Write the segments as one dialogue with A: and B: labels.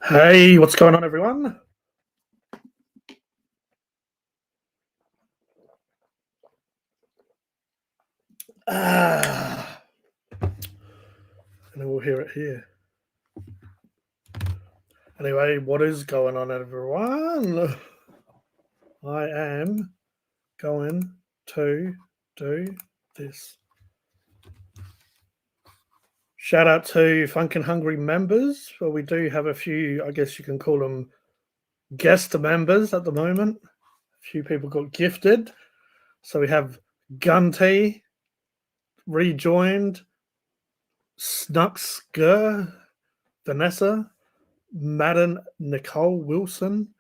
A: Hey, what's going on, everyone? Ah, and we'll hear it here. Anyway, what is going on, everyone? I am going to do this. Shout out to Funk and Hungry members. Well, we do have a few, I guess you can call them guest members at the moment. A few people got gifted. So we have Gunty rejoined, Snucksker, Vanessa, Madden Nicole Wilson,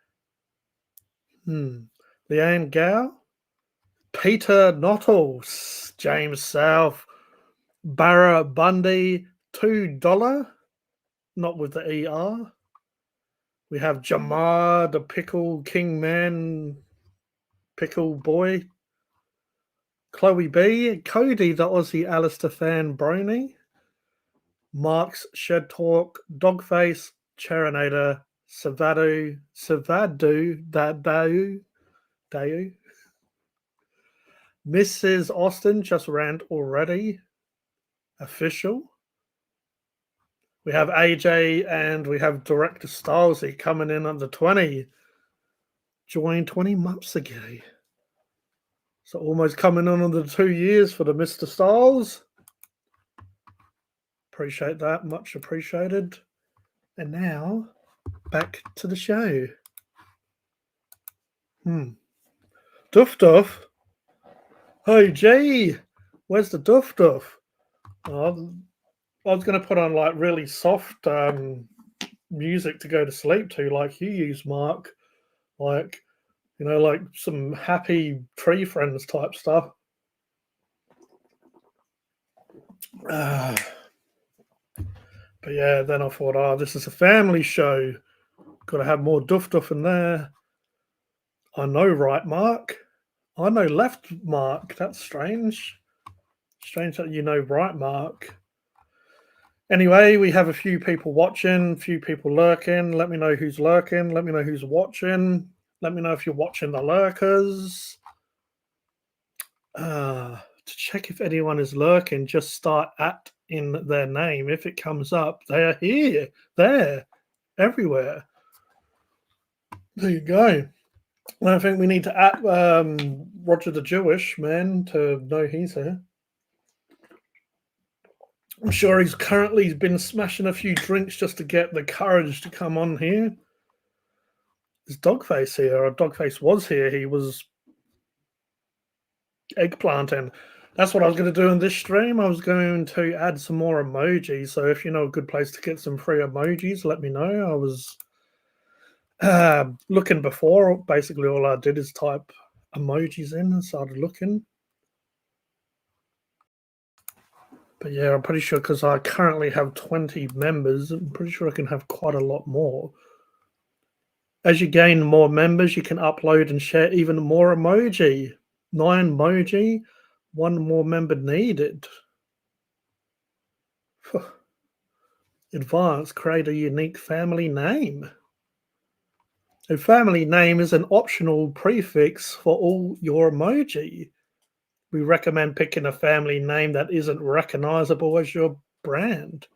A: Leanne Gow, Peter Nottles, James South, Barra Bundy, $2, not with the ER. We have Jamar, the Pickle King Man, Pickle Boy, Chloe B, Cody, the Aussie Alistair fan Brony, Mark's Shed Talk, Dogface, Charinator, Savadu, Dau, Mrs. Austin just rant already. Official. We have AJ and we have Director Stylesy coming in under 20. Joined 20 months ago. So almost coming on the 2 years for the Mr. Styles. Appreciate that. Much appreciated. And now, back to the show. Duff Duff. Hey, G. Where's the Duff Duff? Oh, I was going to put on like really soft music to go to sleep to, like you use, Mark. Like, like some happy tree friends type stuff. But yeah, then I thought, this is a family show. Got to have more Duff Duff in there. I know right, Mark. I know left, Mark. That's strange. Strange that you know right, Mark. Anyway, we have a few people watching, a few people lurking. Let me know who's lurking. Let me know who's watching. Let me know if you're watching the lurkers. To check if anyone is lurking, just start at in their name. If it comes up, they are here, there, everywhere. There you go. I think we need to at Roger the Jewish man to know he's here. I'm sure he's been smashing a few drinks just to get the courage to come on here. Is Dogface here? Or Dogface was here. He was eggplanting. That's what I was going to do in this stream. I was going to add some more emojis. So if you know a good place to get some free emojis, let me know. I was looking before. Basically, all I did is type emojis in and started looking. But yeah, I'm pretty sure because I currently have 20 members, I'm pretty sure I can have quite a lot more. As you gain more members, you can upload and share even more emoji. 9 emoji, 1 more member needed. Advanced, create a unique family name. A family name is an optional prefix for all your emoji. We recommend picking a family name that isn't recognizable as your brand.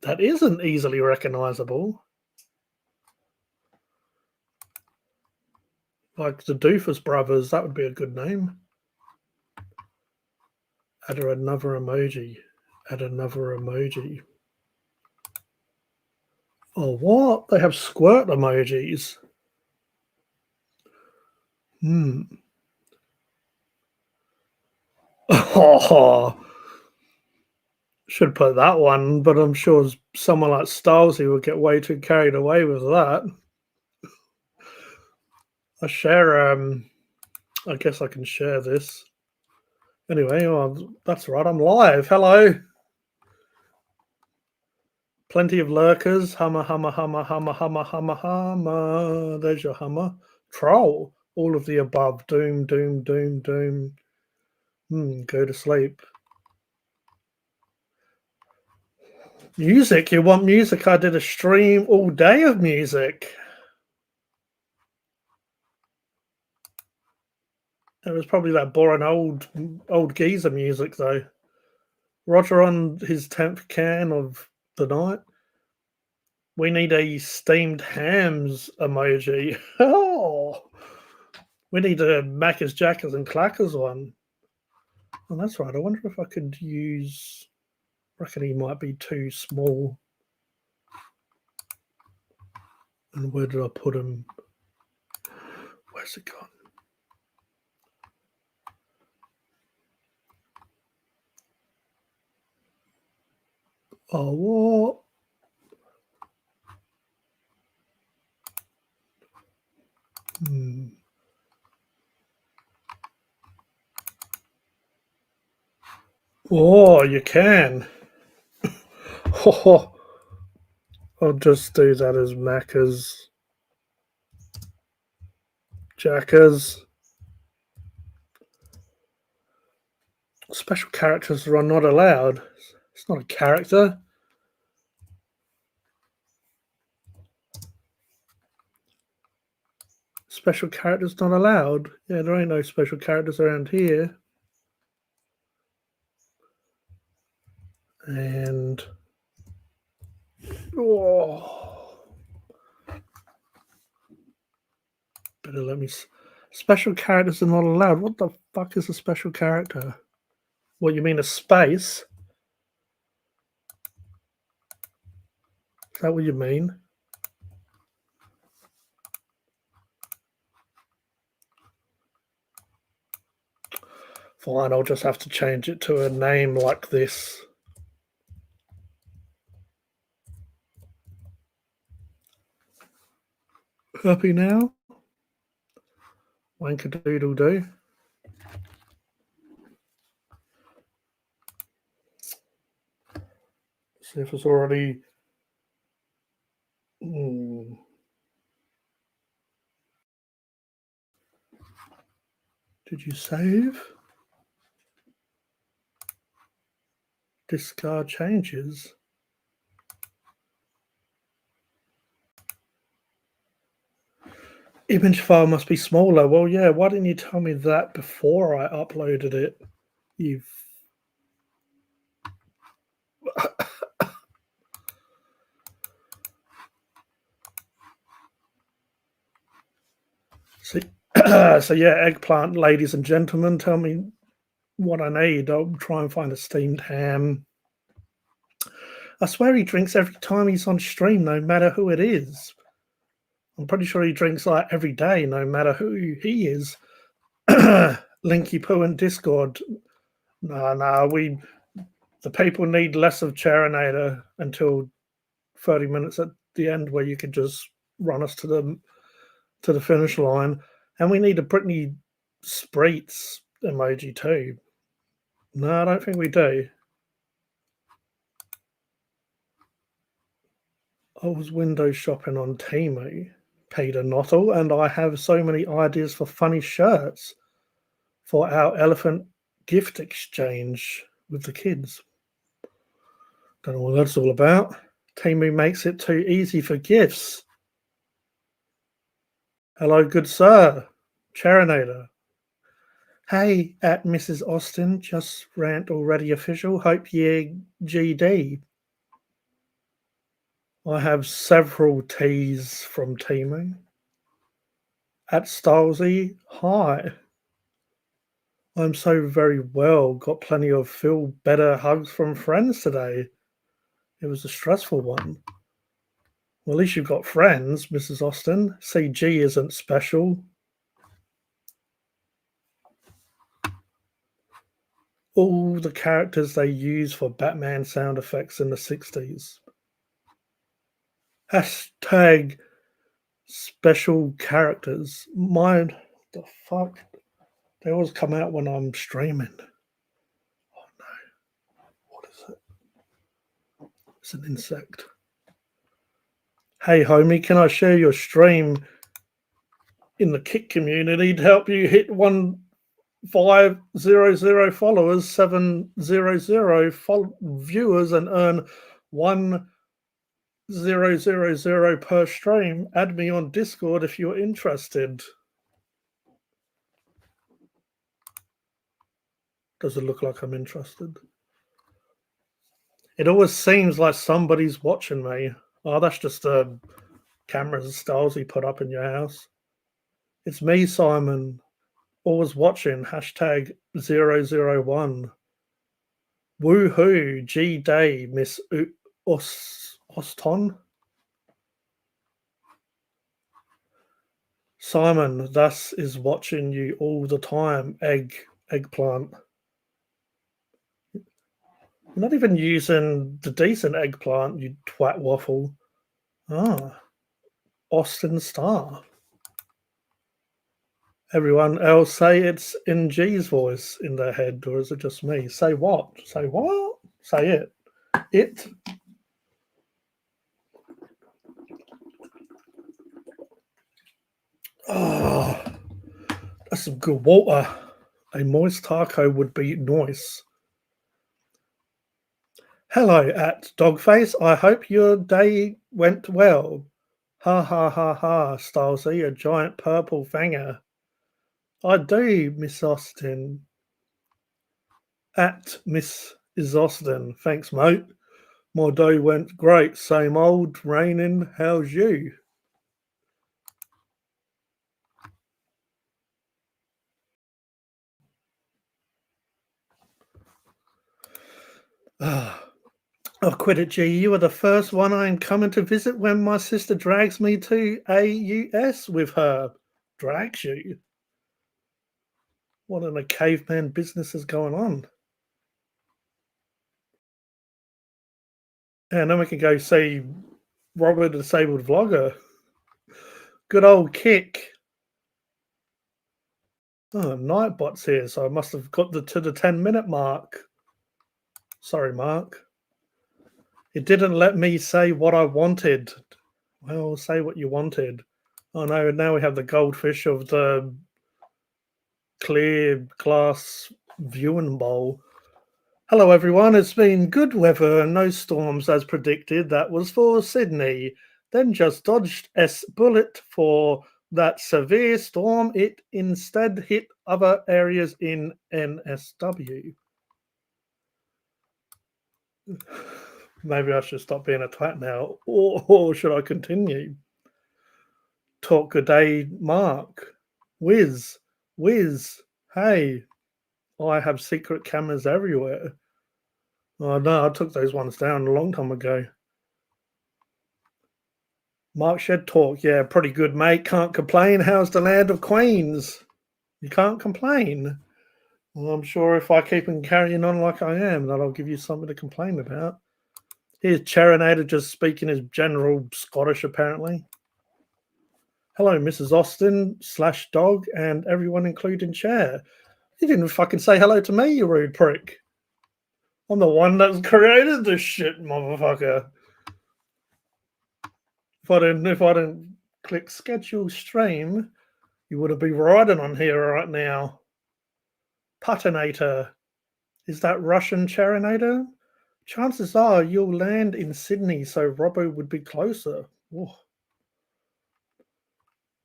A: That isn't easily recognizable. Like the Doofus Brothers, that would be a good name. Add another emoji. Add another emoji. Oh, what? They have squirt emojis. Oh, should put that one, but I'm sure someone like Stylesy would get way too carried away with that. I share, I guess I can share this. Anyway, that's right, I'm live. Hello. Plenty of lurkers. Hummer, hummer, hummer, hummer, hummer, hummer, hummer. There's your hummer. Troll. All of the above. Doom, doom, doom, doom. Go to sleep. Music? You want music? I did a stream all day of music. It was probably that boring old geezer music, though. Roger on his 10th can of the night. We need a steamed hams emoji. Oh, we need a Macca's, Jackers, and Clackers one. Oh, that's right. I wonder if I could use. I reckon he might be too small. And where did I put him? Where's it gone? Oh, what? Oh, you can. Oh, I'll just do that as Macca's, Jackers. Special characters are not allowed. It's not a character. Special characters not allowed. Yeah, there ain't no special characters around here. And better let me. Special characters are not allowed. What the fuck is a special character? What, you mean a space? Is that what you mean? Fine, I'll just have to change it to a name like this. Happy now? Wankadoodle do. See if it's already. Did you save? Discard changes. Image file must be smaller. Well, yeah, why didn't you tell me that before I uploaded it? You've. So yeah, eggplant, ladies and gentlemen, tell me what I need. I'll try and find a steamed ham. I swear he drinks every time he's on stream, no matter who it is. I'm pretty sure he drinks like every day, no matter who he is. Linky Poo and Discord. No, the people need less of Charinator until 30 minutes at the end, where you could just run us to the finish line. And we need a Britney Spreets emoji too. No, I don't think we do. I was window shopping on Temu, Peter Nottle, and I have so many ideas for funny shirts for our elephant gift exchange with the kids. Don't know what that's all about. Temu makes it too easy for gifts. Hello, good sir. Charinator. Hey, at Mrs. Austin, just rant already official. Hope ye GD. I have several teas from Temu. At Stylesy, hi. I'm so very well. Got plenty of feel better hugs from friends today. It was a stressful one. Well, at least you've got friends, Mrs. Austin. CG isn't special. All the characters they use for Batman sound effects in the 60s. Hashtag special characters. Mine, the fuck? They always come out when I'm streaming. Oh no. What is it? It's an insect. Hey homie, can I share your stream in the Kick community to help you hit 1500 followers, 700 viewers, and earn 1,000 per stream. Add me on Discord if you're interested. Does it look like I'm interested? It always seems like somebody's watching me. Oh, that's just the cameras and styles he put up in your house. It's me, Simon. Always watching. Hashtag 001. Woohoo. G Day, Miss Oston. Simon, thus is watching you all the time. Eggplant. You're not even using the decent eggplant, you twat waffle. Ah, Austin Star. Everyone else say it's in G's voice in their head, or is it just me? Say what? Say what? Say it. It. Oh, that's some good water. A moist taco would be nice. Hello, at Dogface. I hope your day went well. Ha ha ha ha, Stylesy, a giant purple fanger. I do, Miss Austin. At Miss is Austin. Thanks, mate. My day went great. Same old, raining. How's you? I've quit it, G. You are the first one I am coming to visit when my sister drags me to AUS with her. Drags you? What in a caveman business is going on? And then we can go see Robert, the disabled vlogger. Good old kick. Oh, Nightbot's here, so I must have got to the 10-minute mark. Sorry, Mark. It didn't let me say what I wanted. Well, say what you wanted. Oh no, now we have the goldfish of the clear glass viewing bowl. Hello, everyone. It's been good weather and no storms as predicted. That was for Sydney. Then just dodged S bullet for that severe storm. It instead hit other areas in NSW. Maybe I should stop being a twat now, or should I continue? Talk good day, Mark. Whiz, hey, I have secret cameras everywhere. Oh no, I took those ones down a long time ago. Mark Shed Talk, yeah, pretty good, mate. Can't complain. How's the land of Queens? You can't complain. Well, I'm sure if I keep on carrying on like I am, that I'll give you something to complain about. Here's Charinator just speaking as general Scottish, apparently. Hello, Mrs. Austin / dog and everyone, including Chair. You didn't fucking say hello to me, you rude prick. I'm the one that's created this shit, motherfucker. If I didn't click schedule stream, you would have been riding on here right now. Puttinator. Is that Russian Charinator? Chances are you'll land in Sydney, so Robbo would be closer. Oh,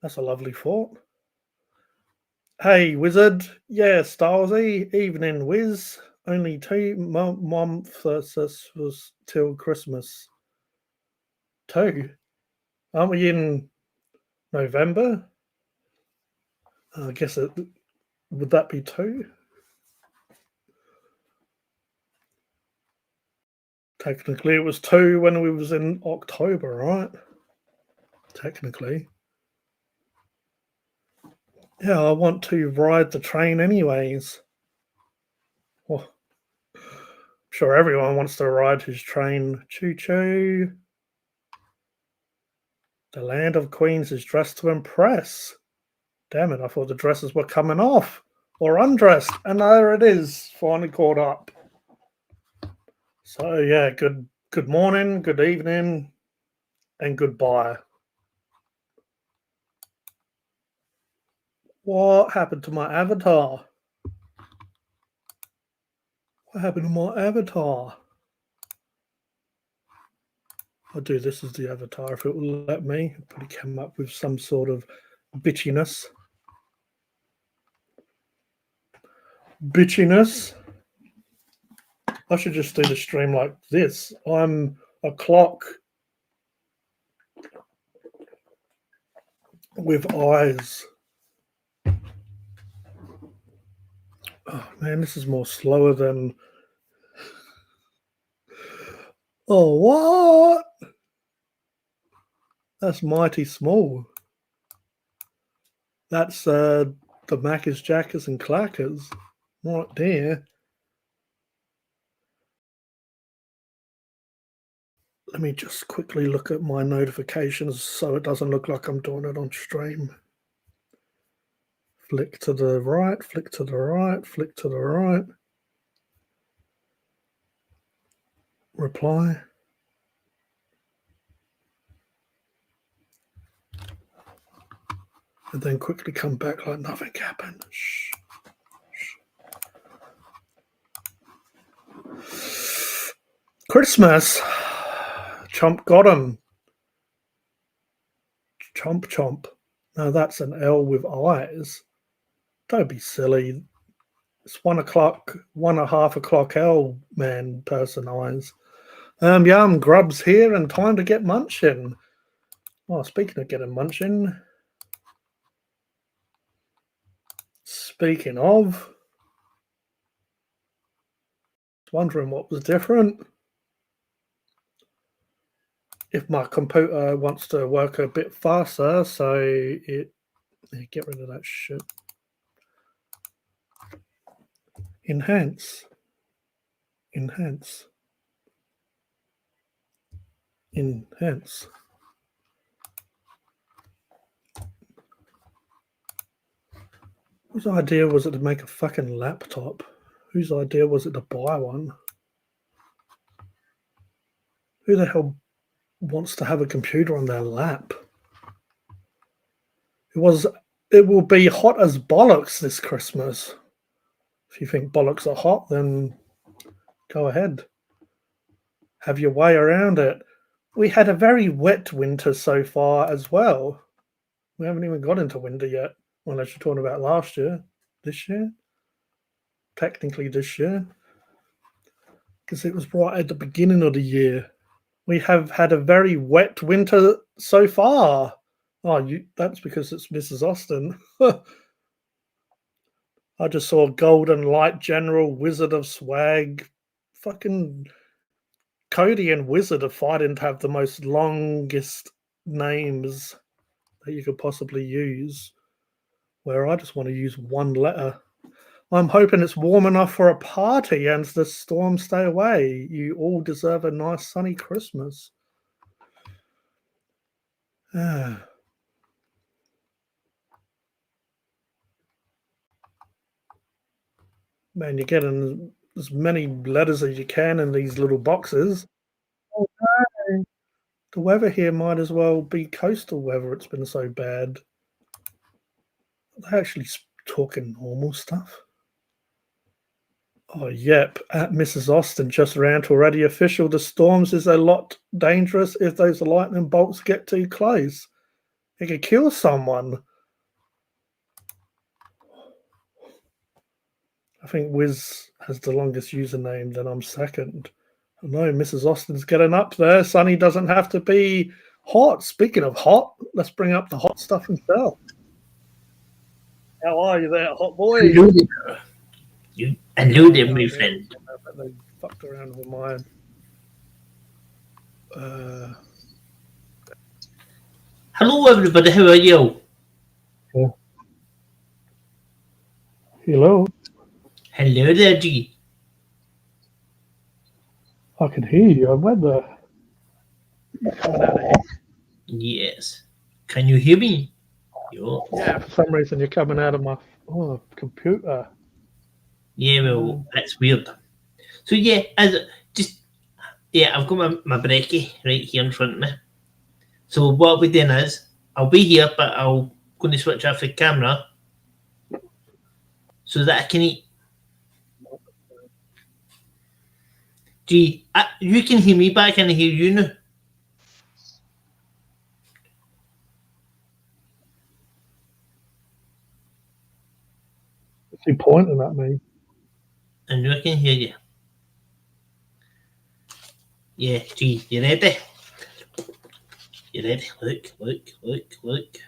A: that's a lovely thought. Hey, Wizard. Yeah, Stylesy. Evening, Wiz. Only 2 months was till Christmas. 2? Aren't we in November? I guess would that be 2? Technically, it was 2 when we was in October, right? Technically. Yeah, I want to ride the train anyways. Well, I'm sure everyone wants to ride his train. Choo-choo. The land of Queens is dressed to impress. Damn it, I thought the dresses were coming off or undressed. And there it is, finally caught up. So yeah, good morning, good evening, and goodbye. What happened to my avatar? What happened to my avatar? I'll do this as the avatar if it will let me. I'll probably come up with some sort of bitchiness. I should just do the stream like this. I'm a clock with eyes. Oh man, this is more slower than. Oh, what? That's mighty small. That's the Maccas, Jackers, and Clackers right there. Let me just quickly look at my notifications so it doesn't look like I'm doing it on stream. Flick to the right, flick to the right, flick to the right. Reply. And then quickly come back like nothing happened. Shh. Christmas. Chomp got him. Chomp chomp. Now that's an L with eyes. Don't be silly. It's 1 o'clock, 1.5 o'clock L man person eyes. Yum, Grub's here and time to get munching. Oh, speaking of getting munching. Speaking of. Wondering what was different. If my computer wants to work a bit faster, so it get rid of that shit. Enhance. Whose idea was it to make a fucking laptop? Whose idea was it to buy one? Who the hell wants to have a computer on their lap? It will be hot as bollocks this Christmas. If you think bollocks are hot, then go ahead. Have your way around it. We had a very wet winter so far as well. We haven't even got into winter yet. Unless you're talking about last year. This year? Technically this year. Because it was right at the beginning of the year. We have had a very wet winter so far. Oh, that's because it's Mrs. Austin. I just saw Golden Light General, Wizard of Swag. Fucking Cody and Wizard are fighting to have the most longest names that you could possibly use. Where I just want to use one letter. I'm hoping it's warm enough for a party and the storms stay away. You all deserve a nice sunny Christmas. Man, you're getting as many letters as you can in these little boxes. Oh, no. The weather here might as well be coastal weather. It's been so bad. They're actually talking normal stuff. Oh, yep. At Mrs. Austin just rant already official. The storms is a lot dangerous if those lightning bolts get too close. It could kill someone. I think Wiz has the longest username, then I'm second. I know Mrs. Austin's getting up there. Sunny doesn't have to be hot. Speaking of hot, let's bring up the hot stuff himself. How are you there, hot boy?
B: Hello there. Hello there, my friend.
A: They fucked around with mine.
B: Hello, everybody. How are you?
A: Yeah. Hello.
B: Hello there, G.
A: I can hear you. I'm with the. Coming out of here.
B: Yes. Can you hear me?
A: Yeah, for some reason you're coming out of my computer.
B: Yeah, well, that's weird. So yeah, I've got my brekkie right here in front of me. So what I'll be doing is, I'll be here, but I'll going to switch off the camera so that I can eat. Gee, you can hear me, but I can't hear you now.
A: He pointing at me.
B: I know I can hear you. Yeah, gee, you ready? You ready? Look.
A: What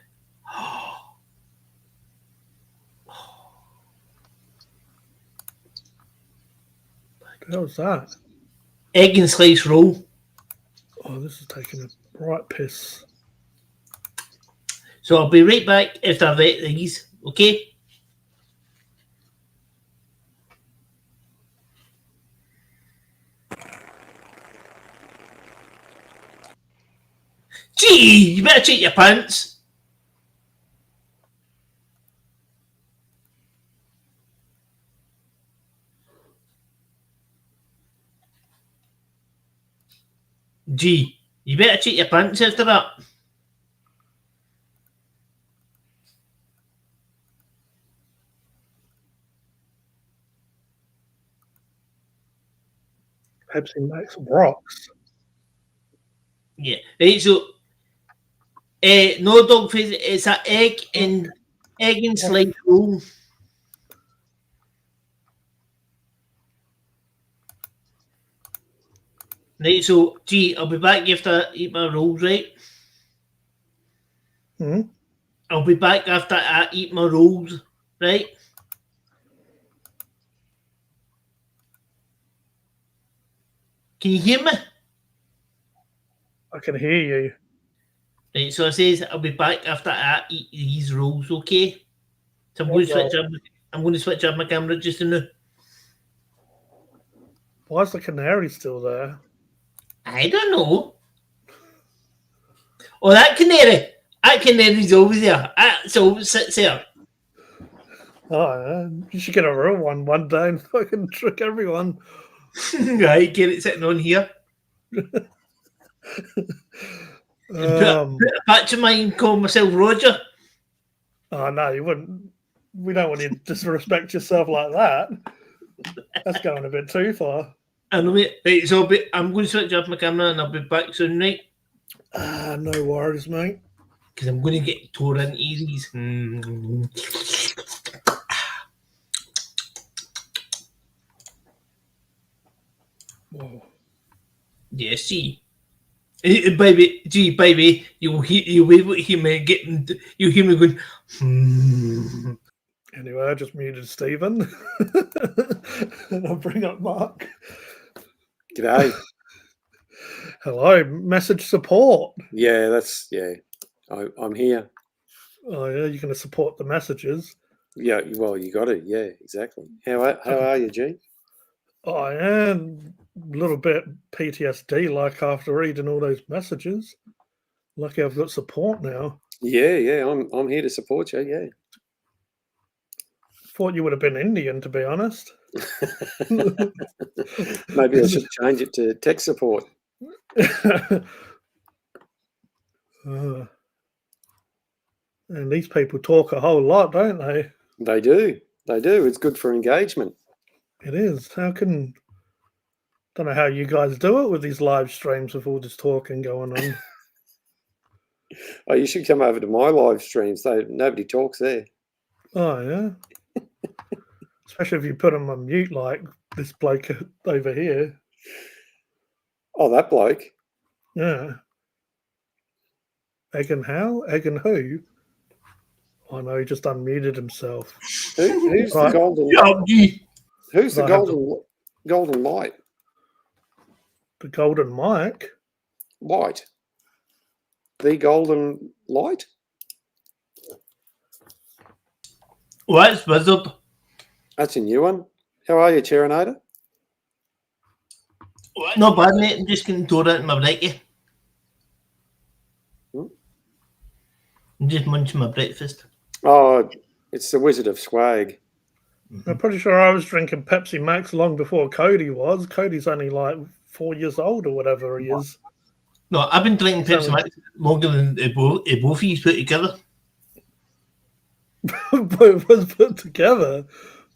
A: the hell's that?
B: Egg and slice roll.
A: Oh, this is taking a right piss.
B: So I'll be right back after I've ate these, okay? Gee, you better check your pants. Gee, you better check your pants after that.
A: Pepsi Max rocks.
B: Yeah. Right, so no dog face, it's an egg and slice roll. Right, so gee, I'll be back after I eat my rolls, right?
A: Hmm?
B: I'll be back after I eat my rolls, right? Can you hear me?
A: I can hear you.
B: Right, so it says I'll be back after I eat these rolls, okay? So I'm
A: What
B: going to switch
A: roll?
B: up. I'm going to switch up my camera just now.
A: Why is the canary still there?
B: I don't know. Oh, that canary! That canary's over there. That always sits there.
A: Oh, yeah. You should get a real one day and fucking trick everyone.
B: Right, get it sitting on here. And put a patch of mine, call myself Roger.
A: Oh, no, you wouldn't. We don't want you to disrespect yourself like that. That's going a bit too far.
B: I know, mate. Right, so I'm going to switch off my camera and I'll be back soon, right?
A: No worries, mate.
B: Because I'm going to get tore into these.
A: Whoa.
B: Yeah, see. Baby, gee, baby, you'll be able to hear me getting, you'll hear me going,
A: Anyway, I just muted Stephen. And I'll bring up Mark.
C: G'day.
A: Hello, message support.
C: Yeah, I'm here.
A: Oh, yeah, you're going to support the messages.
C: Yeah, well, you got it. Yeah, exactly. How are you, G?
A: I am a little bit PTSD like after reading all those messages. Lucky I've got support now.
C: Yeah, I'm here to support you. Yeah.
A: Thought you would have been Indian, to be honest.
C: Maybe I should change it to tech support.
A: And these people talk a whole lot, don't they?
C: They do. It's good for engagement.
A: It is. Don't know how you guys do it with these live streams with all this talking going on.
C: Oh, you should come over to my live streams. Nobody talks there.
A: Oh, yeah. Especially if you put them on mute like this bloke over here.
C: Oh, that bloke.
A: Yeah. Egg and how? Egg and who? Oh, no, he just unmuted himself.
C: Who's
A: Right.
C: the golden? Who's the
A: I have
C: golden light?
A: The golden mic?
C: Light. The golden light?
B: What's wizard?
C: That's a new one. How are you, Cherinator?
B: Not bad, mate. I'm just getting tore out in my brekkie. I'm just munching my breakfast.
C: Oh, it's the Wizard of Swag.
A: I'm pretty sure I was drinking Pepsi Max long before Cody was. Cody's only like 4 years old or whatever he is.
B: No, I've been drinking Pepsi Max longer than both of you put together.
A: Both was put together.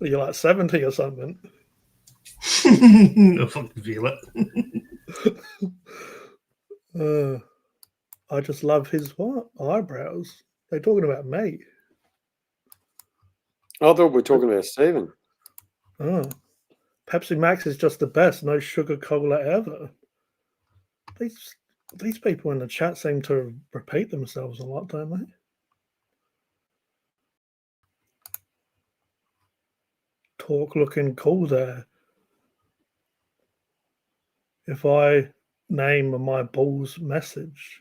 A: Are you like 70 or something?
B: I fucking feel it.
A: I just love his what? Eyebrows. They're talking about me.
C: I thought we were talking about Stephen.
A: Oh, Pepsi Max is just the best. No sugar cola ever. These people in the chat seem to repeat themselves a lot, don't they? Talk looking cool there. If I name my balls message.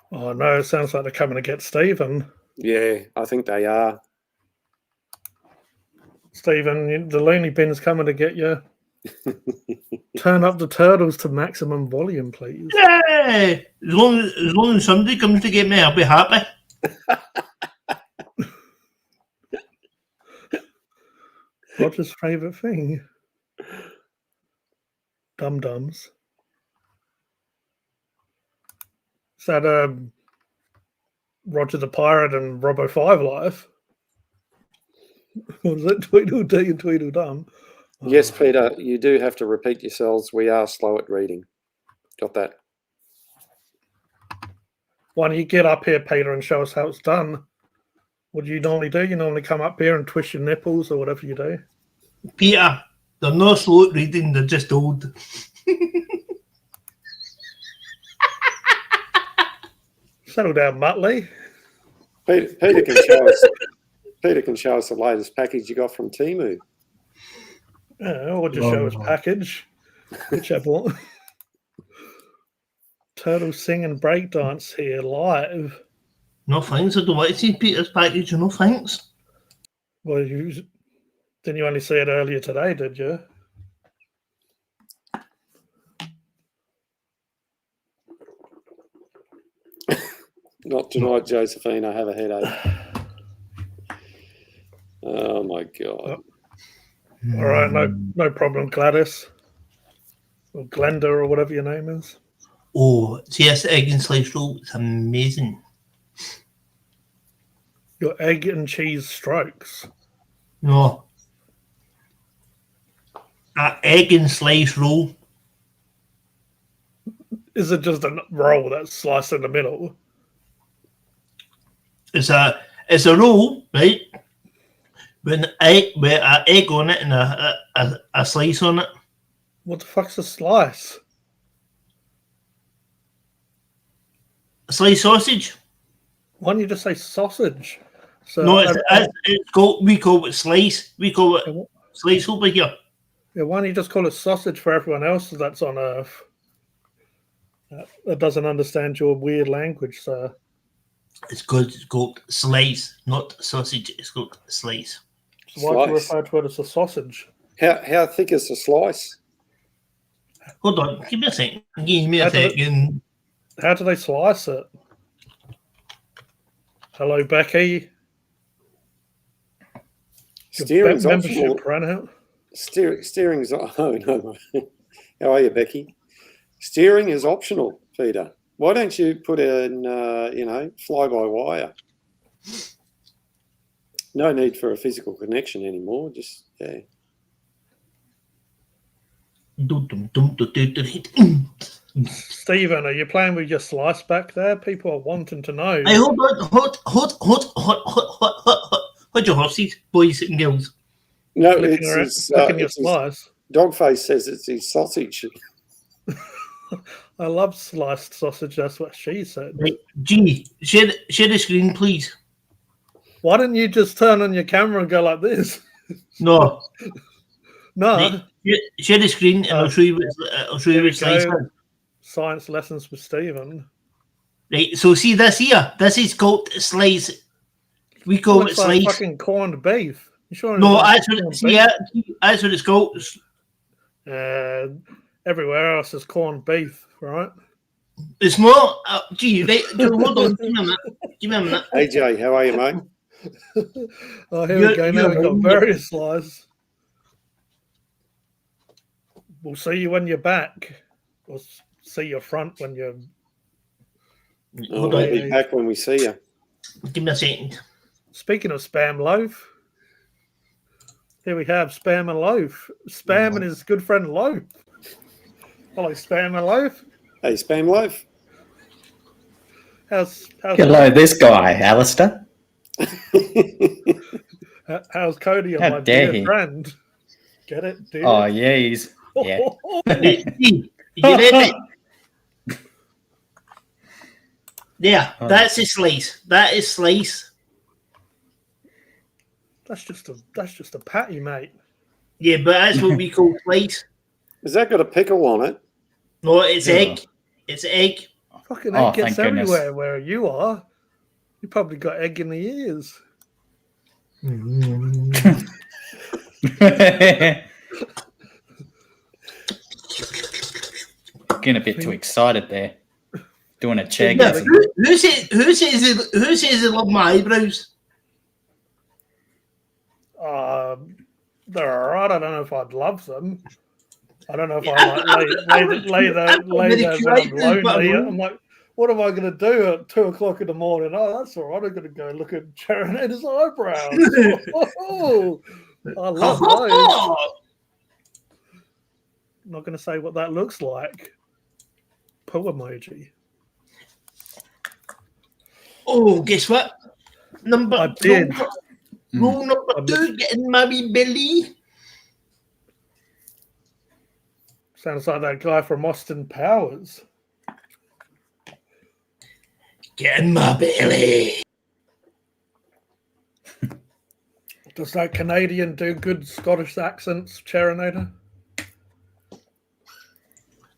A: Oh no, it sounds like they're coming to get Stephen.
C: Yeah, I think they are.
A: Stephen, the loony bin's coming to get you. Turn up the turtles to maximum volume, please.
B: Yeah! As long as somebody comes to get me, I'll be happy.
A: Roger's favourite thing. Dum-dums. Is that Roger the Pirate and Robbo 5 Life? Or was it Tweedledee and Tweedledum? Oh.
C: Yes, Peter, you do have to repeat yourselves. We are slow at reading. Got that?
A: Why don't you get up here, Peter, and show us how it's done? What do you normally do? You normally come up here and twist your nipples or whatever you do.
B: Peter, they're not slow at reading, they're just old.
A: Settle down, Muttley.
C: Peter can show us. Peter can show us the latest package you got from Temu.
A: Yeah, or just show us package. Whichever one. Turtle sing and breakdance here live.
B: No thanks, I don't want to see Peter's package, no thanks.
A: Well, didn't you only see it earlier today, did you?
C: Not tonight, Josephine. I have a headache. Oh my God.
A: All right, no problem, Gladys. Or Glenda or whatever your name is.
B: Oh, see this egg and slice roll? It's amazing.
A: Your egg and cheese strokes.
B: No. That egg and slice roll.
A: Is it just a roll that's sliced in the middle?
B: It's a roll, right? With an egg on it and a slice on it.
A: What the fuck's a slice?
B: A sliced sausage.
A: Why don't you just say sausage? So
B: No, it's called, we call it slice. We call it slice over here.
A: Yeah, why don't you just call it sausage for everyone else that's on Earth? That doesn't understand your weird language, sir.
B: It's called slice, not sausage. It's called slice.
A: So why do you refer to it as a sausage?
C: How thick is the slice?
B: Hold on, give me a second. Give me a second.
A: How do they slice it? Hello, Becky.
C: Steering's
A: membership
C: optional.
A: ran out.
C: Steering's oh no. How are you, Becky? Steering is optional, Peter. Why don't you put in fly by wire? No need for a physical connection anymore. Just yeah.
A: Stephen, are you playing with your slice back there? People are wanting to know.
B: Hey, hold on, hold your horses, boys and girls.
C: No,
A: Looking
C: it's
A: your slice.
C: Dogface says it's his sausage.
A: I love sliced sausage. That's what she said.
B: Right. Gee, share the screen, please.
A: Why didn't you just turn on your camera and go like this?
B: No.
A: No.
B: Right. Share the screen and I'll show you what slice is.
A: Science lessons with Stephen.
B: Right, so see this here. This is called slice. We call it slice.
A: Like fucking corned beef. You sure?
B: No, that's what it's called.
A: Everywhere else is corned beef, right?
B: It's not. Gee, right, hold on. Give me a minute.
C: Hey Jay, how are you, mate?
A: Oh, here we go. Now we've got various slices. We'll see you when you're back. We'll see your front when you're.
C: We'll be back when we see you.
B: Give me a second.
A: Speaking of Spam Loaf, here we have Spam and Loaf. Spam and his good friend Loaf. Hello, Spam and Loaf.
C: Hey, Spam Loaf.
A: How's
D: Hello, this guy, Alistair.
A: how's Cody,
D: How
A: my
D: dare
A: dear
D: he.
A: friend? Get it? Dear?
D: Oh, yeah, he's... Yeah.
B: Gee, you ready? There,
D: Oh.
B: that's a slice. That is slice.
A: That's just a patty, mate.
B: Yeah, but that's what we call slice.
C: Has that got a pickle on it?
B: No, it's
D: Yeah.
B: egg. It's egg.
A: Fucking
D: Oh,
A: egg gets
D: thank goodness.
A: everywhere where you are. You probably got egg in the ears.
D: Getting a bit too excited there. Doing a
B: Yeah,
D: chairgasm.
B: who says they love my eyebrows?
A: They're alright. I don't know if I'd love them. I don't know if
B: Yeah,
A: I like lay there
B: really
A: when
B: cute
A: I'm
B: eyebrows, but
A: lonely.
B: I'm-
A: I'm like, what am I going to do at 2:00 in the morning? Oh, that's all right. I'm going to go look at Cherinator's eyebrows. Oh, I love those. I'm not going to say what that looks like. Poo emoji.
B: Oh, guess what?
A: I did.
B: Rule number
A: I
B: 2, getting my wee belly.
A: Sounds like that guy from Austin Powers.
B: Getting my belly.
A: Does that Canadian do good Scottish accents, Cherinator?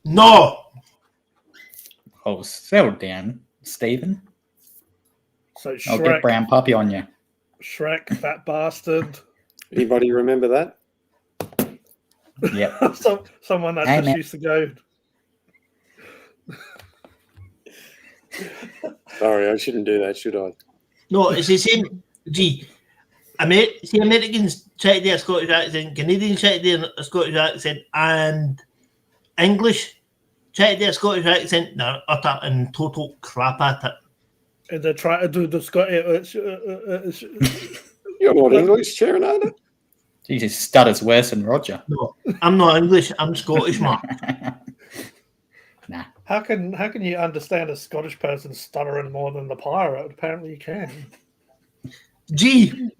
B: No.
D: Oh, settle down, Stephen.
A: So
D: I'll get
A: Shrek,
D: brown puppy on you.
A: Shrek, fat bastard.
C: Anybody remember that?
D: Yep.
A: Someone that
D: Hey,
A: just
D: man.
A: used to go,
C: Sorry, I shouldn't do that, should I?
B: No, it's the same. Gee, see, Americans try to do a Scottish accent, Canadians try to do a Scottish accent, and English try to do a Scottish accent. They're utter and total crap at it.
A: and they're trying to do the Scottish.
C: You're not English, Cherinator?
D: Jesus, stutters worse than Roger.
B: No, I'm not English. I'm Scottish, man.
D: Nah.
A: How can you understand a Scottish person stuttering more than the pirate? Apparently, you can.
B: Gee,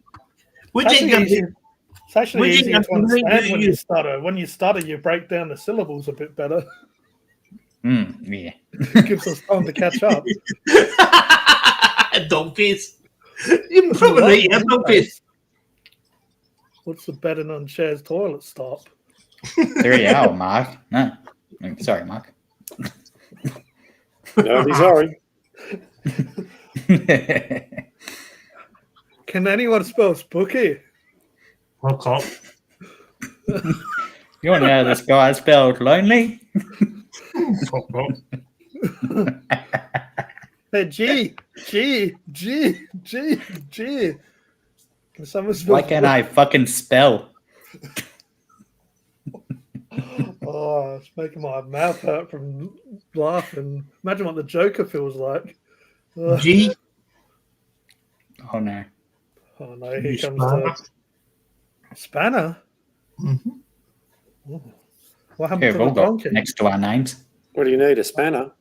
B: would
A: It's
B: you
A: actually
B: give
A: easy-
B: me?
A: it's actually
B: would you
A: easier
B: give
A: to
B: me-
A: understand when
B: you-
A: you stutter. When you stutter, you break down the syllables a bit better.
D: Yeah.
A: It gives us time to catch up.
B: Dog face. You're probably right, yeah, dog face.
A: What's the bedding on Cher's toilet stop?
D: 3 hour, Mark. No. Sorry, Mark.
C: No, be sorry.
A: Can anyone spell spooky?
B: Fuck up.
D: You want to know this guy spelled lonely?
B: Fuck up.
A: Hey, G. Can someone spell
D: Why can't I fucking spell?
A: Oh, it's making my mouth hurt from laughing. Imagine what the Joker feels like. Ugh.
B: G.
D: Oh no.
A: Oh no, here
B: You
A: comes
B: spanner.
A: the spanner.
B: Mhm.
A: Ooh. What happened
D: Here,
A: to
D: we've all
A: the
D: got
A: donkey?
D: next to our names.
C: What do you need? A spanner?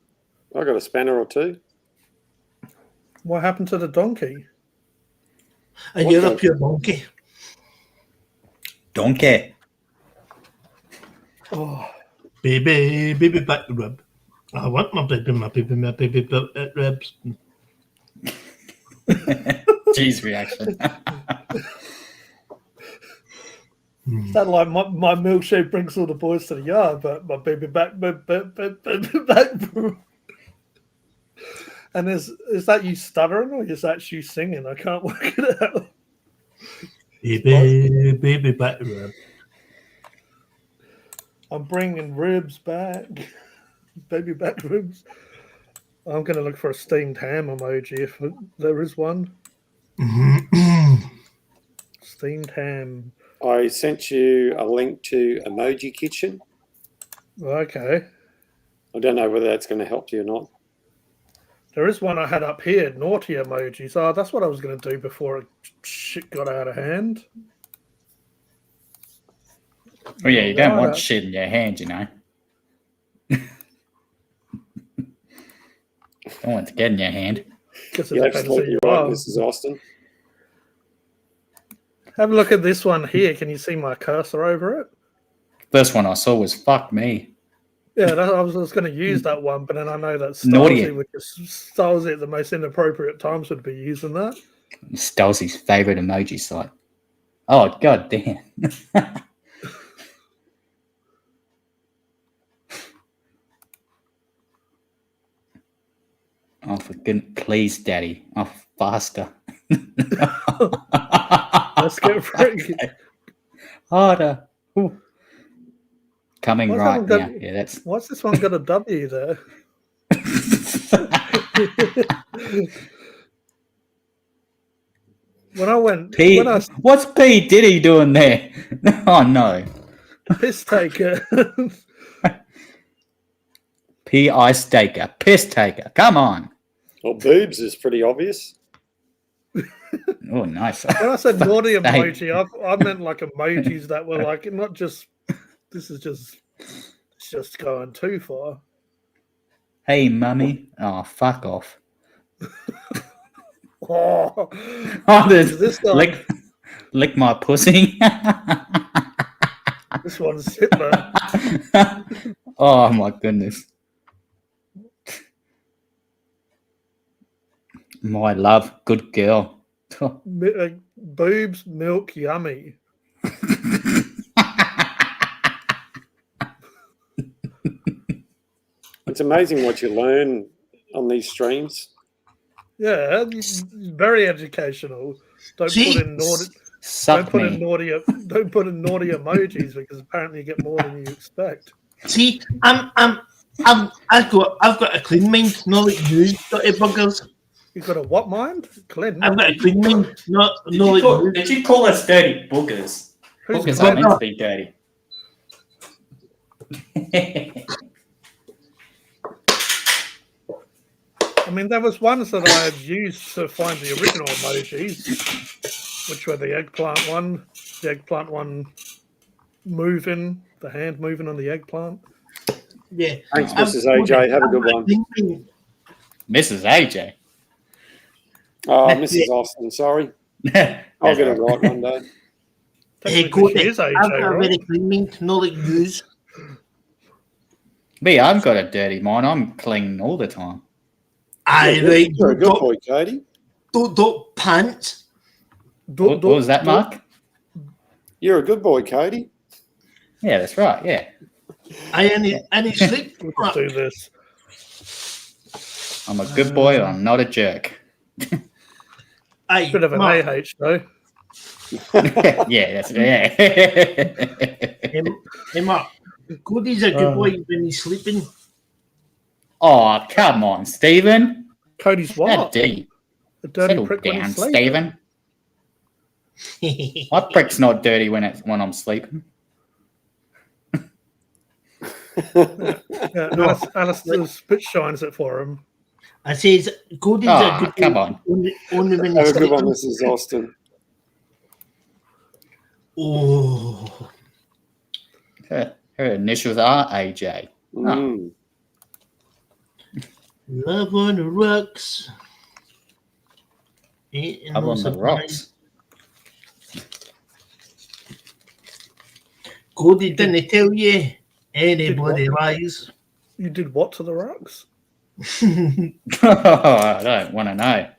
C: I got a spanner or two.
A: What happened to the donkey?
B: And
C: What
B: you're
C: the-
B: a pure monkey.
D: Donkey.
A: Oh,
B: Baby back rub. I want my baby back ribs.
D: Jeez, reaction.
A: is that like my milkshake brings all the boys to the yard, but my baby back. And is that you stuttering or is that you singing? I can't work it out.
B: Baby back rub.
A: I'm bringing ribs back. Baby back ribs. I'm going to look for a steamed ham emoji if there is one. Steamed ham.
C: I sent you a link to Emoji Kitchen.
A: Okay.
C: I don't know whether that's going to help you or not.
A: There is one I had up here, naughty emojis. Oh, that's what I was going to do before shit got out of hand.
D: Oh yeah, you don't want
A: Right.
D: shit in your hand, you know. I want to get in your hand.
A: Because it
C: You're
A: depends who
C: absolutely
A: you
C: right,
A: are.
C: Mrs. Austin.
A: Have a look at this one here. Can you see my cursor over it?
D: First one I saw was fuck me.
A: Yeah, I was going to use that one, but then I know that
D: Naughty.
A: Stylesy, which is Stylesy at the most inappropriate times, would be using that.
D: Stelzy's favorite emoji site. Oh, god damn. Oh, for goodness, please, Daddy. Oh, faster.
A: Let's get freaky.
D: Harder. Ooh. Coming
A: What's
D: right
A: that
D: now.
A: one
D: Yeah, that's.
A: What's this one got a W there? When I went,
D: P.
A: when I
D: What's P Diddy doing there? Oh no.
A: piss taker,
D: P Ice Taker. Piss taker. Come on.
C: Well, boobs is pretty obvious.
D: Oh, nice.
A: when I said naughty
D: Hey.
A: emoji, I meant like emojis that were like not just. This is it's just going too far.
D: Hey, mummy. Oh, fuck off.
A: Oh,
D: Oh, this,
A: this one,
D: lick my pussy.
A: this one's Hitler.
D: Oh my goodness. My love, good girl.
A: Boobs, milk, yummy.
C: It's amazing what you learn on these streams.
A: Yeah, very educational. Don't
B: See?
A: put in naughty.
D: Suck me.
A: Don't put in naughty emojis because apparently you get more than you expect.
B: See, I've got a clean mind, not like you, dirty buggers.
A: You've got a what mind? Clint.
B: I've got a clean mind, not like you.
D: Did you call us dirty boogers?
A: Who's
D: Boogers
A: Clint?
D: aren't meant to be dirty.
A: I mean, there was ones that I had used to find the original emojis, which were the eggplant one moving, the hand moving on the eggplant.
B: Yeah.
C: Thanks, Mrs. AJ. Have a good one.
D: Mrs. AJ.
C: Oh, Mrs. Austin, sorry. I'll get it right one day.
B: Hey,
A: Technically,
B: Cody,
A: she is AJ,
B: I've got a
A: right?
B: very clean mind, not like yours.
D: Me, I've got a dirty mind. I'm clean all the time.
B: Aye, right.
C: You're a good boy, Cody.
B: Don't pants.
D: What was that, Mark?
C: You're a good boy, Cody.
D: Yeah, that's right. Yeah.
B: I need sleep.
A: Let's do this.
D: I'm a good boy. I'm not a jerk.
B: Aye,
A: Bit of an
B: Mark,
A: AH though.
D: Yeah, that's yeah.
B: Hey, Mark, Cody's a good boy when he's sleeping.
D: Oh, come on, Stephen.
A: Cody's
D: How
A: what?
D: deep.
A: A dirty
D: Settle
A: prick when
D: down,
A: he's sleeping.
D: Stephen. My prick's not dirty when I'm sleeping.
A: Yeah, Alistair spit shines it for him.
B: I says Cody's
D: Oh,
B: a good
D: come
B: boy
D: on.
B: only when
C: Have
B: he's
C: a good one,
B: sleeping.
C: Mrs. Austin.
B: Oh,
D: Her initials are AJ.
C: Mm.
B: love on the rocks. Ain't
D: I'm
B: no
D: on the
B: surprise.
D: rocks.
B: Cody didn't tell you anybody lies.
A: You did what to the rocks?
D: I don't want to know.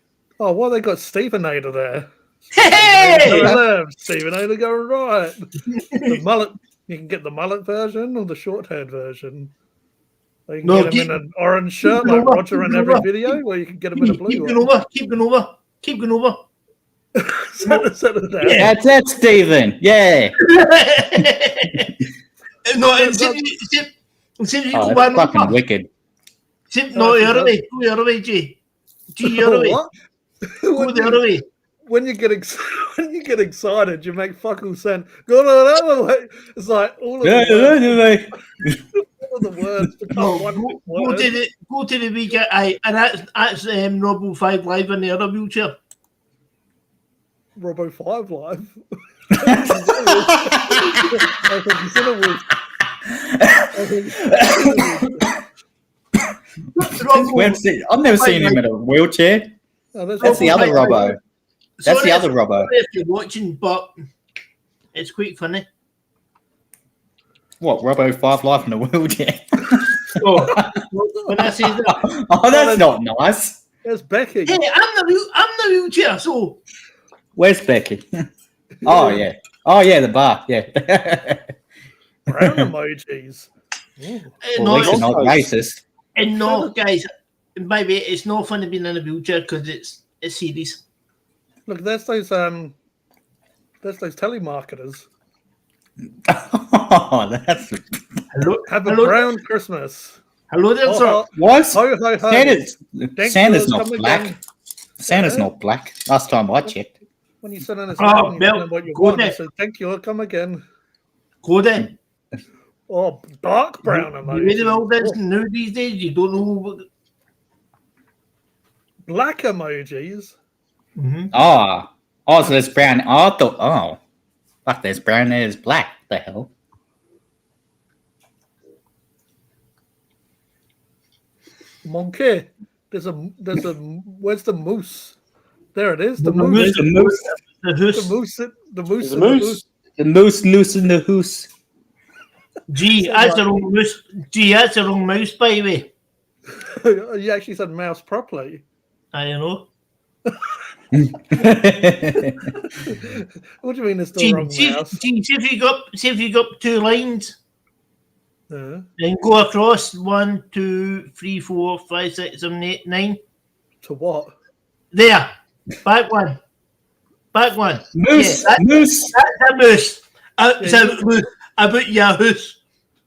A: Oh, well, they got Stevenator there.
B: Hey!
A: Go left, Stevenator go right. The mullet, you can get the mullet version or the short-haired version. Or you can
B: No,
A: get him in an orange shirt
B: keep
A: like
B: going
A: Roger in
B: keep
A: every
B: going
A: video, or you can get him in a
B: Keep
A: blue
B: going
A: one.
B: over, keep going over, keep going over.
A: Settle it down.
B: Yeah.
D: That's it, Stephen. Yeah.
B: No, instead you
D: Oh,
B: go
D: that's
B: one
D: fucking
B: over.
D: wicked.
B: No, the other way. Go the other way, G. G, the other way.
A: What?
B: Go the other way.
A: When you get excited, you make fucking sense. Go the other way. It's like all of the words
B: No,
A: become one
B: go
A: word.
B: to the week. Aye, and that's Robo 5 Live in the other wheelchair.
A: Robo 5 Live. I think you said it was.
D: Since I've never seen him in a wheelchair.
A: Oh, there's
D: That's the
A: Robbo.
D: other Robbo. That's the other Robbo.
B: If you're watching, but it's quite funny.
D: What, Robbo 5 Life in a wheelchair?
B: Oh, when I say that,
D: Oh, that's not nice.
A: There's Becky.
B: hey, I'm the wheelchair, so
D: Where's Becky? Oh, yeah. Oh, yeah, the bar. Yeah.
A: Brown emojis. Ooh.
D: Well, at least they're not racist.
B: and no, guys, maybe it's not fun to be in a wheelchair because it's serious.
A: Look, there's those telemarketers.
D: Oh, that's
B: Hello,
A: Have a
B: hello,
A: brown Christmas.
B: hello there, sir.
A: Oh,
D: what?
A: ho ho ho.
D: Santa's not
A: come
D: black.
A: again.
D: Santa's not black. Last time I checked.
A: When you send in a
B: Oh,
A: statement, you
B: Bill,
A: tell them what you
B: go
A: want.
B: there.
A: They say, thank you, I'll come again.
B: Go then.
A: Oh, dark brown
B: You read
A: emoji.
B: all this
A: Oh,
B: now these days. You don't know. What...
A: black emojis.
D: Oh, so there's brown. Oh, I thought, oh, fuck, there's brown, there's black. The hell?
A: Monkey. There's a. Where's the moose? There it is. The
B: The
A: moose.
D: The moose,
B: The
A: The
B: hoose.
A: moose. The moose.
C: There's a
A: and the
C: moose.
D: the moose loose in the hoose.
B: Gee, that's the wrong mouse. Gee, that's the wrong mouse, by the way.
A: You actually said mouse properly.
B: I know.
A: What do you mean it's the
B: Gee,
A: wrong mouse?
B: see if you got 2 lines,
A: Yeah.
B: then go across 1, 2, 3, 4, 5, 6, 7, 8, 9.
A: To what?
B: There, back one.
D: Moose,
B: Yeah,
D: moose.
B: that's a moose. It's
A: Yeah.
B: a moose about your house.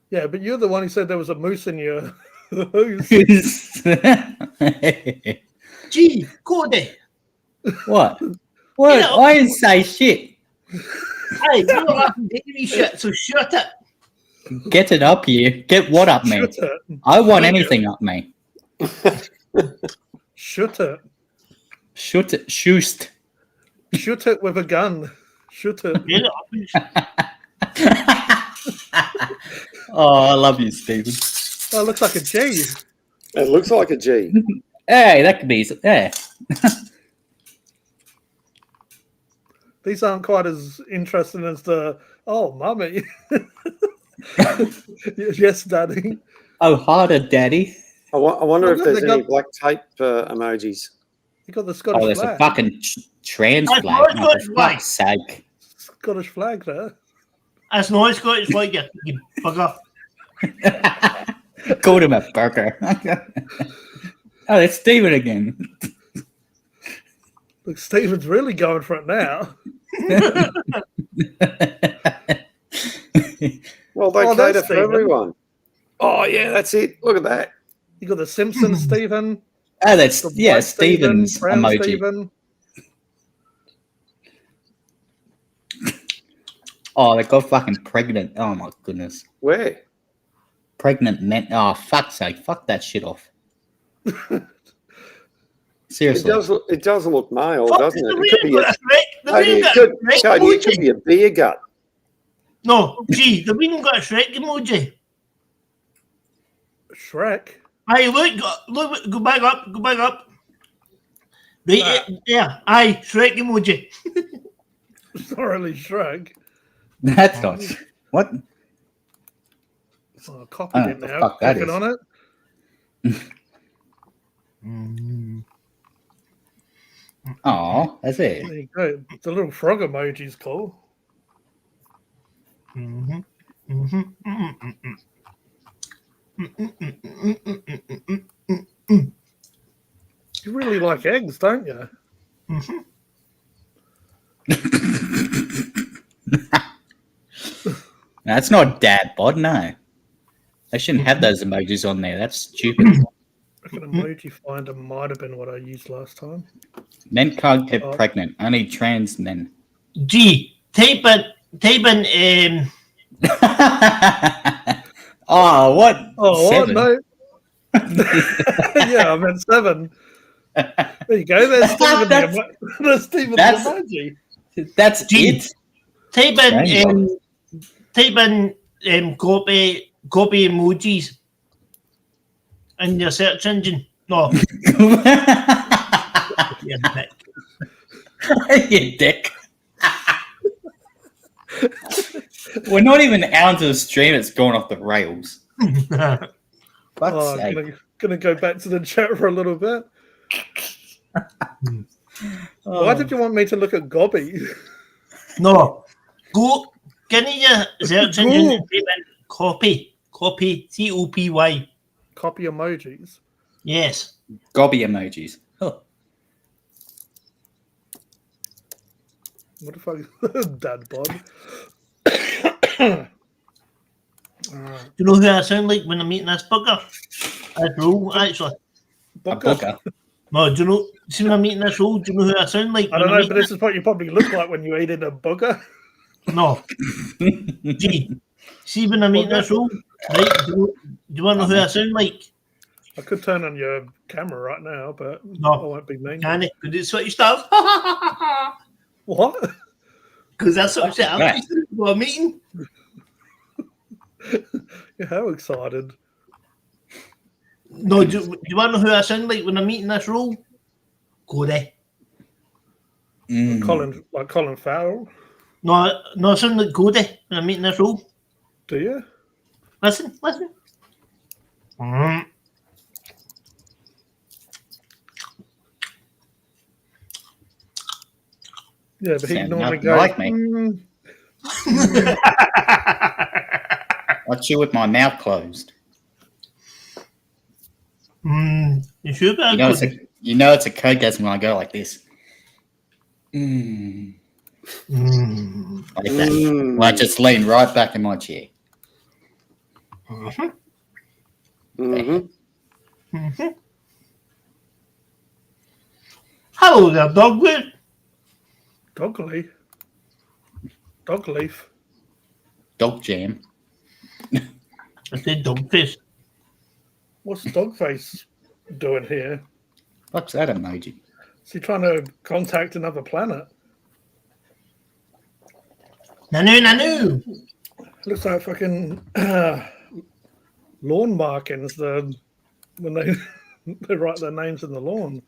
A: Yeah, but you're the one who said there was a moose in your house.
B: Gee, go there.
D: What? What?
B: You know-
D: I didn't say shit.
B: Hey, you're laughing baby shit, so shut it.
D: Get it up here. Get what up me?
A: Shoot it.
D: I want anything up me.
A: Shoot it.
D: Shoot it. Shoost.
A: Shoot it with a gun. Shoot it.
B: Get it up.
D: Oh, I love you, Stephen.
A: Oh, it looks like a G.
C: It looks like a G.
D: Hey, that could be. Yeah.
A: These aren't quite as interesting as the, oh, mummy. Yes, daddy.
D: Oh, harder, daddy.
C: I wonder
A: Oh,
C: if
A: look,
C: there's
A: they
C: any
A: got-
C: black tape emojis.
A: You got the Scottish
D: Oh, there's a
A: flag.
D: fucking trans
B: That's
D: flag.
B: not
D: Oh,
B: Scottish
D: for
B: flag.
D: fuck's sake.
A: Scottish flag there.
B: That's not Scottish flag, you bugger.
D: Called him a burger. Oh, it's Stephen again.
A: Look, Stephen's really going for it now.
C: Well, they
A: Oh,
C: cater
A: that's
C: for
A: Stephen.
C: everyone. Oh, yeah, that's it. Look at that.
A: You got the Simpsons Stephen.
D: Oh, that's
A: The
D: yeah,
A: white Stephen,
D: Stephen's
A: brown
D: emoji.
A: Stephen.
D: Oh, they got fucking pregnant. Oh my goodness,
C: Where?
D: pregnant men. Oh, fuck's sake, fuck that shit off. Seriously,
C: It does look male,
B: Fuck,
C: doesn't
B: the
C: it? It could be
B: wing
C: a,
B: got a Shrek. The
C: Cody,
B: wing
C: it
B: got
C: could,
B: a Shrek
C: Cody, it could
B: emoji.
C: be a beer gut.
B: No, gee, the wing got a Shrek emoji.
A: Shrek.
B: Aye, look, go back up. Right,
A: Ah.
B: yeah, aye, Shrek emoji.
A: It's not really Shrek.
D: that's not what.
A: Oh, I copied
D: Oh,
A: it
D: the
A: now.
D: fuck that
A: Clicking
D: is.
A: on it.
D: Oh, that's it.
A: There you go. The little frog emoji's cool. You really like eggs, don't you?
D: That's not dad bod. No, they shouldn't have those emojis on there. That's stupid.
A: I reckon emoji finder might have been what I used last time.
D: Men can't get
A: Oh.
D: pregnant. Only trans men.
B: Gee, type in,
D: Oh, what?
A: Oh,
D: Seven?
A: what? No. Yeah, I meant 7. There you go. There's Stephen,
D: That's-
A: there's Stephen
D: that's-
A: the emoji.
D: That's
B: Gee.
D: it.
B: type
D: Strange.
B: in, copy emojis in your search engine. No. Yeah, Nick.
D: You dick. We're not even out into the stream. It's going off the rails. Fuck's
A: Oh,
D: sake.
A: gonna go back to the chat for a little bit. Why
D: Oh.
A: did you want me to look at Gobby?
B: No. Go. Can you search engine
A: Go.
B: and type in copy? Copy. COPY.
A: Copy emojis.
B: Yes.
D: Gobby emojis. Oh.
A: What the fuck? Dad bod.
B: Do you know who I sound like when I'm eating this burger? This roll, actually.
D: A booger.
B: No, do you know? See when I'm eating this roll, do you know who I sound like?
A: I don't know, but this is what you probably look like when you eat in a booger.
B: No. Gee, see when I'm eating this roll, right? Do you want to know who I sound like?
A: I could turn on your camera right now, but I
B: No.
A: won't be mean.
B: Can it? Could it switch stuff?
A: What?
B: Because that's what I'm
D: Right.
B: saying. I'm a meeting.
A: Yeah, how excited.
B: No, do you want to know who I sound like when I'm eating this roll? Go there.
D: Mm.
A: Colin Farrell.
B: No, I sound like Cody when I'm eating this roll.
A: Do you?
B: Listen.
A: Yeah, but he
D: Sound
A: normally
D: nothing
A: goes.
D: like me.
A: "Mm."
D: I chew with my mouth closed.
B: You sure about
D: You know it's a codegasm when I go like this. Mm. Like that.
C: Mm.
D: Well, I just lean right back in my chair.
C: Mhm.
B: Hello there, Dogwood.
A: Dogleaf. Dogleaf.
D: Dog jam.
B: I said Dogface.
A: What's Dogface doing here?
D: What's that emoji?
A: Is he trying to contact another planet?
B: Nanu.
A: Looks like fucking lawn markings. When they they write their names in the lawn.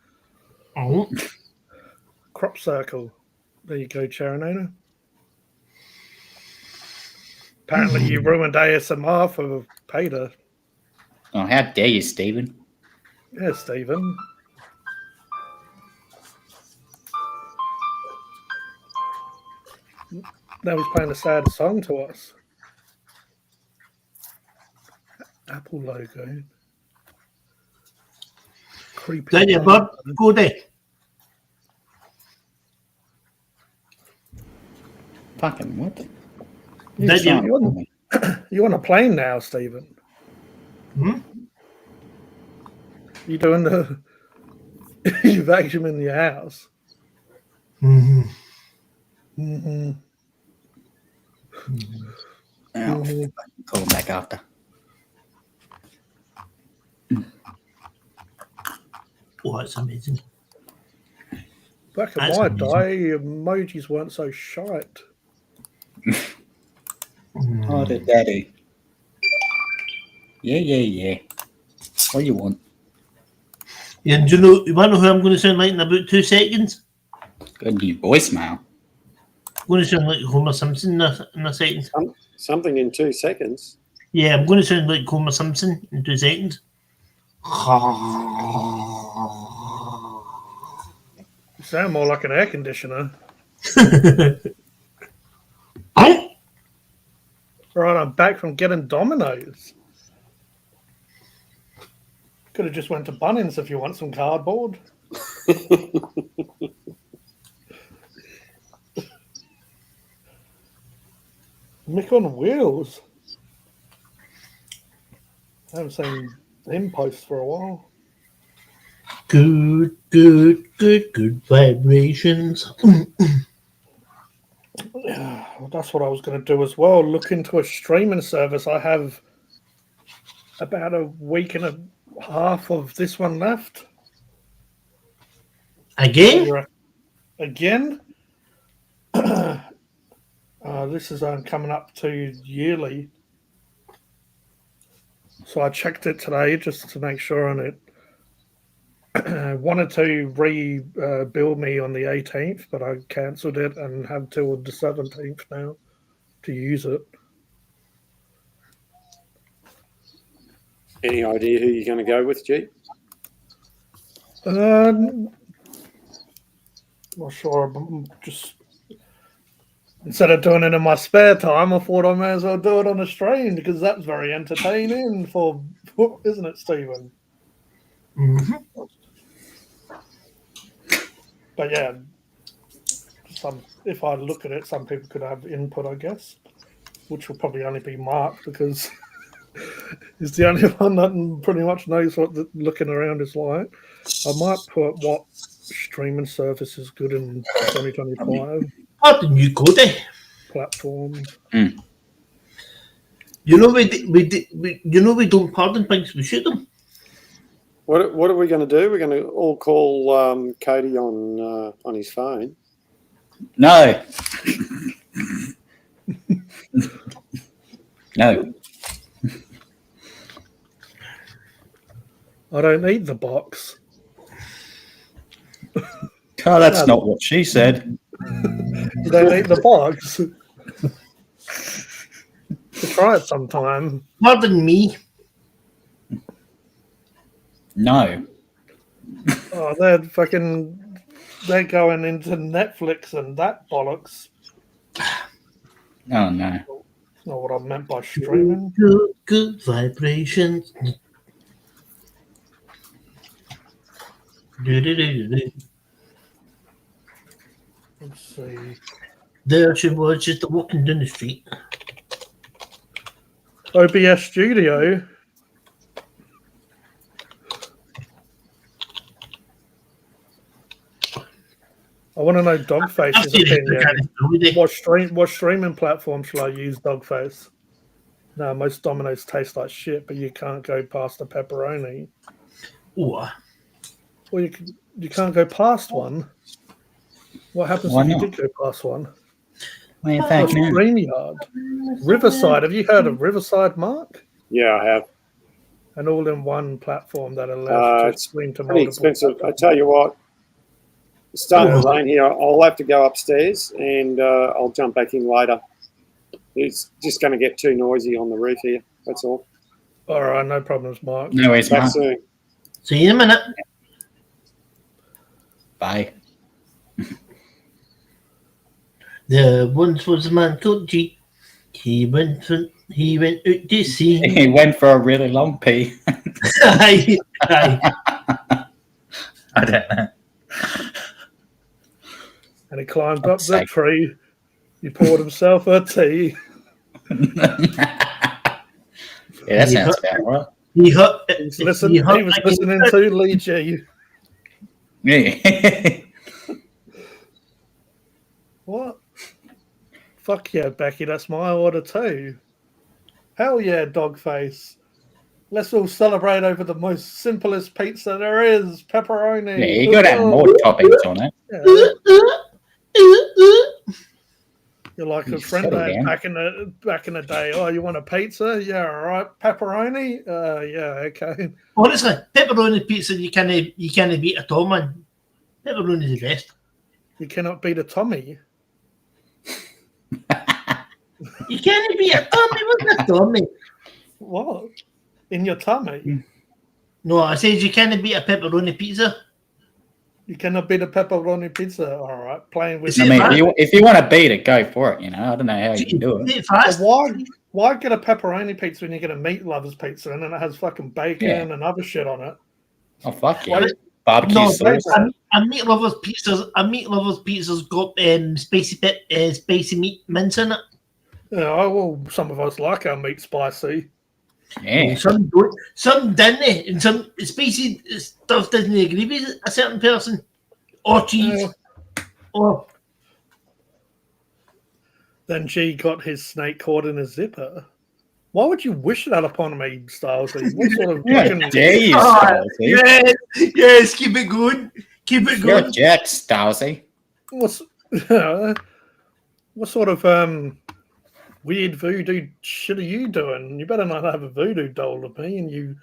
B: Oh,
A: Crop circle. There you go, Charonina. Apparently, you ruined ASMR for Pater.
D: Oh, how dare you, Stephen?
A: Yeah, Stephen. Now he's playing a sad song to us. Apple logo. Creepy.
B: there you bud. Go there.
D: Fucking what?
A: You,
B: There you-
A: you're, on, you're on a plane now, Stephen.
B: Hmm?
A: You doing the you vacuuming your house?
B: Mm-hmm.
A: Mm-hmm.
D: Oh,
A: Mhm.
D: call him back after.
B: Oh, that's amazing.
A: Back in
B: That's
A: my
B: amazing.
A: day, emojis weren't so shite.
D: Oh, the daddy. Yeah. What do you want?
B: Yeah, do you want to know who I'm going to sound like in about 2 seconds?
D: Good new voicemail.
B: I'm going to sound like Homer Simpson in a second.
C: Something in 2 seconds.
B: Yeah, I'm going to sound like Homer Simpson in 2 seconds.
A: You sound more like an air conditioner.
B: Oh,
A: Right, I'm back from getting Dominoes. Could have just went to Bunnings if you want some cardboard. Mick on Wheels. I haven't seen him post for a while.
B: good vibrations.
A: Yeah, well, that's what I was going to do as well. Look into a streaming service. I have about a week and a half of this one left.
B: Again?
A: Again? This is coming up to yearly. So I checked it today just to make sure, and wanted to rebuild me on the 18th, but I cancelled it and have till the 17th now to use it.
C: Any idea who you're going to go with, G?
A: Not sure. I'm just instead of doing it in my spare time, I thought I may as well do it on a stream because that's very entertaining. For isn't it, Stephen?
B: Mm-hmm.
A: But yeah, if I look at it, some people could have input, I guess, which will probably only be Mark because he's the only one that pretty much knows what looking around is like. I might put what streaming service is good in 2025
B: Pardon you, Cody.
A: platform.
B: You know we don't pardon things, we shoot them.
C: What are we going to do? We're going to all call Cody on his phone.
D: No. No.
A: I don't need the box.
D: Oh, that's not what she said.
A: You don't need the box. To try it sometime.
B: Pardon me.
D: No.
A: Oh, they're going into Netflix and that bollocks.
D: Oh, no.
A: That's not what I meant by streaming.
B: Good vibrations.
A: Let's see.
B: There she was, just walking down the street.
A: OBS Studio. I want to know Dogface's opinion. What streaming platform shall I use, Dogface? No, most Dominoes taste like shit, but you can't go past a pepperoni.
B: Ooh.
A: Well, you can't go past one. What happens
D: Why
A: if you
D: not?
A: did go past one?
D: What do you
A: Oh,
D: think now?
A: StreamYard. Riverside. Have you heard of Riverside, Mark?
C: Yeah, I have.
A: An all-in-one platform that allows you to
C: It's
A: stream to
C: pretty
A: multiple.
C: expensive. I tell you what, it's starting to rain here. I'll have to go upstairs and I'll jump back in later. It's just going to get too noisy on the roof here. That's all.
A: All right, no problems, Mark.
D: No worries,
C: Back
D: Mark.
C: soon.
B: See you in a minute.
D: Bye.
B: There once was a man called G. He went out to sea.
D: He went for a really long pee.
B: Aye, aye.
D: I don't know.
A: And he climbed up
D: Fuck's
A: the
D: sake.
A: tree. He poured himself a tea.
D: Yeah, that sounds about right.
B: He hurt.
A: He was listening to Lee G.
D: Yeah.
A: What? Fuck yeah, Becky, that's my order too. Hell yeah, Dogface. Let's all celebrate over the most simplest pizza there is, pepperoni.
D: Yeah, you got to have more toppings on it.
A: Yeah. You're like a
D: You
A: friend
D: said it
A: I had
D: again.
A: back in the day. Oh, you want a pizza? Yeah, all right. Pepperoni? Yeah, okay.
B: Honestly, pepperoni pizza you can't beat at all, man. Pepperoni's the best.
A: You cannot beat a Tommy.
B: You can't beat a Tommy. What's a Tommy?
A: What? In your tummy?
B: No, I said you can't beat a pepperoni pizza.
A: You cannot beat a pepperoni pizza. All right. Playing with
B: Is
D: I
B: it
D: mean, if you want to beat it, go for it. You know, I don't know how you can do it.
B: Is it fast?
A: Why get a pepperoni pizza when you get a meat lovers pizza and then it has fucking bacon
D: Yeah.
A: and other shit on it?
D: Oh fuck yeah!
A: Why-
D: Barbecue
B: No,
D: sauce.
B: a meat lover's pizza's got spicy meat mince in it.
A: Yeah, well, some of us like our meat spicy.
D: Yeah.
B: Some don't, some didn't, and some spicy stuff doesn't agree with a certain person, or cheese,
A: Yeah.
B: or
A: Then G got his snake caught in a zipper. Why would you wish that upon me, Stylesy? What sort of
D: Yeah,
A: fucking...
D: dare you,
B: Ah,
D: Stylesy?
B: yes, keep it going, keep it
D: You're a
B: going.
D: jerk, Stylesy.
A: What sort of weird voodoo shit are you doing? You better not have a voodoo doll of me and you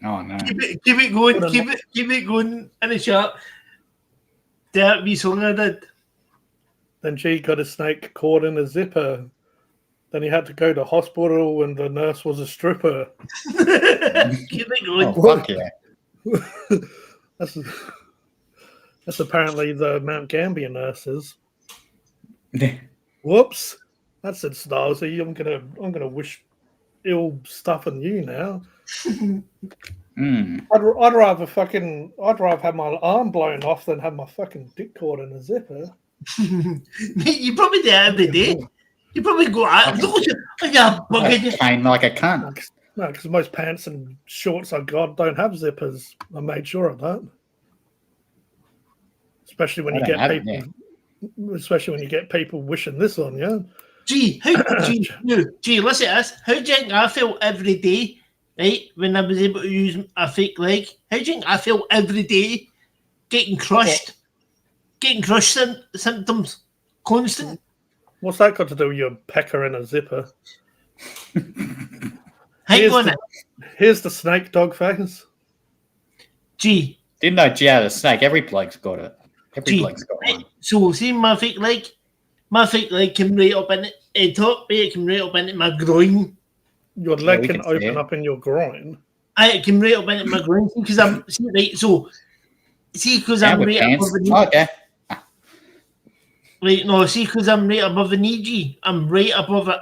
D: Oh no.
B: Keep it going. Keep it going in the chat. That wee song I did.
A: Then G got his snake caught in a zipper. Then he had to go to hospital and the nurse was a stripper.
B: Keep it going.
D: Oh fuck yeah.
A: That's apparently the Mount Gambier nurses. Whoops. That's it, Snarlsy. I'm gonna wish ill stuff on you now.
D: Mm.
A: I'd rather have my arm blown off than have my fucking dick caught in a zipper.
B: Mate, you probably do that every day. You probably go out. Look at your bucket.
D: Train like a cunt.
A: No, because most pants and shorts I got don't have zippers. I made sure of that. Especially when
D: I
A: you
D: don't
A: get
D: have it,
A: people, especially when you get people wishing this on you.
B: Gee, listen to this. How do you think I felt every day, right, when I was able to use a fake leg? How do you think I felt every day getting crushed? Getting crushed symptoms. Constant.
A: What's that got to do with your pecker in a zipper?
B: Hang on.
A: Here's the snake dog face.
B: Gee.
D: Didn't know G had a snake. Every bloke's got it. Every bloke's got one.
B: So see my fake leg? My fake leg came right up in it. Top bit came right up into my groin.
A: Your leg
D: we
A: can
D: can see
A: open
D: it.
A: up in your groin.
B: It came right up into my groin because I'm because I'm
D: with
B: right
D: pants.
B: above the knee.
D: Okay.
B: Right, no, see, because I'm right above the knee, G. I'm right above it.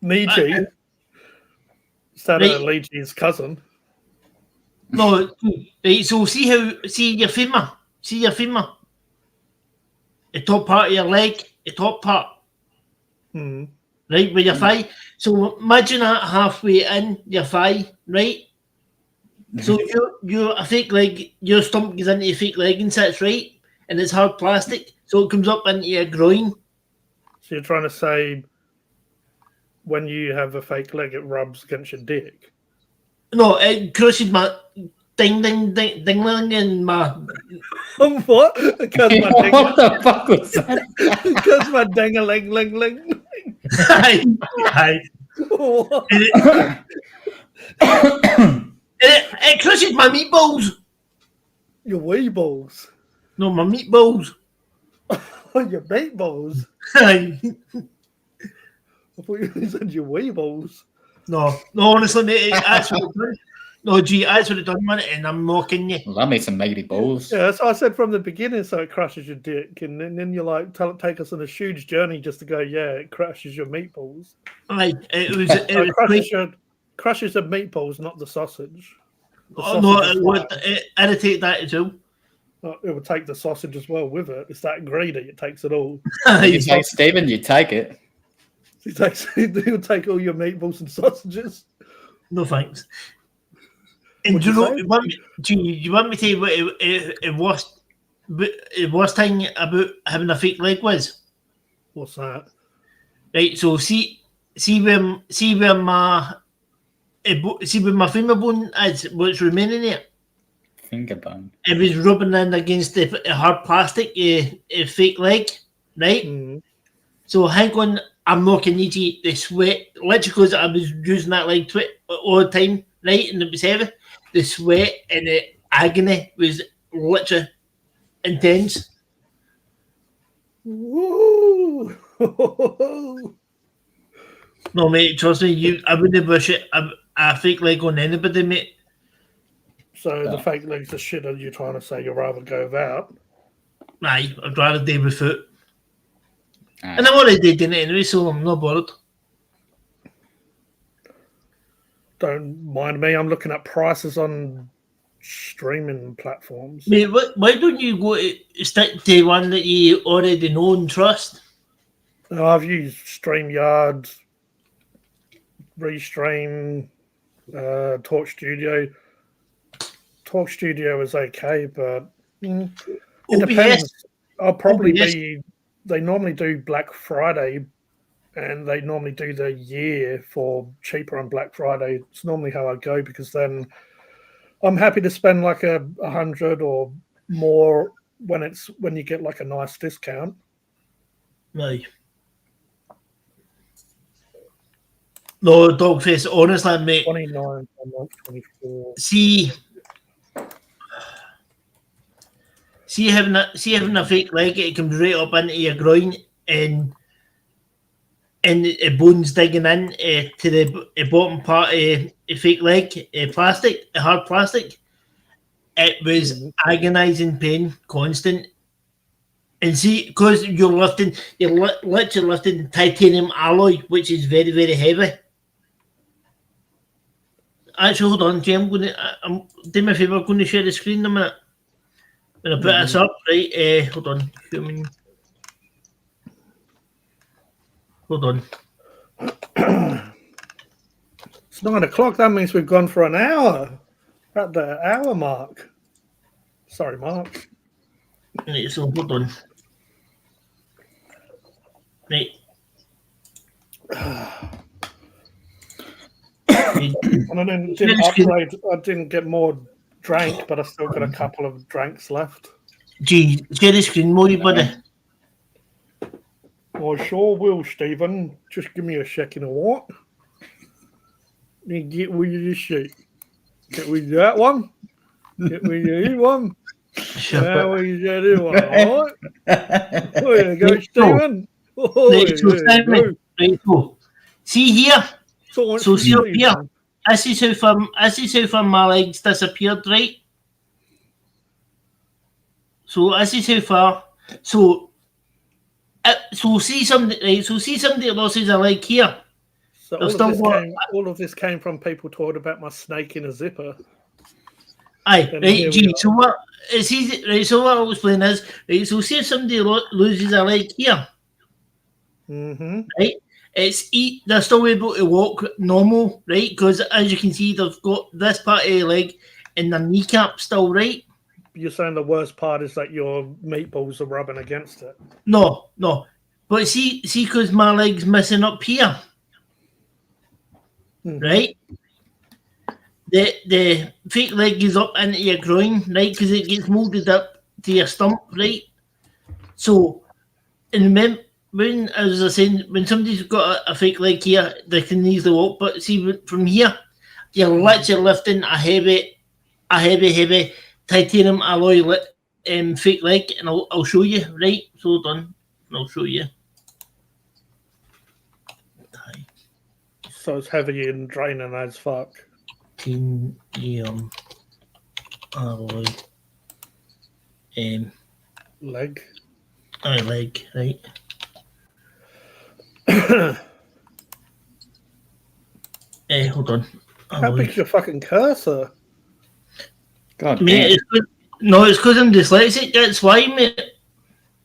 A: Niji. Is that
B: Right.
A: Liji's cousin?
B: No, right, so see your femur. See your femur. The top part of your leg, the top part.
A: Hmm.
B: Right, with your thigh. So imagine that halfway in your thigh, right? So you're a fake leg, your stump goes into your fake leg and sits right, and it's hard plastic, so it comes up into your groin.
A: So you're trying to say when you have a fake leg, it rubs against your dick?
B: No, it crushes my dingling and my
A: What? Because my
D: What the fuck was that?
A: because my ding-a-ling-ling-ling.
B: Aye.
A: What?
B: It crushes my meatballs.
A: Your wee balls.
B: No, my meatballs.
A: Oh, your meatballs.
B: Aye.
A: I thought you said your wee balls.
B: No, honestly, mate, that's what it done. No, gee, that's what it done, man, and I'm mocking you.
D: Love me some meaty balls.
A: Yeah, that's what I said from the beginning. So it crushes your dick, and then you're like, take us on a huge journey just to go. Yeah, it crushes your meatballs.
B: Aye, it was
A: Crushes the meatballs, not the sausage. The
B: oh, no,
A: sausage is
B: it would
A: fine.
B: irritate that as well.
A: It would take the sausage as well with it. It's that greedy. It takes it all.
D: You take Stephen, you take it.
A: He'll take all your meatballs and sausages.
B: No thanks. And
A: What'd
B: do you
A: you
B: know,
A: say?
B: you want me to tell you what the worst thing about having a fake leg was?
A: What's that?
B: Right, so see where my femur bone is, what's remaining there.
D: Finger bone.
B: It was rubbing in against the hard plastic fake leg, right?
A: Mm.
B: So hang on, I'm not going to need the sweat, literally because I was using that leg all the time, right? And it was heavy. The sweat and the agony was literally intense.
A: Woo!
B: No, mate, trust me, I wouldn't wish it a fake leg on anybody, mate.
A: So the
D: Yeah.
A: fake legs are shit. Are you trying to say you'd rather go without?
B: Aye, I'd rather do with foot.
D: Aye.
B: And I'm already doing it anyway, so I'm not bothered.
A: Don't mind me. I'm looking at prices on streaming platforms.
B: Mate, why don't you go to stick to one that you already know and trust?
A: I've used StreamYard, Restream, Talk Studio. Talk Studio is okay, but it
B: OBS?
A: depends. I'll probably
B: OBS.
A: be. They normally do Black Friday, and they normally do the year for cheaper on Black Friday. It's normally how I go because then I'm happy to spend like $100 or more when you get like a nice discount.
B: Aye. No, Dogface, honestly, mate.
A: 29 a month, 24.
B: See having a fake leg, it comes right up into your groin and the bones digging in to the bottom part of a fake leg, plastic, hard plastic. It was agonising pain, constant. And see, because you're literally lifting titanium alloy, which is very, very heavy. Actually, hold on, Jay, do me a favour, I'm going to share the screen in a minute. When I put this up, right, hold on, human. Hold on.
A: It's 9 o'clock. That means we've gone for an hour. At the hour mark. Sorry, Mark.
B: Right, so hold on. Right.
A: And I didn't upgrade. I didn't get more drank, but I still got a couple of drinks left.
B: Gee, share the screen more, buddy.
A: I sure will, Stephen. Just give me a second, or what? You get rid of this shit. Get rid of that one. Get rid of this one. Now we get this one, all right? Oh, there you go, Stephen. Oh,
B: Right, so Simon, right, so see here. So see up here. This is how far my legs disappeared, right? So this is how far. So see somebody, right? So see somebody that loses a leg here.
A: So all of this came from people talking about my snake in a zipper.
B: Aye, right, gee, so what, it's easy, right, so what I'll explain is, right, so see if somebody loses a leg here, right, they're still able to walk normal, right, because as you can see, they've got this part of the leg and their kneecap still, right?
A: You're saying the worst part is that your meatballs are rubbing against it?
B: No, but see, because my leg's missing up here, right? The fake leg is up into your groin, right? Because it gets moulded up to your stump, right? So, and when as I was saying, when somebody's got a fake leg here, they can easily walk. But see, from here, you're literally lifting a heavy titanium alloy fake leg, and I'll show you, right? So hold on, and I'll show you.
A: So it's heavy and draining as fuck.
B: Titanium alloy
A: leg.
B: Leg, right? Hold on.
A: How big's your fucking cursor?
D: God,
B: mate, it's because I'm dyslexic. That's why, mate.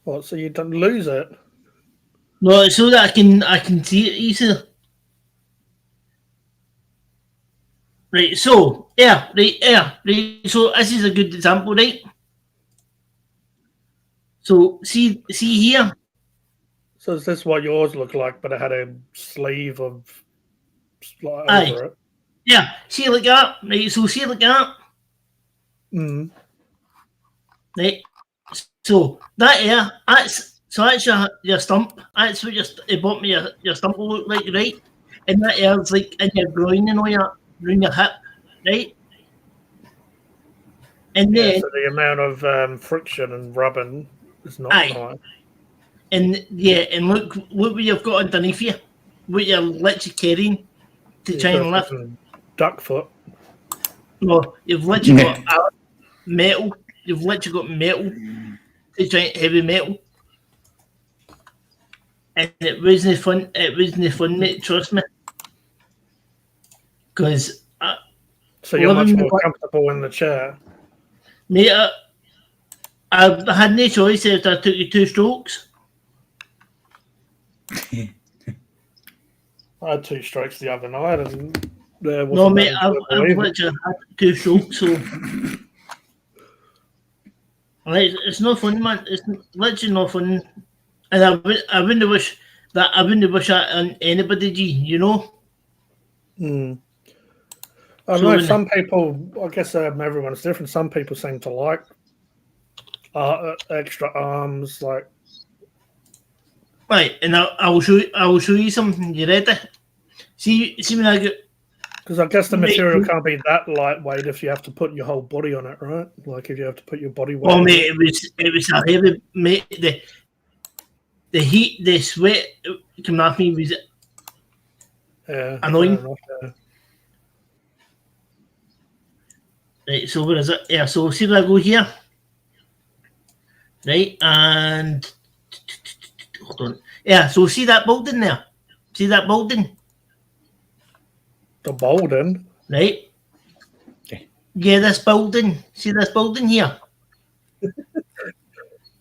A: What? So you don't lose it?
B: No, it's so that I can see it easier. Right. So right. So this is a good example, right? So see here.
A: So is this what yours looked like, but it had a sleeve of like, over it?
B: Yeah. See like that, right? So see like that. Right. So that that's your stump. That's what your bottom of your stump will look like, right? And that air's like in your groin and all your around your hip, right? And then
A: so the amount of friction and rubbing is not high.
B: And look what you've got underneath you, what you're literally carrying to try and lift.
A: Duck foot.
B: No, you've literally got metal. You've literally got metal, heavy metal. And it wasn't fun. It wasn't fun, mate. Trust me. Because
A: so you're much more comfortable in the chair,
B: mate. I had no choice after I took you 2 strokes.
A: I had 2 strokes the other night, and there was
B: no, mate. I've literally had 2 strokes, so it's no fun, man. It's literally no fun, and I wouldn't wish that on anybody, you know.
A: I know some people. I guess everyone's different. Some people seem to like extra arms, like.
B: Right, and I will show you something. You ready? See when I get
A: Because I guess the
B: Mate,
A: material
B: you-
A: can't be that lightweight if you have to put your whole body on it, right? Like if you have to put your body weight.
B: oh
A: on
B: mate, it was a heavy mate. The heat, the sweat coming off me was
A: Yeah,
B: annoying.
A: fair enough, yeah.
B: Right. So where is it? Yeah. So see when I go here, right, and hold on. Yeah. So see that building there. See that building,
A: The Bolden.
B: right?
D: Okay.
B: Yeah, this building. See this building here.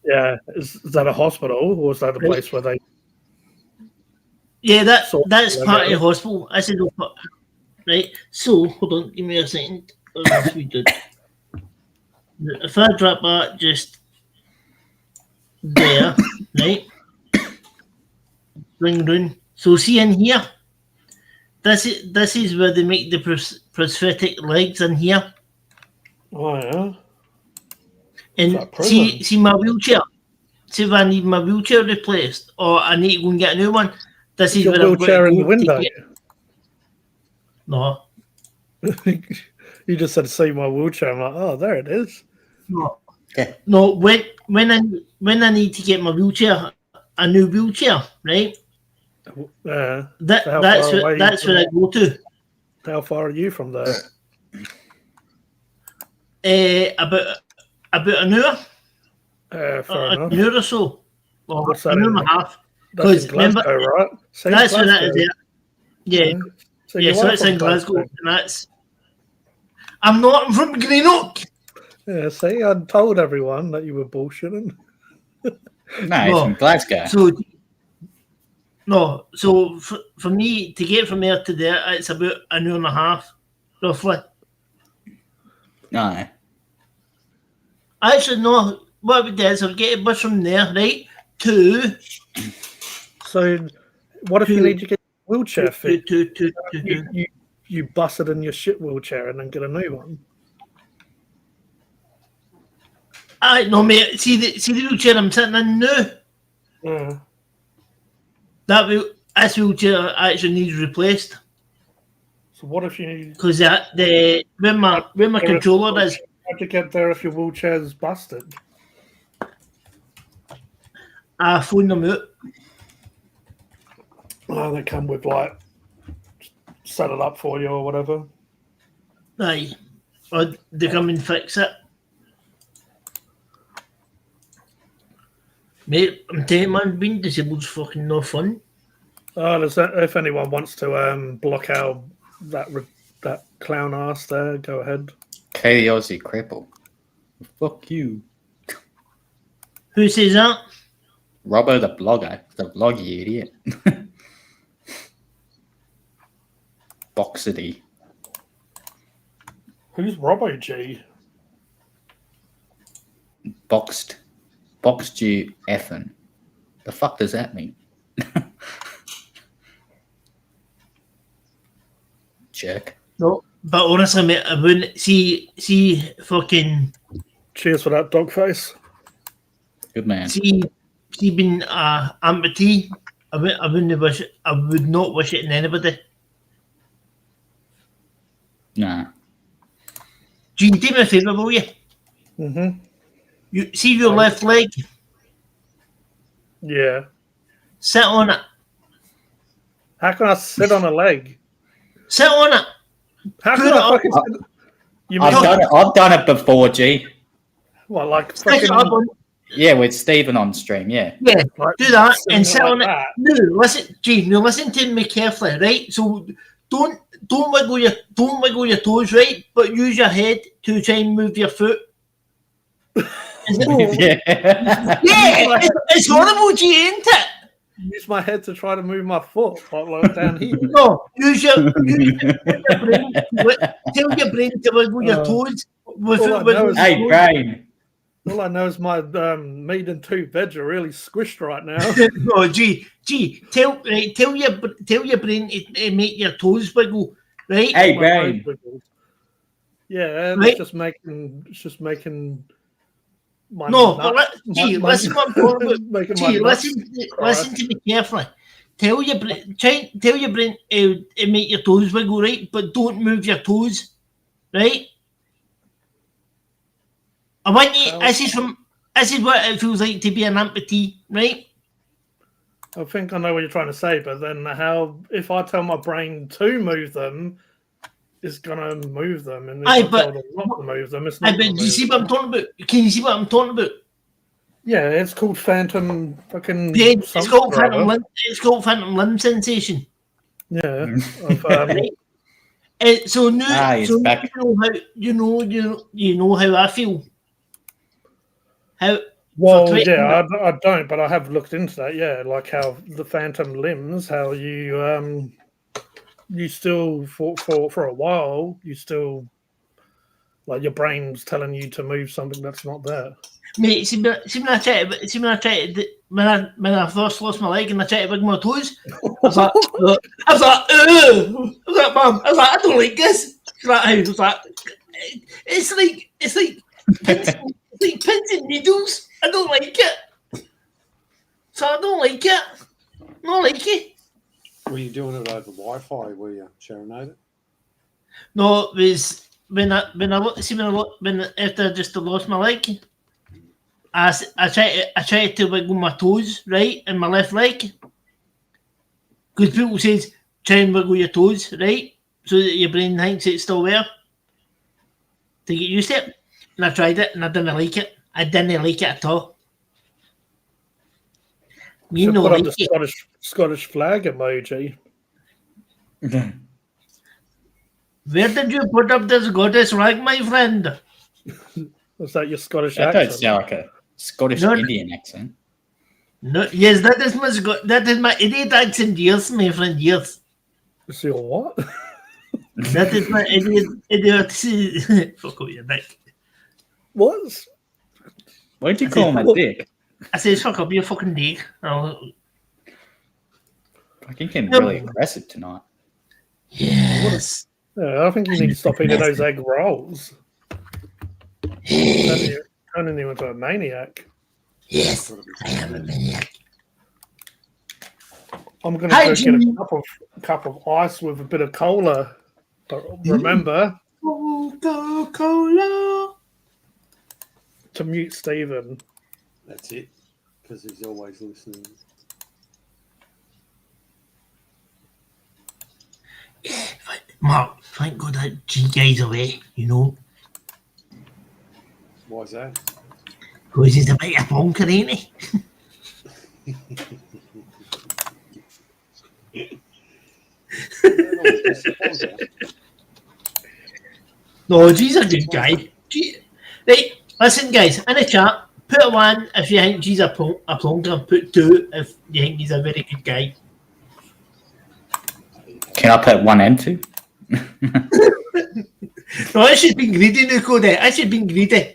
A: Yeah, is that a hospital or is that a
B: Right.
A: place where they?
B: Yeah,
A: So-
B: that's
A: yeah,
B: part of
A: yeah.
B: the hospital. I said, right. So hold on, give me a second. What else we did? If I drop that just there, right? Bring round. So see in here. This is where they make the prosthetic legs in here.
A: Oh yeah.
B: And
A: that prison?
B: see my wheelchair. See if I need my wheelchair replaced or I need to go and get a new one. This is
A: Your
B: where I've got
A: wheelchair
B: to
A: in
B: go
A: the window.
B: to get- No,
A: You just said, "See my wheelchair." I'm like, "Oh, there it is."
B: no.
D: Okay.
B: No, when I need to get my wheelchair, a new wheelchair, right?
A: Yeah.
B: That
A: So how
B: that's
A: far away
B: that's
A: from
B: where I go to.
A: How far are you from there?
B: About an hour,
A: Fair enough.
B: an hour or so, or
A: What's that
B: an hour
A: in?
B: and a half.
A: That's in
B: 'cause remember-
A: Glasgow, right? Same
B: That's where that
A: Glasgow.
B: is. Yeah, yeah.
A: So
B: Yeah,
A: you
B: so
A: are
B: it's
A: from
B: in Glasgow, and that's. I'm not. I'm from Greenock.
A: Yeah, see, I told everyone that you were bullshitting.
D: No, it's
B: No.
D: from Glasgow.
B: So, no. So for me to get from there to there, it's about an hour and a half, roughly.
D: No.
B: Actually, no. What we did is I'll get a bus from there, right, to
A: So, what if you need to get your wheelchair fixed?
B: to.
A: You bust it in your shit wheelchair and then get a new one.
B: I no mate. See the wheelchair I'm sitting in now.
A: Yeah.
B: This wheelchair actually needs replaced
A: So what if you need
B: because the where my controller is.
A: how to get there if your wheelchair's busted?
B: I phone them out.
A: Oh, they come with like set it up for you or whatever.
B: Aye, or they come and fix it. Mate, I'm telling you, man, being disabled's fucking no fun.
A: Oh, there's that, if anyone wants to block out that clown ass there, go ahead.
D: Katie Aussie cripple. Fuck you.
B: Who says that?
D: Robbo the blogger. The vloggy idiot. Boxity.
A: Who's Robbo G?
D: Boxed you effing. The fuck does that mean? Jerk.
B: No, but honestly, mate, I wouldn't see fucking
A: Cheers for that dog face.
D: Good man.
B: see being amputee. I wouldn't wish it. I would not wish it on anybody.
D: Nah.
B: Gene, do me a favour, will you?
A: Mm-hmm.
B: You see your left leg.
A: Yeah.
B: Sit on it.
A: How can I sit on a leg?
B: Sit on it.
A: How
B: Put
A: can
B: it
A: I
B: up.
A: fucking sit? You
D: I've
A: mean
D: done it before, G.
A: what, like
B: Stick it up
A: fucking
B: on.
D: Yeah, with Stephen on stream, yeah.
B: Yeah,
A: like,
B: do that
A: sitting
B: and sit
A: like
B: on it.
A: that?
B: No, listen, Gene. No, listen to me carefully, right? So don't wiggle your toes, right? But use your head to try and move your foot. Is it-
D: Yeah.
B: yeah, it's horrible, G, ain't it?
A: Use my head to try to move my foot like down here.
B: No, use your brain. Tell your brain to wiggle your toes. With
A: all I
B: it, wiggle
A: know is-
B: your
D: Hey,
B: toes.
D: Brain.
A: All I know is my meat and two veg are really squished right now.
B: No, G. Tell your brain to make your toes wiggle, right?
D: Hey,
A: My
D: Brain.
A: nose wiggles. Yeah,
B: Right.
A: it's just making my
B: No,
A: nut-
B: but G,
A: my-
B: listen what I'm talking about.
A: making my
B: Gee,
A: nuts
B: listen
A: cry.
B: to me carefully. tell your brain to make your toes wiggle, right? But don't move your toes, right? I want you. This is what it feels like to be an amputee, right?
A: I think I know what you're trying to say, but then how? If I tell my brain to move them, it's gonna move them, and if I tell them not to move them, it's not.
B: Do you see what I'm talking about? Can you see what I'm talking about?
A: Yeah, it's called phantom fucking.
B: Yeah, it's called phantom limb. It's called phantom limb sensation.
A: Yeah.
B: So now,
D: it's back.
B: You know how I feel. How?
A: Well, yeah, I don't, but I have looked into that. Yeah, like how the phantom limbs, how you still for a while, you still like your brain's telling you to move something that's not there.
B: Mate, see when I first lost my leg and I tried to wiggle my toes, I was like, Mum, I don't like this. She's like, how? I was like, it's like pins and needles. I don't like it. So I don't like it. Not like it.
C: Were you doing it over Wi-Fi? Were you, Sharonada?
B: No, it was when after I just lost my leg. I tried to wiggle my toes, right, in my left leg. Because people says, try and wiggle your toes, right, so that your brain thinks it's still there. To get used to it. And I tried it, and I didn't like it. I didn't like it at all. You know,
A: put up the Scottish flag emoji.
B: Where did you put up the Scottish flag, my friend?
A: Was that your Scottish
D: That
A: accent?
D: does sound like a Scottish Indian accent.
B: No, yes, that is my idiot accent. Yes, my friend. Yes.
A: Is your what?
B: That is my idiot. Fuck up your neck.
A: What?
D: What did you call him a dick?
B: I said, fuck up your fucking dick.
D: Fucking getting really aggressive tonight.
B: Yes.
A: Yeah, I think you need to stop eating those egg rolls. Turning you into a maniac.
B: Yes, I am a maniac.
A: I'm going to go get a cup of ice with a bit of cola. But remember,
B: Coca-Cola.
A: To mute Stephen.
C: That's it, because he's always listening.
B: Mark, thank God that G guy's away, you know.
C: Why's that?
B: Because he's a bit of a bonker, ain't he? No, G's a good guy. Right, listen, guys, in the chat, put a 1 if you think G's a plonker, put 2 if you think he's a very good guy.
D: Can I put 1 and 2?
B: No, I should be greedy, Nico. I should be greedy.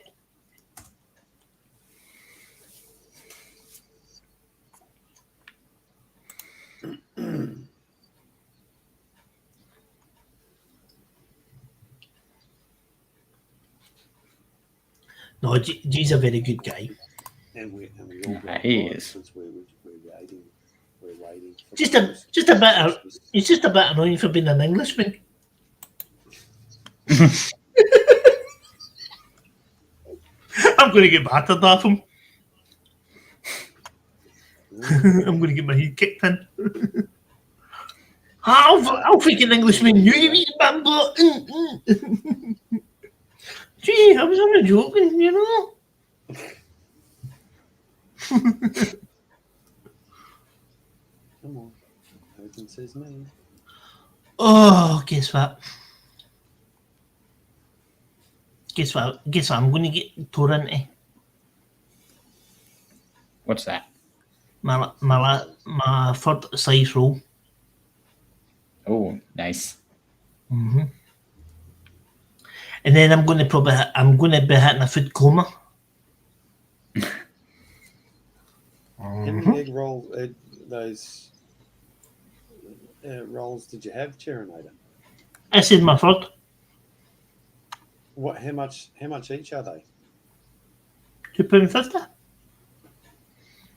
B: No, G's a very good guy.
C: And we all
D: he is.
C: Since we're waiting.
B: Just a bit. It's just a bit annoying for being an Englishman. I'm going to get battered off him. I'm going to get my head kicked in. I'll freaking Englishman, you eat bamboo. Gee, I was only joking, you know.
C: Come on. Nathan says me.
B: Oh, guess what? Guess what? I'm going to get Torrent.
D: What's that?
B: My third slice roll.
D: Oh, nice.
B: Mm-hmm. And then I'm going to be hitting a food coma.
C: How many egg roll those rolls did you have, Cherinator?
B: This is my third.
C: What? How much each are they?
B: £2.50.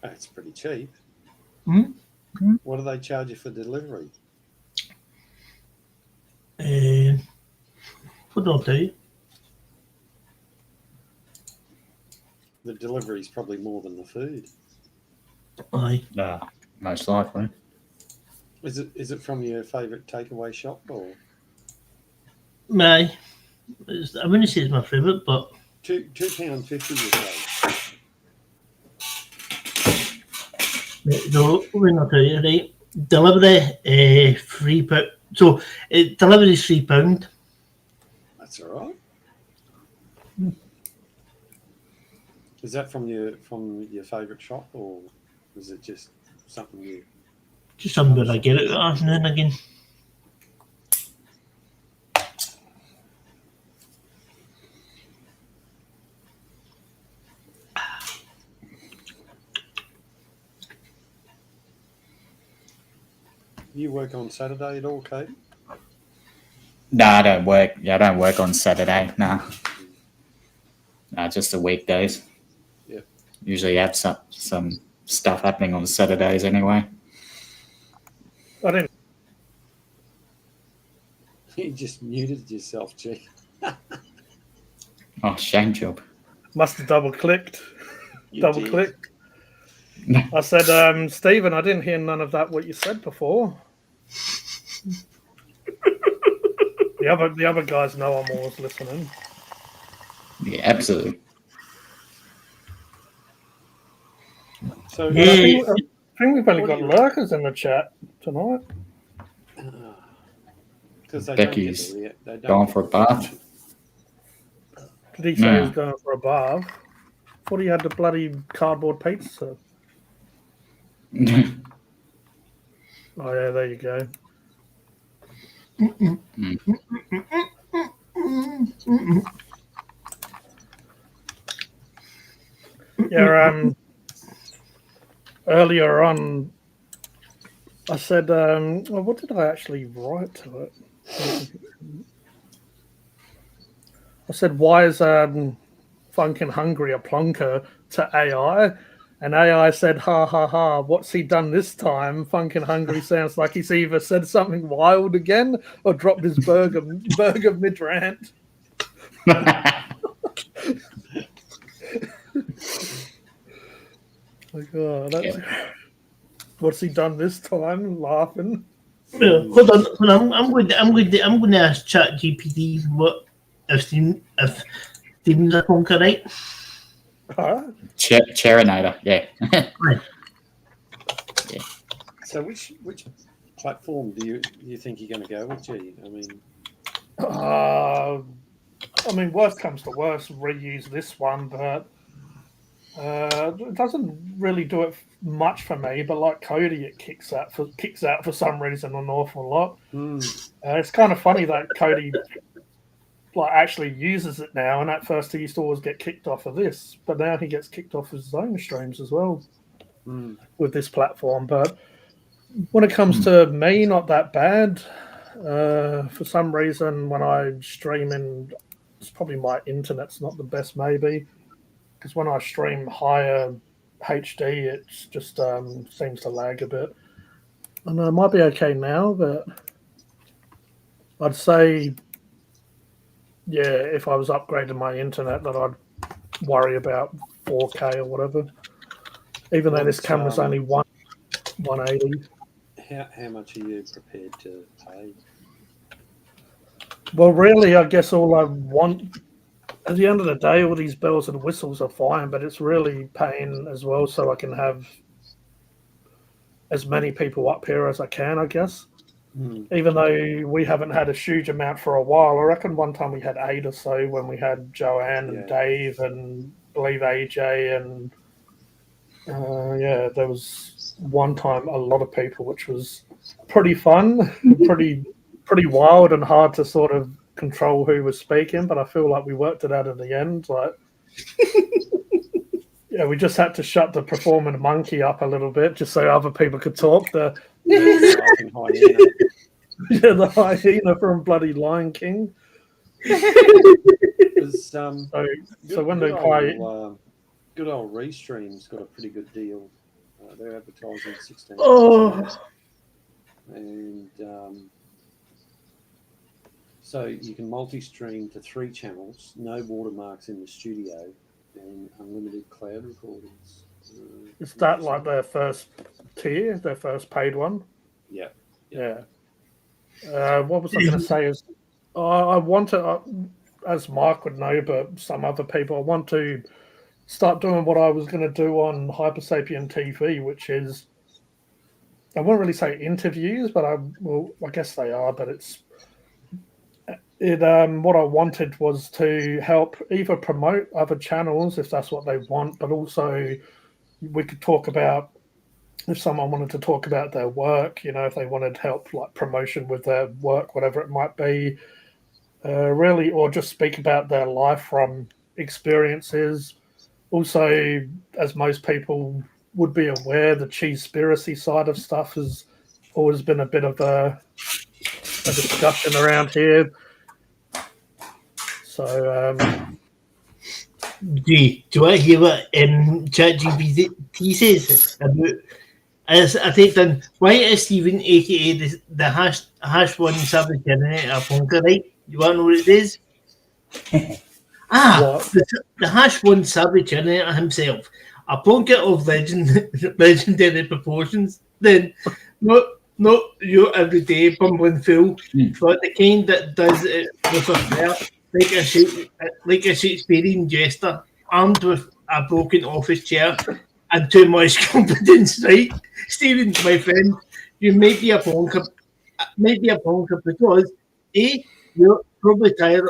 C: Oh, it's pretty cheap.
B: Hmm?
C: What do they charge you for delivery?
B: What do I tell you?
C: The delivery is probably more than the food.
B: Aye.
D: Most likely.
C: Is it from your favourite takeaway shop or
B: Aye. I wouldn't say it's my favourite, but
C: £2.50 you say?
B: no, when I tell you, right? Delivery, £3. So delivery is £3.
C: That's all right. Is that from your favourite shop or is it just something new?
B: Just something I get it now and again.
C: You work on Saturday at all, Kate?
D: No, I don't work. Yeah, I don't work on Saturday. No. No, just the weekdays.
C: Yeah.
D: Usually have some stuff happening on Saturdays anyway.
A: I didn't.
C: You just muted yourself, G.
D: Oh, shame job.
A: Must have double clicked.
C: You
A: Double
C: did.
A: clicked. I said, Stephen, I didn't hear none of that what you said before. The other guys know I'm always listening.
D: Yeah, absolutely.
C: So
A: But I think we've only
C: What
A: got
C: do you-
A: lurkers in the chat tonight.
C: because they
D: Becky's
C: don't get they don't
D: Going
C: get
D: for a
C: the
D: bath.
A: Did he say he was
D: Yeah.
A: going for a bath? Thought he had the bloody cardboard pizza. Oh yeah, there you go. Yeah, earlier on, I said, well, what did I actually write to it? I said, why is Funkin' Hungry a plonker to AI? And AI said, ha ha ha, what's he done this time? Funkin' Hungry sounds like he's either said something wild again or dropped his burger mid-rant. Like, oh, that's what's he done this time? Laughing.
B: Yeah, hold on. I'm going to ask ChatGPT what if Stephen's a plonker, right?
A: Huh?
D: Cherinator, yeah.
C: So which platform do you think you're going to go with, G? I mean,
A: I mean, worst comes to worst, reuse this one, but it doesn't really do it much for me. But like Cody, it kicks out for some reason an awful lot. It's kind of funny that Cody like actually uses it now, and at first he used to always get kicked off of this, but now he gets kicked off his own streams as well with this platform. But when it comes to me, not that bad. For some reason, when I stream in, it's probably my internet's not the best, maybe, because when I stream higher HD, it's just seems to lag a bit. And it might be okay now, but I'd say, yeah, if I was upgrading my internet, that I'd worry about 4K or whatever. Even though this camera's only 180.
C: how much are you prepared to pay?
A: Well, really, I guess all I want at the end of the day, all these bells and whistles are fine, but it's really paying as well so I can have as many people up here as I can, I guess. Even though we haven't had a huge amount for a while. I reckon one time we had 8 or so when we had Joanne and Dave and I believe AJ and there was one time a lot of people, which was pretty fun, pretty wild and hard to sort of control who was speaking, but I feel like we worked it out at the end. Like, yeah, we just had to shut the performing monkey up a little bit just so other people could talk. The hyena from bloody Lion King.
C: So when
A: good old Restream's
C: got a pretty good deal They're advertising 16.
A: Oh.
C: And so you can multi-stream to 3 channels, no watermarks in the studio, and unlimited cloud recordings.
A: Is that like their first tier, their first paid one?
C: Yeah.
A: Yeah. What was I going to say is I want to, as Mark would know, but some other people, I want to start doing what I was going to do on Hypersapien TV, which is, I wouldn't really say interviews, but I guess they are, but what I wanted was to help either promote other channels if that's what they want, but also we could talk about if someone wanted to talk about their work, if they wanted help like promotion with their work, whatever it might be, really, or just speak about their life from experiences. Also, as most people would be aware, the Cheesespiracy side of stuff has always been a bit of a discussion around here. So,
B: do you want to hear what ChatGPT says about? As I think then, why is Stephen, aka the hash one service generator Ponka, right? You want to know what it is? The hash one service generator himself, a Ponka of legendary proportions. Then, not your everyday bumbling fool, but the kind that does it with a flair, like a Shakespearean jester, armed with a broken office chair and too much confidence, right? Stephen, my friend, you may be a bonker because you're probably tired.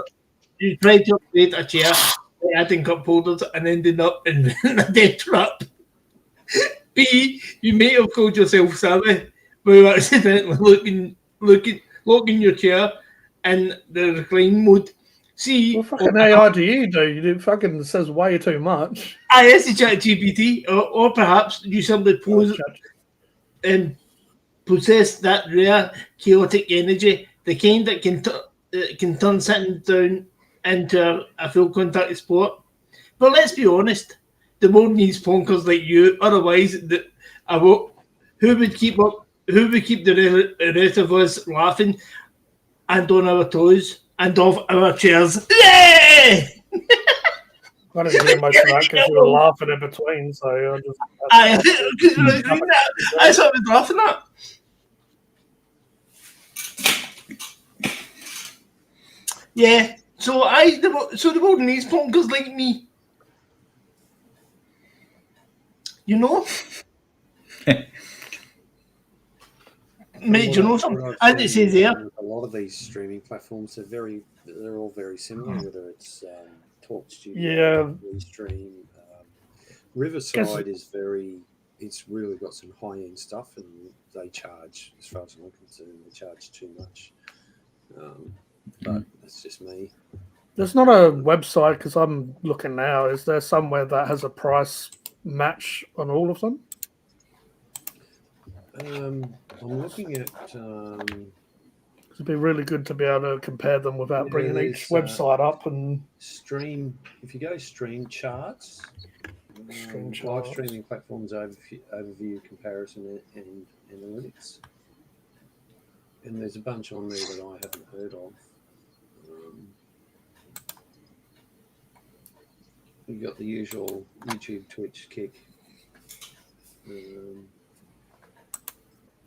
B: You tried to upgrade a chair by adding cup holders and ended up in a death trap. B, you may have called yourself savvy by accidentally locking your chair in the recline mode. C,
A: what fucking AI do you do? It fucking says way too much.
B: I asked the ChatGPT, or perhaps you simply possess that rare chaotic energy, the kind that can turn sitting down into a full contact sport. But let's be honest, the world needs punkers like you. Otherwise, who would keep the rest of us laughing and on our toes and off our chairs? Yeah!
A: I didn't hear much of that because you were laughing in between, so I just...
B: That's what I was laughing at. Yeah, so the world needs punkers like me. You know? Mate, do you know something? As it says there,
C: a lot of these streaming platforms they're all very similar, whether it's Talk Studio, Restream. Riverside is it's really got some high end stuff, and they charge, as far as I'm concerned, they charge too much. But that's just me.
A: There's not a website, because I'm looking now. Is there somewhere that has a price match on all of them?
C: I'm looking at.
A: It'd be really good to be able to compare them without bringing each website up and
C: stream. If you go stream charts, live streaming platforms overview comparison and analytics, and there's a bunch on there that I haven't heard of. You've got the usual YouTube, Twitch, Kick.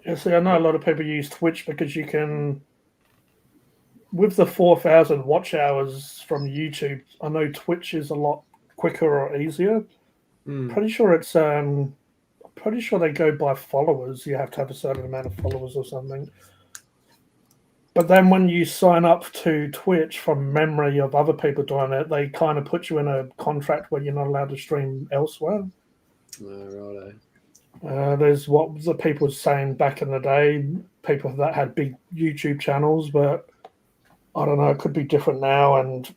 A: Yeah, see, I know a lot of people use Twitch because you can, with the 4,000 watch hours from YouTube, I know Twitch is a lot quicker or easier. Pretty sure it's pretty sure they go by followers. You have to have a certain amount of followers or something. But then when you sign up to Twitch from memory of other people doing it, they kind of put you in a contract where you're not allowed to stream elsewhere.
C: Righto.
A: There's what the people were saying back in the day, people that had big YouTube channels, but I don't know, it could be different now. And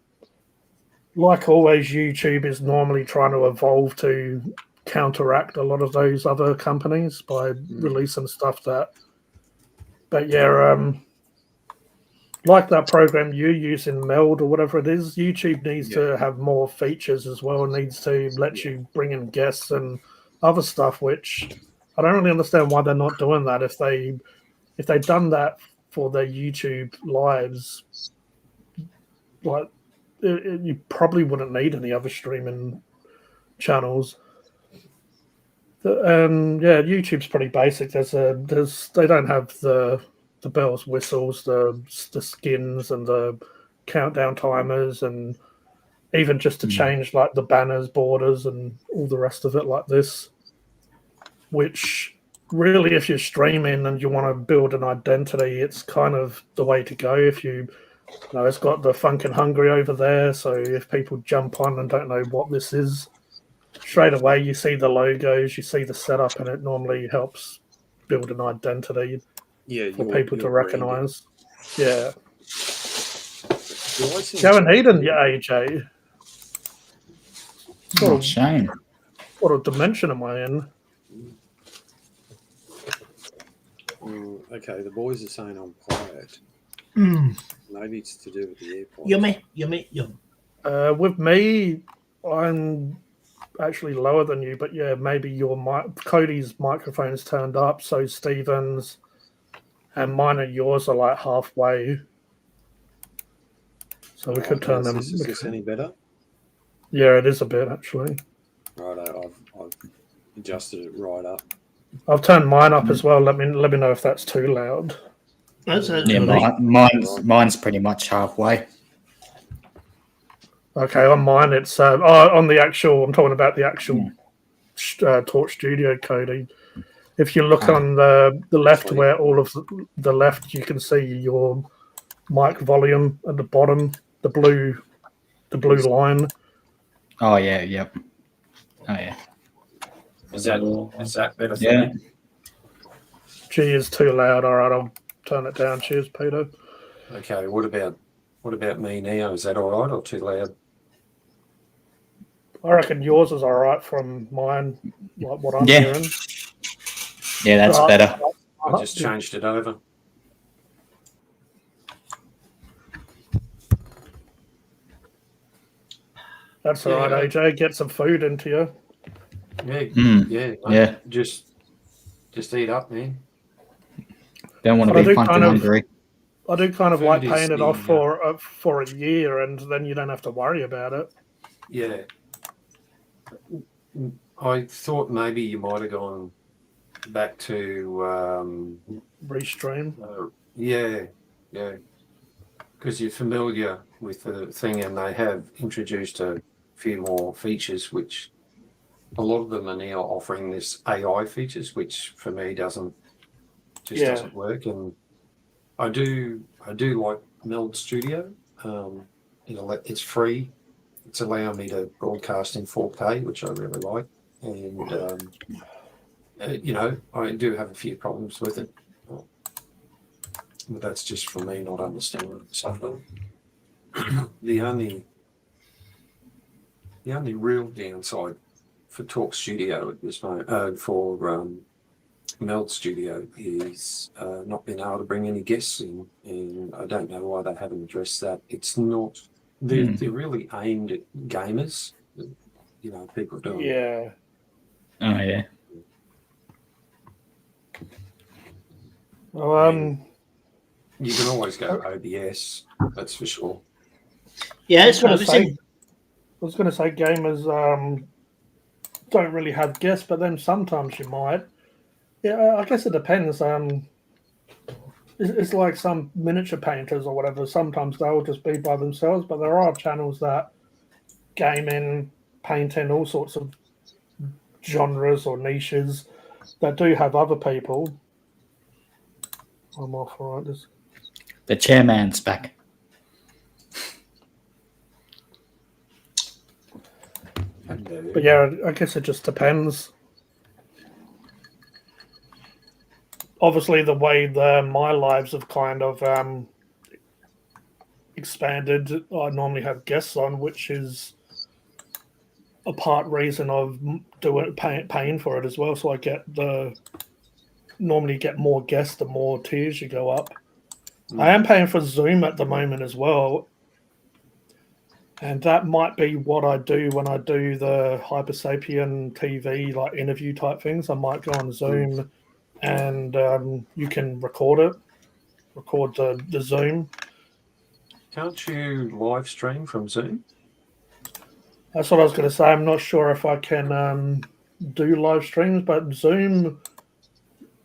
A: like always, YouTube is normally trying to evolve to counteract a lot of those other companies by releasing stuff that. But yeah, like that program you use in Meld or whatever it is, YouTube needs to have more features as well. It needs to let you bring in guests and other stuff, which I don't really understand why they're not doing that. If they'd done that for their YouTube lives, like you probably wouldn't need any other streaming channels. Yeah, YouTube's pretty basic. They don't have the bells, whistles, the skins, and the countdown timers, and even just to change like the banners, borders, and all the rest of it like this. Which really, if you're streaming and you want to build an identity, it's kind of the way to go. If it's got the Funk and Hungry over there, so if people jump on and don't know what this is, straight away you see the logos, you see the setup, and it normally helps build an identity for people to recognise. Yeah. You haven't eaten yet, AJ.
D: Shame.
A: What a dimension am I in?
C: Okay, the boys are saying I'm quiet. Maybe it's to do with the AirPods.
B: Yummy.
A: With me, I'm actually lower than you, but yeah, maybe Cody's microphone's turned up, so Stephen's, and mine and yours are like halfway. So we could turn them.
C: Is this any better?
A: Yeah, it is a bit actually.
C: Right, I've adjusted it right up.
A: I've turned mine up as well. Let me know if that's too loud.
D: Mine's pretty much halfway.
A: Okay, on mine it's on the actual. I'm talking about the actual Torch Studio, Cody. If you look on the left, where all of the left, you can see your mic volume at the bottom, the blue line.
D: Oh yeah, yep. Oh yeah.
E: Is that better?
D: Yeah.
A: G is too loud. All right, I'll turn it down. Cheers, Peter.
E: Okay. What about me, Neo? Is that all right or too loud?
A: I reckon yours is all right from mine. Like what I'm hearing.
D: Yeah, that's better.
E: I just changed it over.
A: That's all right, AJ. Get some food into you.
E: Yeah. Just eat up, man.
D: Don't want to be funky hungry.
A: I do kind of like paying it off for a year, and then you don't have to worry about it.
E: Yeah. I thought maybe you might have gone back to
A: Restream.
E: Yeah. Because you're familiar with the thing, and they have introduced a few more features, which a lot of them are now offering this AI features, which for me doesn't work. And I do like Meld Studio. It's free. It's allowing me to broadcast in 4K, which I really like. And I do have a few problems with it, but that's just for me not understanding something. The only real downside for Talk Studio at this moment, for Meld Studio, is not being able to bring any guests in, and I don't know why they haven't addressed that. It's not. They're really aimed at gamers, people doing.
A: Yeah.
D: Oh yeah.
A: Well,
E: you can always go OBS, that's for sure.
B: Yeah, it's what I
A: was going to say gamers don't really have guests, but then sometimes you might. Yeah, I guess it depends. It's like some miniature painters or whatever. Sometimes they'll just be by themselves, but there are channels that gaming, painting, all sorts of genres or niches that do have other people. I'm off, all right.
D: The chairman's back.
A: But yeah, I guess it just depends. Obviously, the way my lives have kind of expanded, I normally have guests on, which is a part reason of paying for it as well. So I normally get more guests the more tiers you go up. I am paying for Zoom at the moment as well. And that might be what I do when I do the Hypersapien TV like interview type things. I might go on Zoom, and you can record the Zoom.
E: Can't you live stream from Zoom?
A: That's what I was going to say. I'm not sure if I can do live streams, but Zoom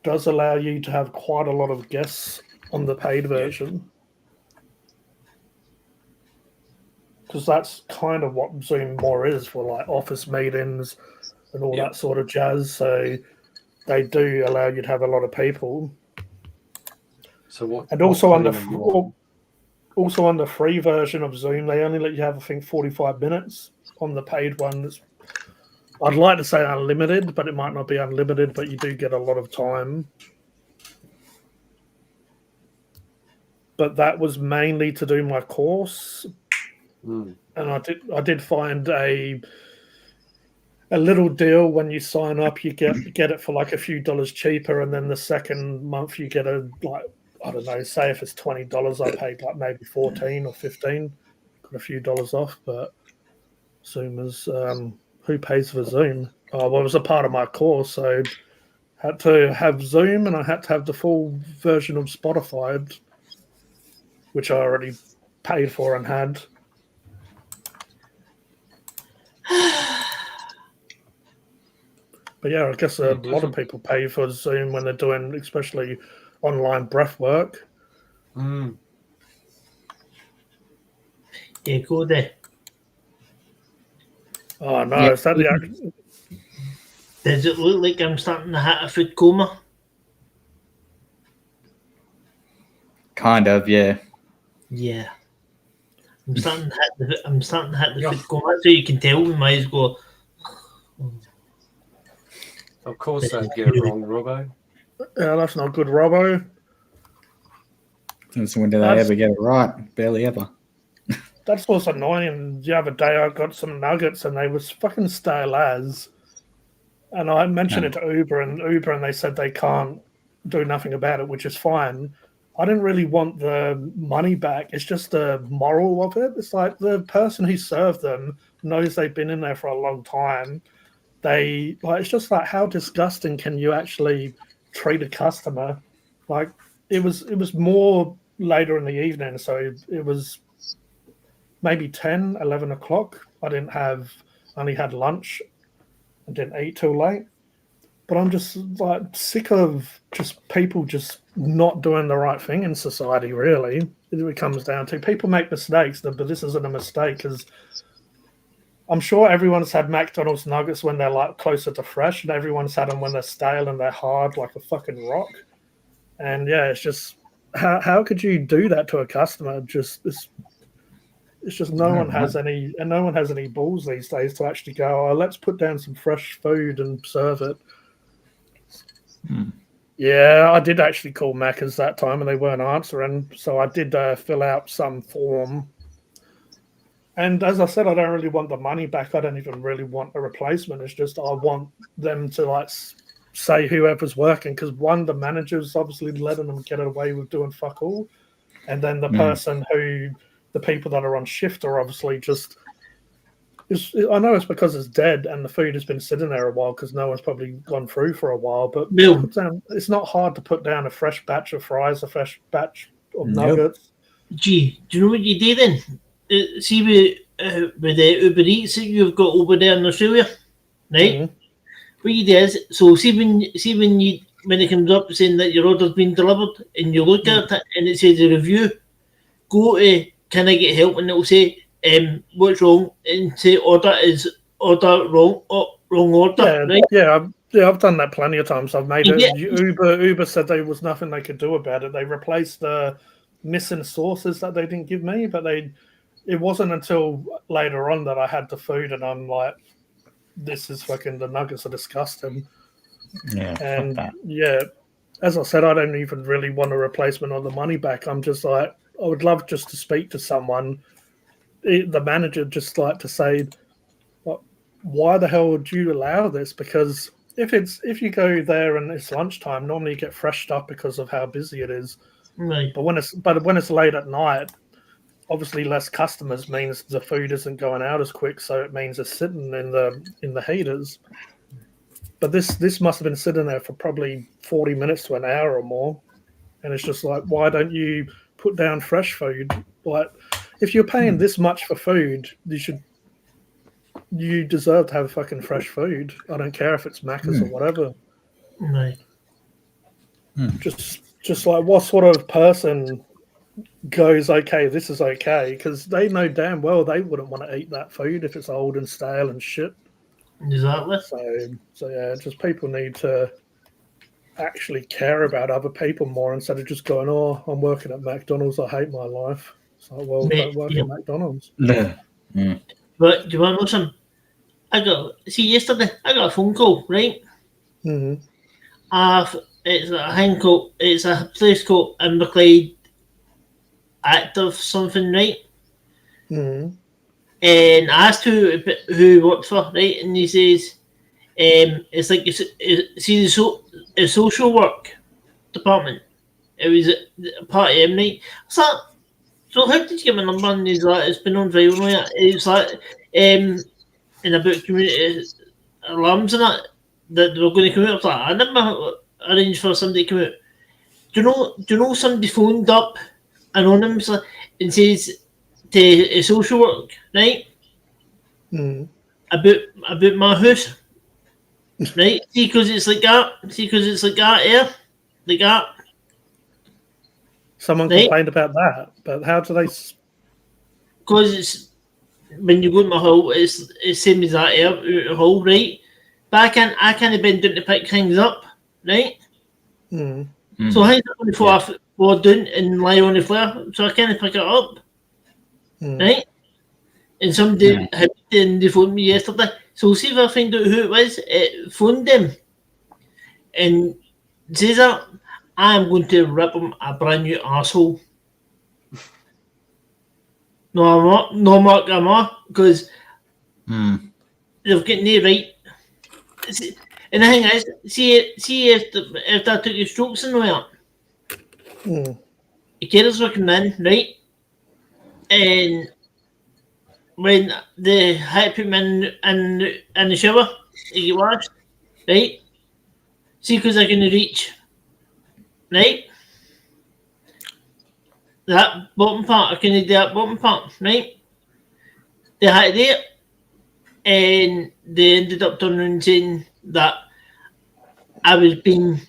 A: does allow you to have quite a lot of guests on the paid version. Because that's kind of what Zoom more is for, like office meetings and all that sort of jazz. So they do allow you to have a lot of people.
E: So what?
A: And also on the free version of Zoom, they only let you have, I think, 45 minutes. On the paid one, I'd like to say unlimited, but it might not be unlimited, but you do get a lot of time. But that was mainly to do my course. And I did find a little deal when you sign up. You get it for like a few dollars cheaper, and then the second month you get I don't know, say if it's $20, I paid like maybe 14 or 15, got a few dollars off. But Zoomers, who pays for Zoom? Oh, well, it was a part of my course, so I had to have Zoom, and I had to have the full version of Spotify, which I already paid for and had. But yeah, I guess a lot of people pay for Zoom when they're doing, especially online breath work.
B: Yeah, go there.
A: Oh no, is that the?
B: Does it look like I'm starting to hit a food coma?
D: Kind of, yeah.
B: Yeah. I'm starting to hit the food coma. So you can tell when my eyes go.
E: Of course they'd get it wrong, Robbo.
A: Yeah, that's not good, Robbo.
D: Since when did they ever get it right? Barely ever.
A: That's what's annoying. The other day I got some nuggets and they was fucking stale as. And I mentioned it to Uber and they said they can't do nothing about it, which is fine. I didn't really want the money back. It's just the moral of it. It's like the person who served them knows they've been in there for a long time. It's just like, how disgusting can you actually treat a customer? Like it was more later in the evening, so it was maybe 10, 11 o'clock. Only had lunch and didn't eat till late. But I'm just like sick of just people just not doing the right thing in society, really. It comes down to people make mistakes, but this isn't a mistake because I'm sure everyone's had McDonald's nuggets when they're like closer to fresh, and everyone's had them when they're stale and they're hard like a fucking rock. And yeah, it's just how could you do that to a customer? It's just no one has any balls these days to actually go, oh, let's put down some fresh food and serve it. Yeah, I did actually call Macca's that time and they weren't answering, so I did fill out some form. And as I said, I don't really want the money back. I don't even really want a replacement. It's just I want them to like say whoever's working, because one, the manager's obviously letting them get away with doing fuck all, and then the people that are on shift are obviously just. I know it's because it's dead and the food has been sitting there a while because no one's probably gone through for a while. But it's not hard to put down a fresh batch of fries, a fresh batch of nuggets.
B: Gee, do you know what you do then? See with the Uber Eats that you've got over there in Australia, right? Mm-hmm. What you do is, so see when it comes up saying that your order's been delivered and you look at it and it says a review, go to can I get help, and it'll say what's wrong, and say order wrong order.
A: I've done that plenty of times. I've made it. Uber said there was nothing they could do about it. They replaced the missing sauces that they didn't give me, but it wasn't until later on that I had the food and I'm like, this is fucking, the nuggets are disgusting.
D: Yeah,
A: and as I said, I don't even really want a replacement or the money back. I'm just like, I would love just to speak to someone, the manager, just like to say, why the hell would you allow this? Because if you go there and it's lunchtime, normally you get fresh stuff because of how busy it is.
B: Right.
A: But when it's late at night, obviously less customers means the food isn't going out as quick, so it means it's sitting in the heaters. But this must have been sitting there for probably 40 minutes to an hour or more, and it's just like, why don't you put down fresh food? Like, if you're paying this much for food, you deserve to have fucking fresh food. I don't care if it's Macca's or whatever.
B: Right.
A: Just like, what sort of person goes, okay, this is okay? Because they know damn well they wouldn't want to eat that food if it's old and stale and shit.
B: Exactly.
A: So yeah, just people need to actually care about other people more instead of just going, oh, I'm working at McDonald's, I hate my life. So, well, don't work at McDonald's.
B: But do you want to know something? Yesterday I got a phone call, right?
A: Mm-hmm.
B: It's a place called Inverclyde Active something, right?
A: Mm-hmm.
B: And I asked who he worked for, right? And he says, it's like a social work department. It was a part of him, right? So how did you get my number? And he's like, it's been on viral, right? It's like, in about community alarms and that they were going to come out. I was like, I never arranged for somebody to come out. Do you know somebody phoned up anonymously and says to a social work, right? About my house, right? See, because it's like that. Here, like that.
A: Someone complained about that, but how do they?
B: Because it's when you go to my hall, it's same as that here, out the hall, right? But I can't bend down to pick things up, right? So I going to fall down and lie on the floor, so I can't pick it up, right? And somebody had and they phoned me yesterday. So see if I find out who it was. Phoned them and says that I'm going to rip him a brand new asshole. No, I'm not. No, Mark, I'm not, because they've got no right. And the thing is, see if I took the strokes and all that, the carers were coming in, right? And when they had to put me in the shower to get washed, right? See, because I can reach, right? That bottom part, I can do that bottom part, right? They had to do it, and they ended up turning around and saying that I was being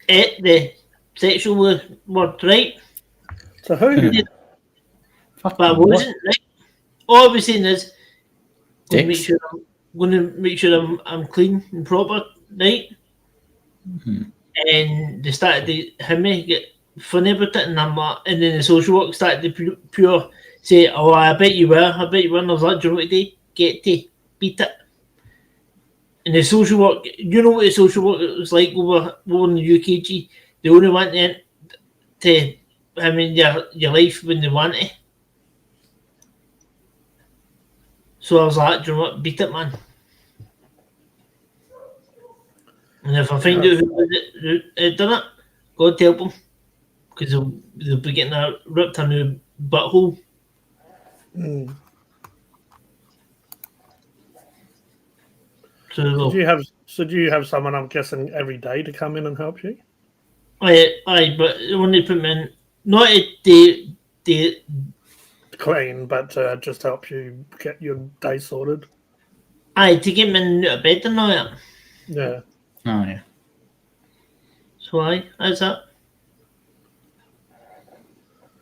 B: at the sexual word, right?
A: So who?
B: But I wasn't, right? All I was saying is, going to make sure I'm clean and proper, right? And they started to hit me, get funny about it, and and then the social work started to pure say, "Oh, I bet you were," and I was like, "Do you know what to do? Get to beat it." And the social work, you know what the social work was like over in the UKG? They only want to your life when they want it. So I was like, do you know what? Beat it, man. And if I find out who done it, God help them. Because they'll be getting ripped a new butthole. So
A: do you have someone, I'm guessing, every day to come in and help you?
B: Aye, but when they put me in, not the
A: clean, but just help you get your day sorted.
B: Aye, to get me out of bed and all that.
A: Yeah.
D: Oh yeah.
B: So that's that.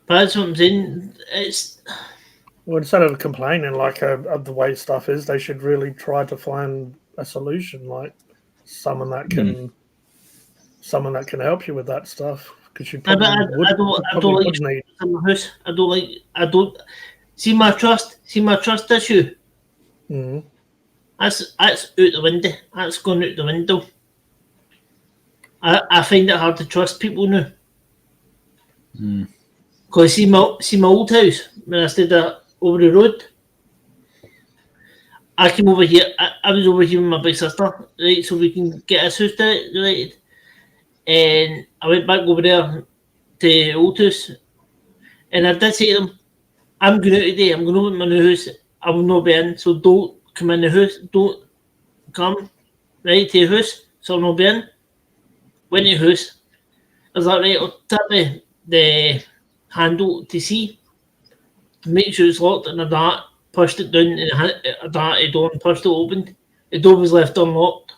B: But that's what I'm saying. It's
A: well, instead of complaining like of the way stuff is, they should really try to find a solution, like someone that can help you with that stuff. Because you probably
B: I don't see my trust issue. That's out the window. That's going out the window. I find it hard to trust people now. Because see my old house when I stayed over the road. I came over here. I was over here with my big sister, right, so we can get this house right. And I went back over there to the old house, And I did say to them, I'm going out today, I'm going to open my new house, I will not be in, so don't come in the house, don't come, right, to the house, so I'll not be in. Went to the house, I was like, right, I'll tap the handle to see, to make sure it's locked, and I that, pushed it down, and I that the door and pushed it open. The door was left unlocked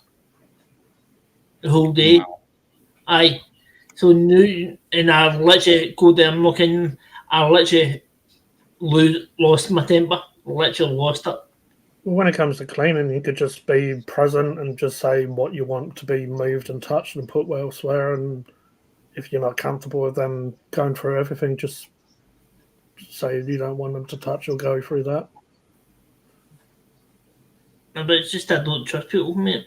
B: the whole day.
D: Wow.
B: Aye. So now, and I've literally go there and look in, I literally lost my temper, literally lost it.
A: When it comes to cleaning, you could just be present and just say what you want to be moved and touched and put elsewhere. And if you're not comfortable with them going through everything, just say you don't want them to touch or go through that.
B: But it's just I don't trust people, mate.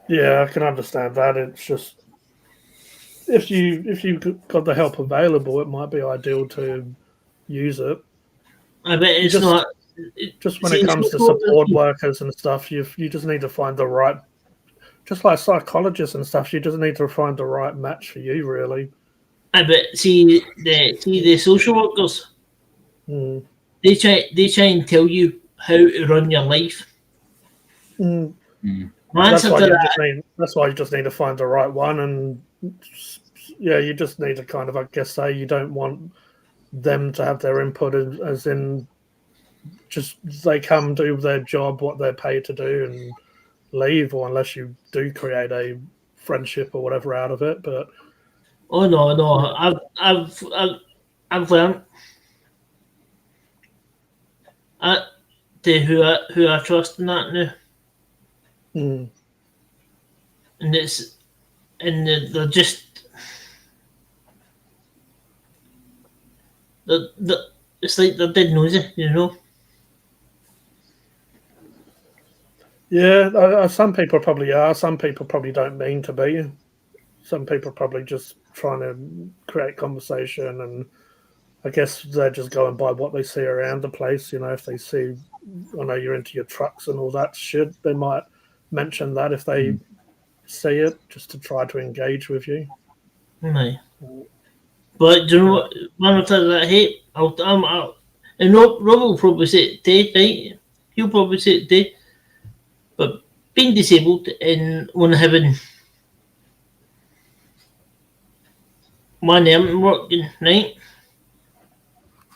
A: Yeah, I can understand that. It's just if you've got the help available, it might be ideal to use it.
B: I bet it's
A: Just-
B: not.
A: Just when
B: See,
A: it
B: it's
A: comes to
B: not-
A: support workers and stuff, you just need to find the right, just like psychologists and stuff, you just need to find the right match for you, really.
B: I bet see the social workers.
A: Mm.
B: They try and tell you how to run your life.
A: Mm.
B: My
A: That's
B: answer
A: why
B: to
A: you
B: that,
A: just need. That's why you just need to find the right one, and yeah, you just need to kind of, I guess, say you don't want them to have their input, as in just they come do their job, what they're paid to do, and leave, or unless you do create a friendship or whatever out of it. But
B: oh no, I've learned to who I trust in that now,
A: mm,
B: and they're just it's like they're dead nosy, you know.
A: yeah, some people probably are. Some people probably don't mean to be. Some people probably just trying to create conversation, and I guess they're just going by what they see around the place. You know, if they see, I know you're into your trucks and all that shit, they might mention that if they see it, just to try to engage with you.
B: Aye. But do you know what? One of the things I hate, and Rob will probably say it today, right? He'll probably say it today. But being disabled and only having one arm working, right?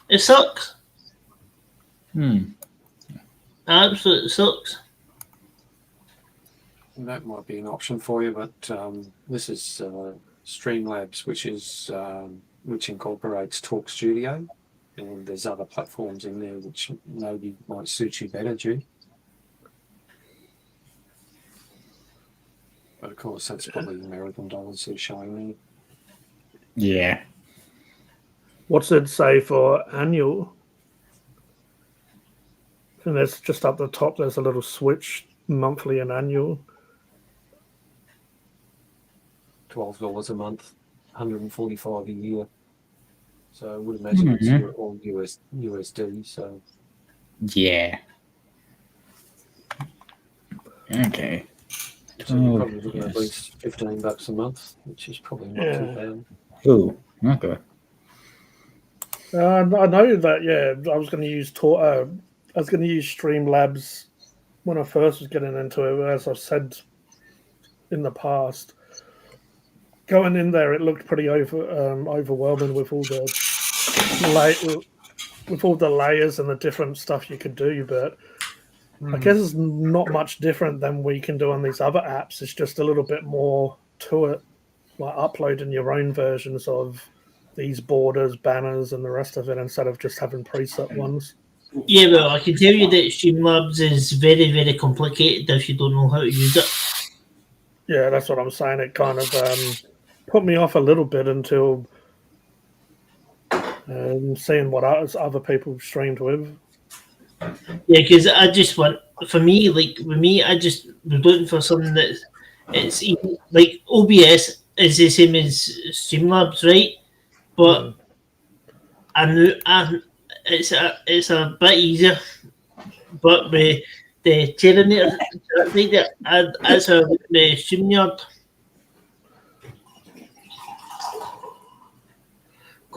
B: It sucks.
D: Hmm.
B: Absolutely sucks.
E: And that might be an option for you, but this is Streamlabs, which incorporates Talk Studio, and there's other platforms in there which maybe might suit you better, G. But of course, that's probably American dollars they're showing me.
D: Yeah.
A: What's it say for annual? And there's just up the top, there's a little switch, monthly and annual.
E: $12 a month, $145 a year. So I would imagine it's all USD. So
D: Yeah. Okay.
E: so you're probably looking at least $15 a month, which is probably not too bad.
D: Ooh. Okay.
A: I know that. Yeah, I was going to use Streamlabs when I first was getting into it. As I've said in the past, going in there, it looked pretty overwhelming with all the layers and the different stuff you could do. But I guess it's not much different than we can do on these other apps. It's just a little bit more to it, like uploading your own versions of these borders, banners, and the rest of it instead of just having preset ones.
B: Yeah, well, I can tell you that Streamlabs is very, very complicated if you don't know how to use it.
A: Yeah, that's what I'm saying. It kind of put me off a little bit until seeing what other people streamed with.
B: Yeah, because I just want, for me, like with me, I just was looking for something that it's easy. Like OBS is the same as Streamlabs, right? But I knew it's a bit easier. But with the Terminator, I think that's the StreamYard.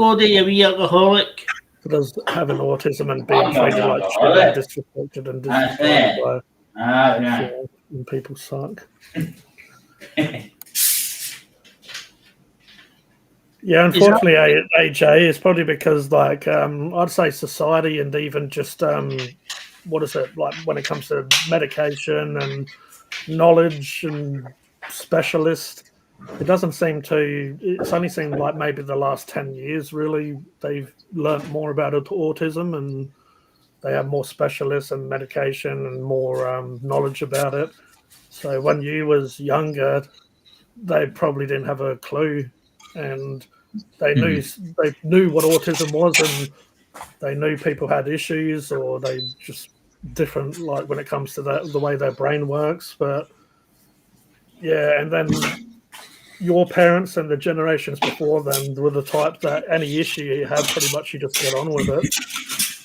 B: Cody, a wee alcoholic.
A: Because having autism and being treated like shit and disrespected and disregarded by and people suck. Yeah, unfortunately, AJ is probably because, like, I'd say society and even just what is it like when it comes to medication and knowledge and specialists. It doesn't seem to. It's only seemed like maybe the last 10 years, really, they've learnt more about autism and they have more specialists and medication and more knowledge about it. So when you was younger, they probably didn't have a clue, and they knew what autism was, and they knew people had issues, or they just different, like when it comes to the way their brain works. But yeah, and then your parents and the generations before them were the type that any issue you have, pretty much you just get on with it.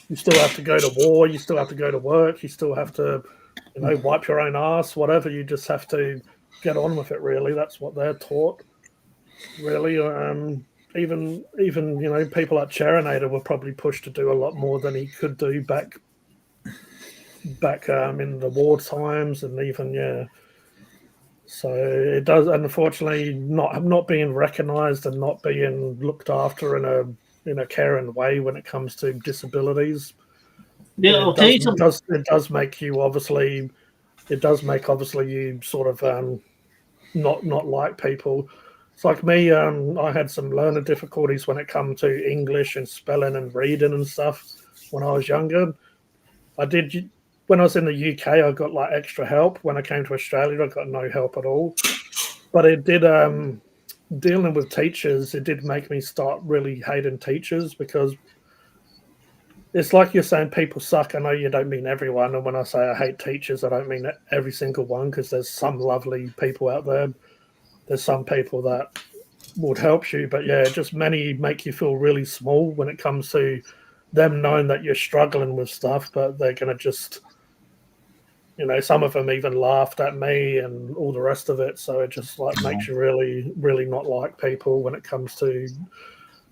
A: You still have to go to war, you still have to go to work, you still have to, wipe your own ass, whatever. You just have to get on with it, really. That's what they're taught, really. Even people like Cherinator were probably pushed to do a lot more than he could do back in the war times, and even so it does, unfortunately, not being recognized and not being looked after in a caring way when it comes to disabilities.
B: Yeah,
A: it does make you obviously you sort of not like people. It's like me. I had some learner difficulties when it comes to English and spelling and reading and stuff when I was younger. When I was in the UK, I got like extra help. When I came to Australia, I got no help at all. But it did, dealing with teachers, it did make me start really hating teachers, because it's like you're saying people suck. I know you don't mean everyone. And when I say I hate teachers, I don't mean every single one, because there's some lovely people out there. There's some people that would help you. But yeah, just many make you feel really small when it comes to them knowing that you're struggling with stuff, but they're going to just, some of them even laughed at me and all the rest of it. So it just makes you really, really not like people when it comes to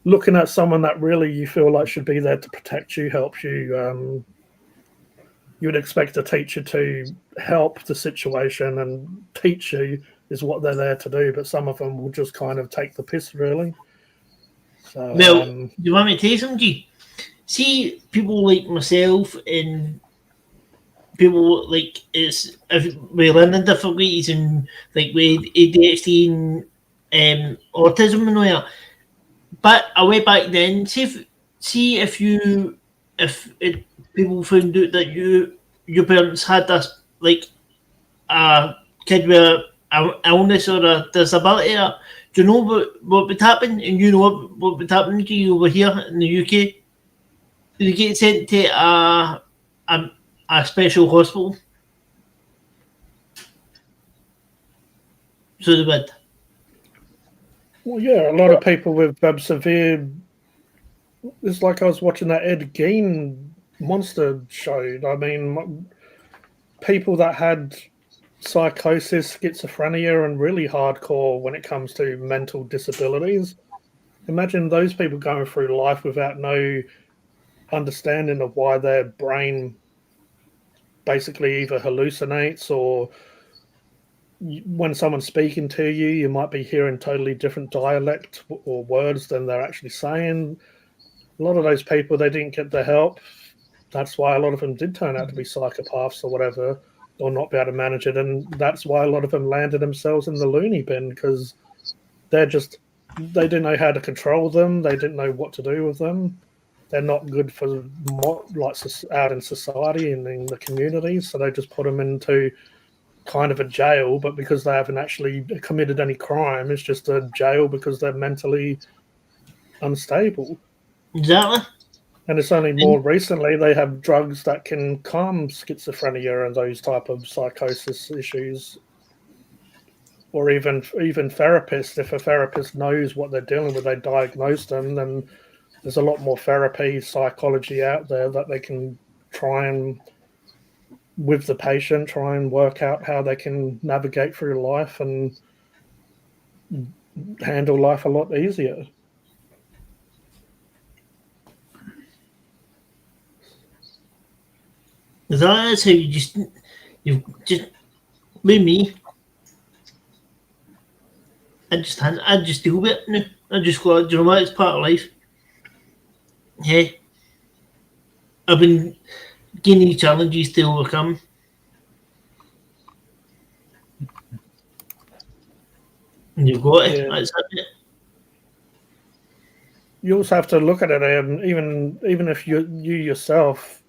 A: looking at someone that really you feel like should be there to protect you, help you. You would expect a teacher to help the situation and teach you is what they're there to do, but some of them will just kind of take the piss, really. So,
B: well, do you want me to tell you something? See, people like myself and people like with learning difficulties and like with ADHD and autism and all that. But way back then, if people found out that your parents had this, like a kid with an illness or a disability, do you know what would happen? And you know what would happen to you over here in the UK? You get sent to a special hospital. So they would.
A: Well, yeah, a lot of people with severe. It's like I was watching that Ed Gein monster show. I mean, people that had psychosis, schizophrenia, and really hardcore when it comes to mental disabilities. Imagine those people going through life without no understanding of why their brain basically either hallucinates, or when someone's speaking to you, you might be hearing totally different dialect or words than they're actually saying. A lot of those people, they didn't get the help. That's why a lot of them did turn out to be psychopaths or whatever, or not be able to manage it. And that's why a lot of them landed themselves in the loony bin, because they didn't know how to control them. They didn't know what to do with them. They're not good for out in society and in the community. So they just put them into kind of a jail, but because they haven't actually committed any crime, it's just a jail because they're mentally unstable.
B: Exactly.
A: And it's only more recently they have drugs that can calm schizophrenia and those type of psychosis issues. Or even therapists. If a therapist knows what they're dealing with, they diagnose them, then there's a lot more therapy, psychology out there that they can try and, with the patient, try and work out how they can navigate through life and handle life a lot easier.
B: That's how you just with me. I just deal with it now. I just go, do you know what? It's part of life. Hey, I've been giving you challenges to overcome. And you've got it.
A: Yeah.
B: That's it.
A: You also have to look at it, and even if you yourself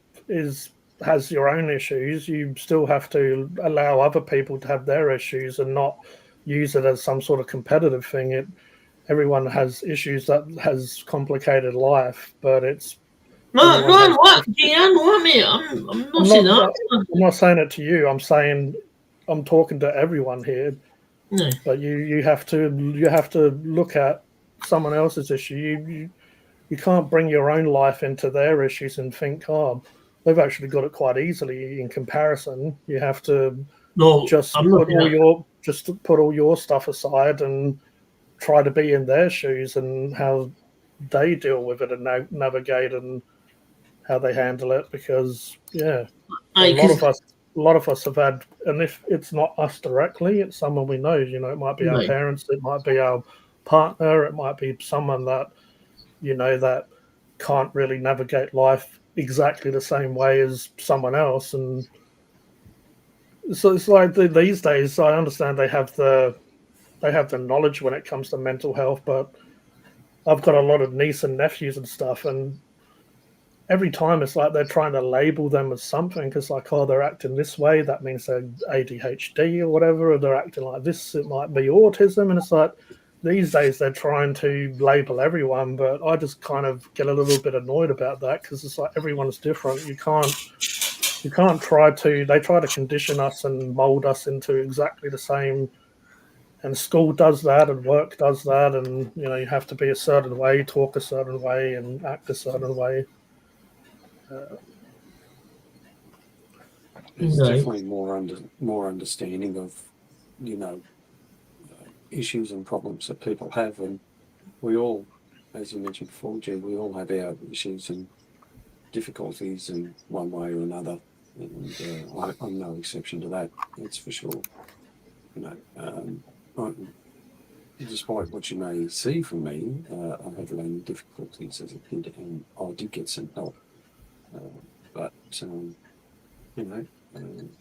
A: has your own issues, you still have to allow other people to have their issues and not use it as some sort of competitive thing. Everyone has issues that has complicated life, but it's
B: No,
A: everyone has-
B: what? Yeah, no, mate. I'm not saying that.
A: I'm not saying it to you. I'm saying I'm talking to everyone here.
B: No.
A: But you have to look at someone else's issue. You can't bring your own life into their issues and think, oh, they've actually got it quite easily in comparison. You have to
B: No,
A: just
B: I'm not
A: put all your stuff aside and try to be in their shoes and how they deal with it and navigate and how they handle it. Because a lot of us have had, and if it's not us directly, it's someone we know. You know, it might be our parents, it might be our partner, it might be someone that that can't really navigate life exactly the same way as someone else. And so it's like these days, I understand they have the knowledge when it comes to mental health, but I've got a lot of nieces and nephews and stuff, and every time it's like they're trying to label them as something. It's like, oh, they're acting this way, that means they're ADHD or whatever, or they're acting like this, it might be autism. And it's like these days they're trying to label everyone, but I just kind of get a little bit annoyed about that, because it's like everyone's different. You can't try to condition us and mold us into exactly the same. And school does that, and work does that, and you have to be a certain way, talk a certain way, and act a certain way.
E: There's definitely more understanding of issues and problems that people have, and we all, as you mentioned before, G, we all have our issues and difficulties in one way or another, and I'm no exception to that. That's for sure. Despite what you may see from me, I have learning difficulties as a kid, and I did get some help. But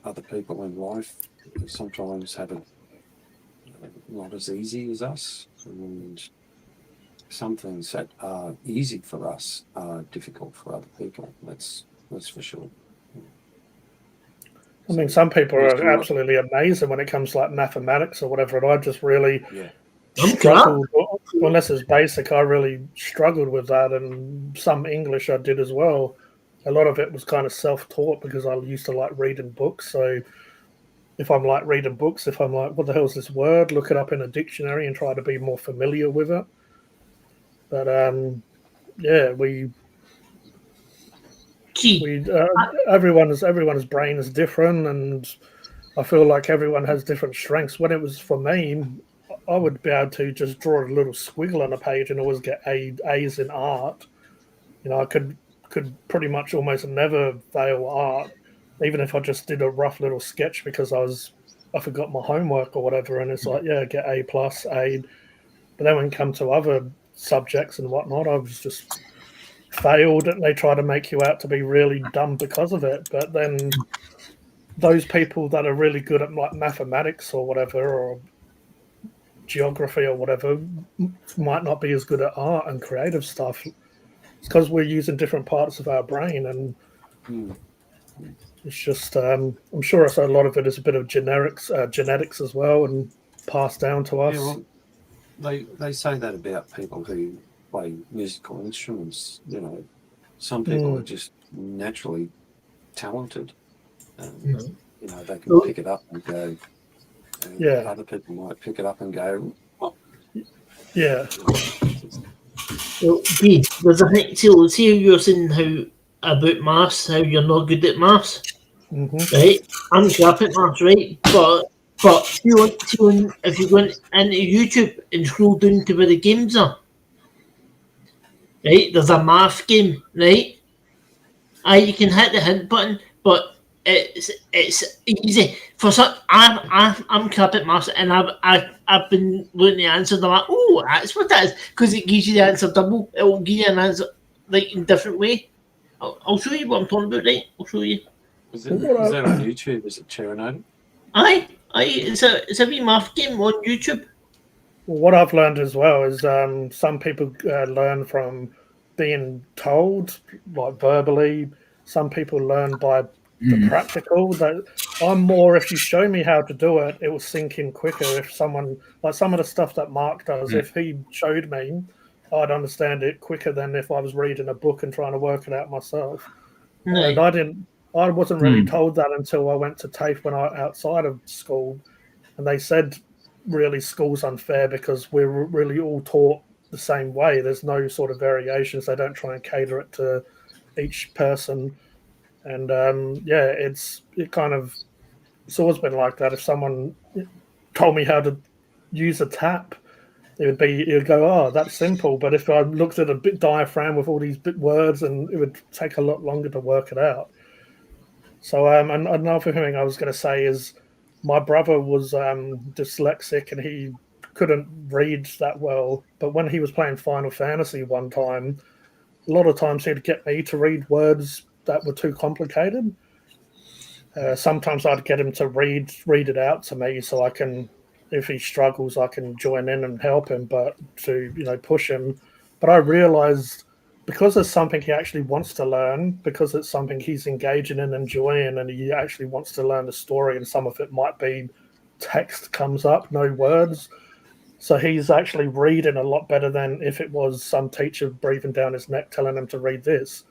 E: other people in life sometimes have it not as easy as us, and some things that are easy for us are difficult for other people. That's for sure.
A: I mean, some people are absolutely amazing when it comes to like mathematics or whatever, and I just really struggled. Unless it's basic, I really struggled with that, and some English I did as well. A lot of it was kind of self-taught because I used to like reading books. So if I'm like reading books, if I'm like, what the hell is this word? Look it up in a dictionary and try to be more familiar with it. But everyone's brain is different, and I feel like everyone has different strengths. When it was for me, I would be able to just draw a little squiggle on a page and always get A's in art. I could pretty much almost never fail art, even if I just did a rough little sketch because I forgot my homework or whatever, and it's like, get A+, A. But then when it comes to other subjects and whatnot, I was just failed, and they try to make you out to be really dumb because of it. But then those people that are really good at like mathematics or whatever, or geography or whatever, might not be as good at art and creative stuff. It's because we're using different parts of our brain, and it's just I'm sure a lot of it is a bit of genetics as well, and passed down to us.
E: Yeah, well, they say that about people who play musical instruments. Some people are just naturally talented. They can pick it up and go. Other people might pick it up and go. Oh.
A: Yeah.
B: Well, there's a thing. See how you're saying about maths, how you're not good at maths, right? I'm crap at maths, right? But if you go into YouTube and scroll down to where the games are, right? There's a math game, right? You can hit the hint button, but it's easy for some. I'm Carpet Master, and I've been looking at the answers. And I'm like, oh, that's what that is, because it gives you the answer double. It will give you an answer like in a different way. I'll show you what I'm talking about. Right, I'll show you.
E: Is that on YouTube? Is it Cheronated?
B: Aye, it's a wee math game on YouTube.
A: Well, what I've learned as well is some people learn from being told, like verbally. Some people learn by the practical. That I'm more, if you show me how to do it, it will sink in quicker. If someone, like some of the stuff that Mark does, if he showed me, I'd understand it quicker than if I was reading a book and trying to work it out myself.
B: Right.
A: And I wasn't really told that until I went to TAFE when I outside of school, and they said really school's unfair because we're really all taught the same way. There's no sort of variations. They don't try and cater it to each person. And it's always been like that. If someone told me how to use a tap, it would go, oh, that's simple. But if I looked at a bit diaphragm with all these bit words, and it would take a lot longer to work it out. So and another thing I was going to say is my brother was dyslexic and he couldn't read that well. But when he was playing Final Fantasy one time, a lot of times he'd get me to read words that were too complicated. Sometimes I'd get him to read it out to me so I can, if he struggles, I can join in and help him, but to, push him. But I realized because it's something he actually wants to learn, because it's something he's engaging in, enjoying, and he actually wants to learn the story, and some of it might be text comes up, no words. So he's actually reading a lot better than if it was some teacher breathing down his neck telling him to read this.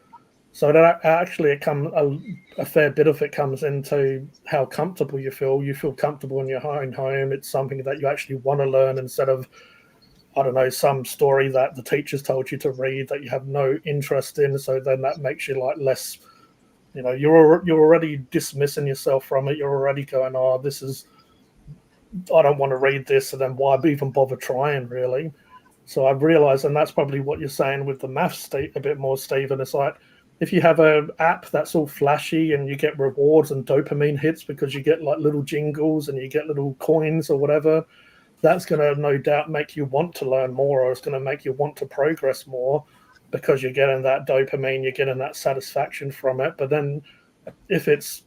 A: So that actually a fair bit of it comes into how comfortable you feel. You feel comfortable in your own home. It's something that you actually want to learn instead of, I don't know, some story that the teachers told you to read that you have no interest in. So then that makes you like less, you're already dismissing yourself from it. You're already going, oh, I don't want to read this. And then why even bother trying, really? So I've realized, and that's probably what you're saying with the maths a bit more, Stephen. It's like, if you have an app that's all flashy and you get rewards and dopamine hits because you get like little jingles and you get little coins or whatever, that's going to no doubt make you want to learn more, or it's going to make you want to progress more because you're getting that dopamine, you're getting that satisfaction from it. But then if it's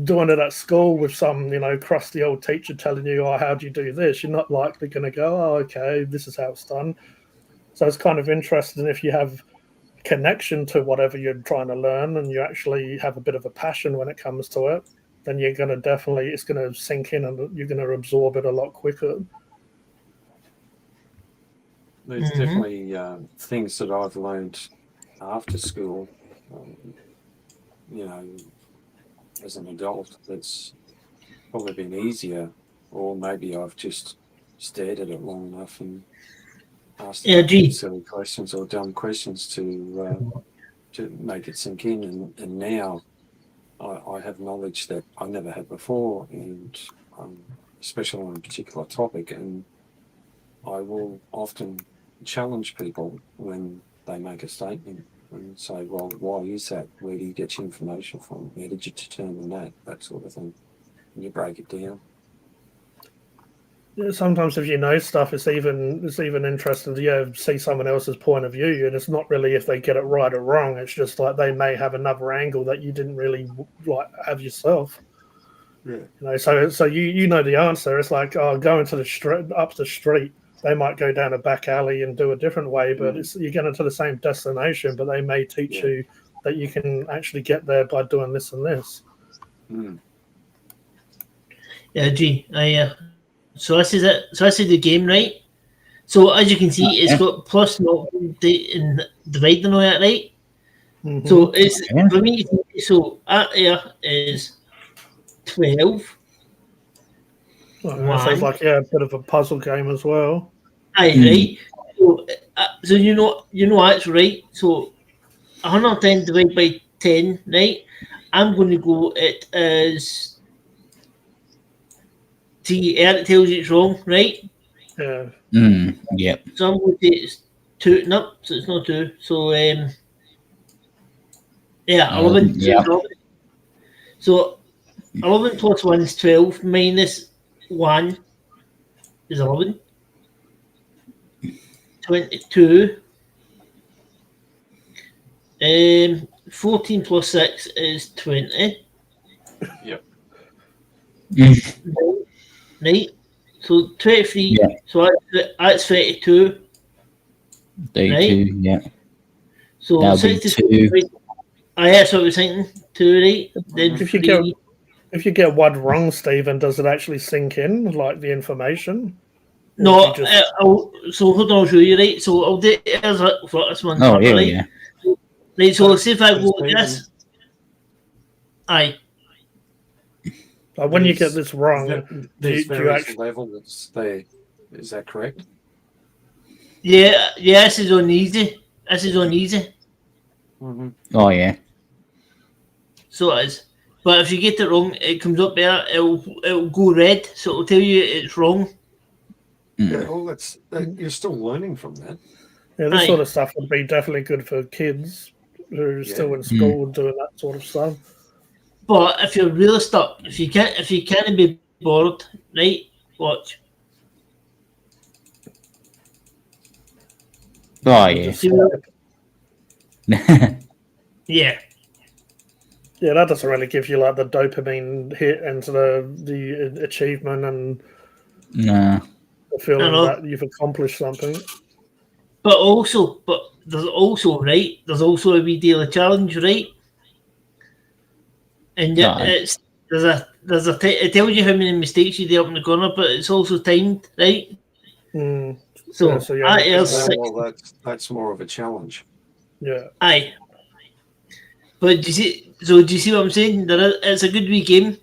A: doing it at school with some, crusty old teacher telling you, oh, how do you do this? You're not likely going to go, oh, okay, this is how it's done. So it's kind of interesting if you have connection to whatever you're trying to learn and you actually have a bit of a passion when it comes to it, then you're going to it's going to sink in and you're going to absorb it a lot quicker.
E: There's definitely things that I've learned after school, as an adult, that's probably been easier, or maybe I've just stared at it long enough and asked silly questions or dumb questions to make it sink in, and now I have knowledge that I never had before, and especially on a particular topic, and I will often challenge people when they make a statement and say, well, why is that? Where do you get your information from? Where did you determine that sort of thing? And you break it down.
A: Yeah, sometimes if you know stuff, it's even interesting to see someone else's point of view, and it's not really if they get it right or wrong. It's just like they may have another angle that you didn't really have yourself. Yeah. So you know the answer. It's like, oh, going to the street, up the street. They might go down a back alley and do a different way, but you get into the same destination. But they may teach you that you can actually get there by doing this and this.
B: Yeah, So this is it. So this is the game, right? So as you can see, it's got plus not and dividing on it, right? Mm-hmm. So it's for me. So that here is 12.
A: That sounds like a bit of a puzzle game as well.
B: Aye, right. So you know that's right. So 110 divided by 10, right? I'm going to go. It is. See, it tells you it's wrong, right?
A: Yeah.
D: Yep.
B: So I'm going to say it's 2. No, so it's not 2. So 11.
D: Yeah.
B: So 11 plus 1 is 12, minus 1 is 11. 22. 14 plus 6 is 20.
E: Yep.
B: Right? So 23.
D: Yeah.
B: So that's 32.
D: 32, yeah.
B: So
D: That'll be
B: 62.
D: 2.
B: That's what I was thinking. 2, right? Then
A: If you
B: 3.
A: if you get one wrong, Stephen, does it actually sink in, like the information? Or
B: No,
A: do you just-
B: so hold on, I'll show you, right? So I'll do here's what this one's
D: Oh,
B: for,
D: yeah,
B: right?
D: yeah.
B: Right, so let's see if I go with
E: Stephen,
B: this. Aye.
A: like, when you get this wrong,
E: There's
A: do you
E: various
A: actually-
E: levels there. Is that correct?
B: Yeah, this is on easy. This is on easy.
E: Mm-hmm.
D: Oh, yeah.
B: So it is. But if you get it wrong, it comes up there, it'll go red, so it'll tell you it's wrong.
E: Yeah, well, that's you're still learning from that.
A: Yeah, this
B: Aye.
A: sort of stuff would be definitely good for kids who are still in school doing that sort of stuff.
B: But if you're really stuck, if you can't be bored, right? Watch.
D: Oh, yeah.
A: Just-
B: See what- Yeah.
A: Yeah, that doesn't really give you like the dopamine hit into the achievement and
D: No.
A: the feeling
B: know.
A: that you've accomplished something.
B: But there's also a wee daily challenge, right? And
D: No.
B: it tells you how many mistakes you do up in the corner, but it's also timed, right?
A: Mm,
B: So,
A: Yeah, so yeah,
B: that is
E: Yeah,
B: six-
E: well, that's more of a challenge.
A: yeah.
B: aye. But do you see what I'm saying? It's a good wee game.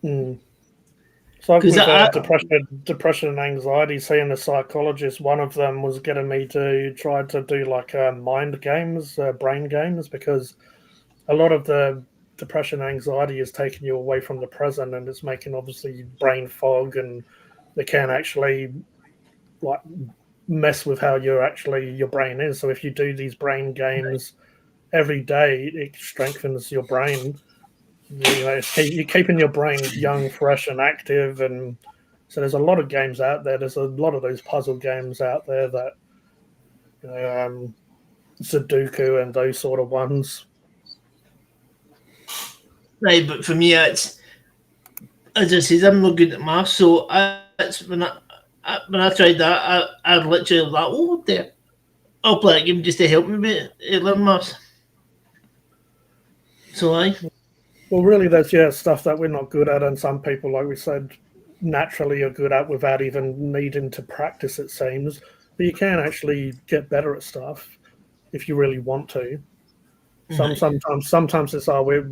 A: Mm. It's like
B: 'Cause
A: with depression and anxiety, seeing a psychologist, one of them was getting me to try to do like mind games, brain games, because a lot of the depression and anxiety is taking you away from the present and it's making obviously brain fog, and they can actually like mess with how your brain is. So if you do these brain games every day, it strengthens your brain. You're keeping your brain young, fresh, and active. And so there's a lot of games out there. There's a lot of those puzzle games out there that, Sudoku and those sort of ones.
B: Right, but for me, it's as I said, I'm not good at maths, so when I tried that, I literally like, oh, there, I'll play a game just to help me learn maths. So
A: Well, really, there's stuff that we're not good at, and some people, like we said, naturally are good at without even needing to practice, it seems. But you can actually get better at stuff if you really want to. Sometimes it's we're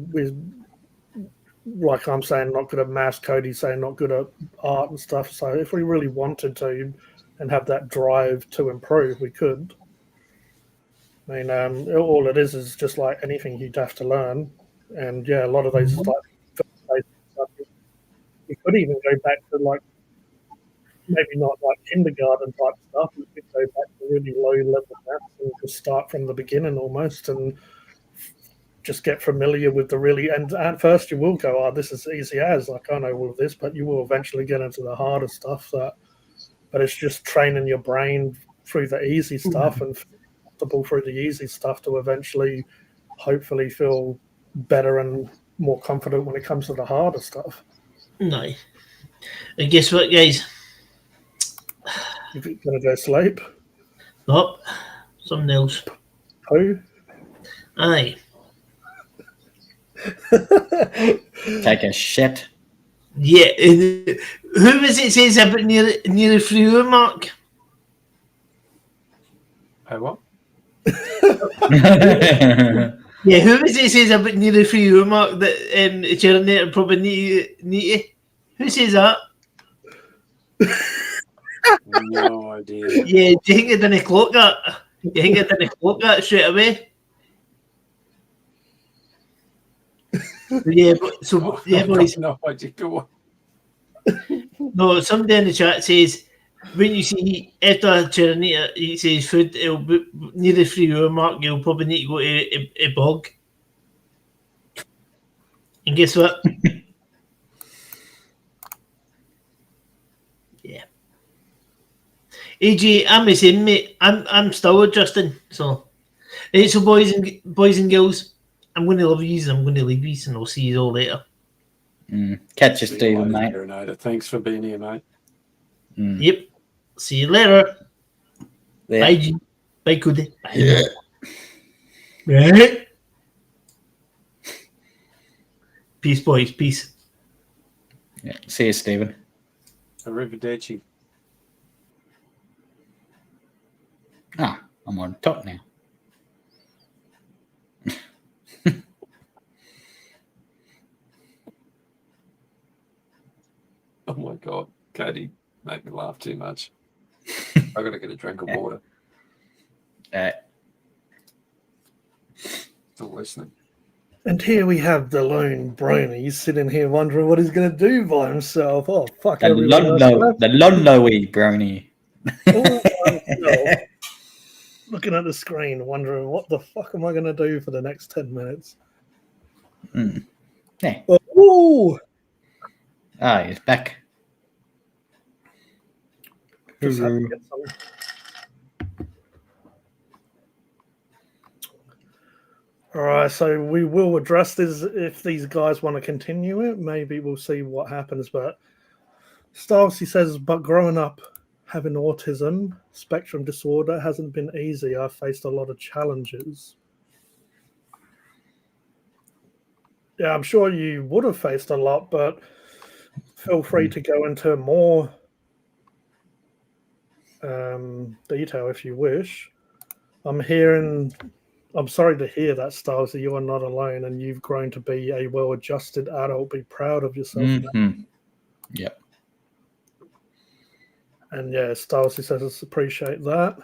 A: like I'm saying, not good at maths. Cody's saying not good at art and stuff. So if we really wanted to and have that drive to improve, we could. I mean, all it is just like anything you'd have to learn. And yeah, a lot of those like stuff. You could even go back to like maybe not like kindergarten type stuff. You could go back to really low level maths and just start from the beginning almost, and just get familiar with the really. And at first, you will go, "Oh, this is easy as like I know all of this," but you will eventually get into the harder stuff. But it's just training your brain through the easy stuff and comfortable through the easy stuff to eventually, hopefully, feel better and more confident when it comes to the harder stuff.
B: no. And guess what, guys?
A: If you're gonna go sleep,
B: Nope, something else.
A: who?
B: Aye.
D: Take a shit.
B: Yeah. Who was it says about near the 3 hour mark?
E: Hey, what?
B: Yeah, who was it says about near the 3 hour mark that the Terminator probably need to? Who says that?
E: No idea.
B: Yeah, do you think it didn't clock that? You think it didn't clock that straight away? Yeah, boys.
E: No idea. Go on.
B: No, somebody in the chat says when you see after Terminator, he says food, it'll be near the 3 hour mark. You'll probably need to go to a bog. And guess what? Yeah. AJ, I'm the same, mate. I'm still adjusting. So, so boys and girls, I'm going to love yous. I'm going to leave yous, and I'll see you all later.
D: Catch you,
E: See you
D: Stephen,
E: later,
D: mate.
E: Terminator. Thanks for being here, mate.
B: Yep. See you later.
D: Yeah.
B: Bye, G. Bye, Cody. Bye. Right. Peace, boys. Peace.
D: Yeah. See you, Stephen.
E: Arrivederci.
D: I'm on top now.
E: Oh my God, Cody made me laugh too much. I got to get a drink of water. Still listening.
A: And here we have the lone brony sitting here wondering what he's going to do by himself. Oh, fuck
D: The
A: everyone else left.
D: Lonlowy brony.
A: Oh, myself. Looking at the screen, wondering what the fuck am I going to do for the next 10 minutes.
D: Yeah.
A: Oh,
D: He's back.
A: just have to get some. All right, so we will address this if these guys want to continue it. Maybe we'll see what happens. But Styles, he says, but growing up having autism spectrum disorder hasn't been easy. I've faced a lot of challenges. Yeah, I'm sure you would have faced a lot, but feel free to go into more detail if you wish. I'm sorry to hear that, Styles, that you are not alone and you've grown to be a well-adjusted adult. Be proud of yourself.
D: Yep.
A: And yeah, Styles, he says, appreciate that.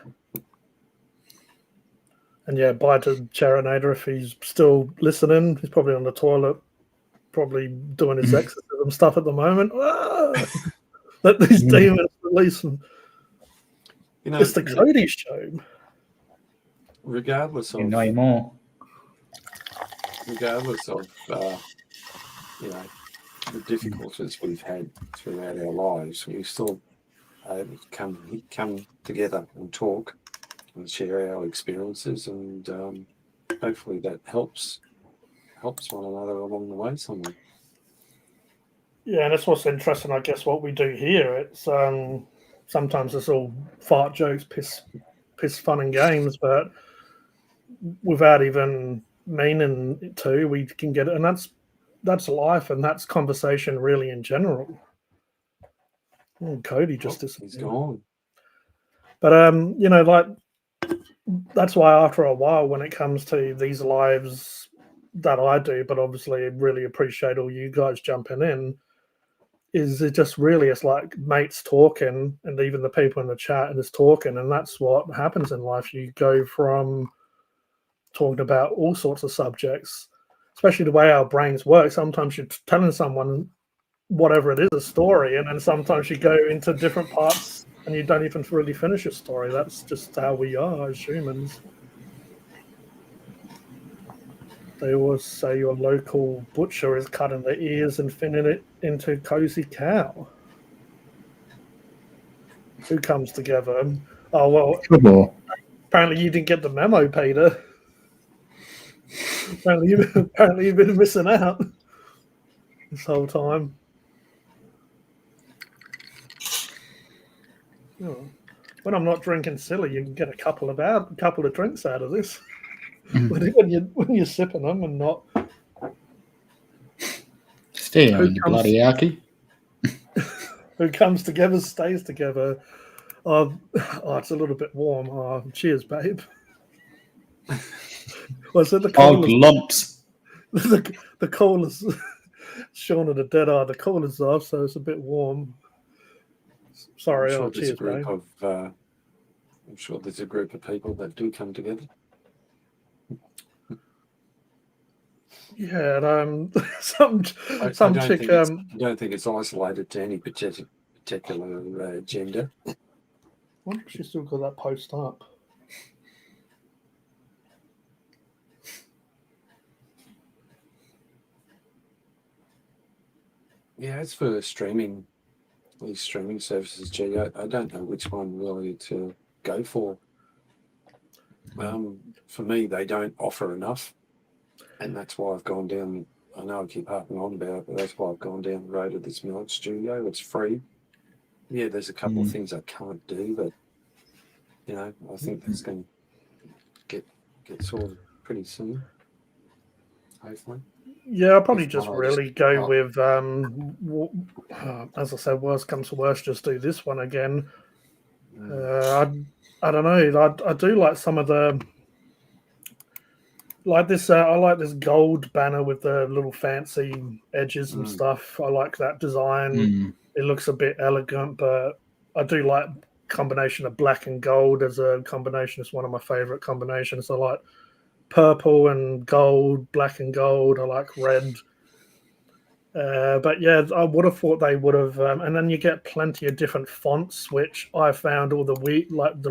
A: And yeah, bye to Charanator if he's still listening. He's probably on the toilet, probably doing his exorcism stuff at the moment. Let these demons release them.
E: You know,
A: It's the Cody show.
E: Regardless of
D: more.
E: The difficulties we've had throughout our lives, we still able to come together and talk and share our experiences, and hopefully that helps one another along the way somewhere.
A: Yeah, and that's what's interesting, I guess, what we do here. It's sometimes it's all fart jokes, piss fun and games, but without even meaning it to, we can get it, and that's life, and that's conversation really in general. Cody just disappeared.
E: He's gone.
A: But like that's why after a while, when it comes to these lives that I do, but obviously I really appreciate all you guys jumping in, is it just really, it's like mates talking, and even the people in the chat and is talking, and that's what happens in life. You go from talking about all sorts of subjects, especially the way our brains work. Sometimes you're telling someone whatever it is, a story, and then sometimes you go into different parts and you don't even really finish a story. That's just how we are as humans. They always say your local butcher is cutting the ears and finning it into cozy cow. Who comes together? Oh, well, apparently you didn't get the memo, Peter. Apparently you've been missing out this whole time. When I'm not drinking silly, you can get a couple of drinks out of this. When you're sipping them and not.
D: Stay on, you bloody alky.
A: Who comes together stays together. Oh, it's a little bit warm. Oh, cheers, babe. Was it the coolest?
D: Lumps.
A: The coolest. Shaun of the Dead Eye. The coolest off, so it's a bit warm. Sorry,
E: I'm sure
A: cheers, babe.
E: I'm sure there's a group of people that do come together.
A: Yeah, and some chick.
E: I don't think it's isolated to any particular gender.
A: I wonder if she's still got that post up.
E: Yeah, as for streaming, these streaming services, gee, I don't know which one really to go for. For me, they don't offer enough, and that's why I've gone down. I know I keep harping on about it, but that's why I've gone down the road of this Milk Studio. It's free. Yeah, there's a couple of things I can't do, but I think that's going to get sorted pretty soon, hopefully.
A: Yeah, I'll probably
E: If
A: just
E: not, I'll
A: really
E: just-
A: go
E: oh.
A: with, as I said, worst comes to worst, just do this one again. I don't know. I do like some of the, like this. I like this gold banner with the little fancy edges and stuff. I like that design. It looks a bit elegant, but I do like combination of black and gold as a combination. It's one of my favorite combinations. I like purple and gold, black and gold. I like red. But yeah, I would have thought they would have, and then you get plenty of different fonts, which I found all the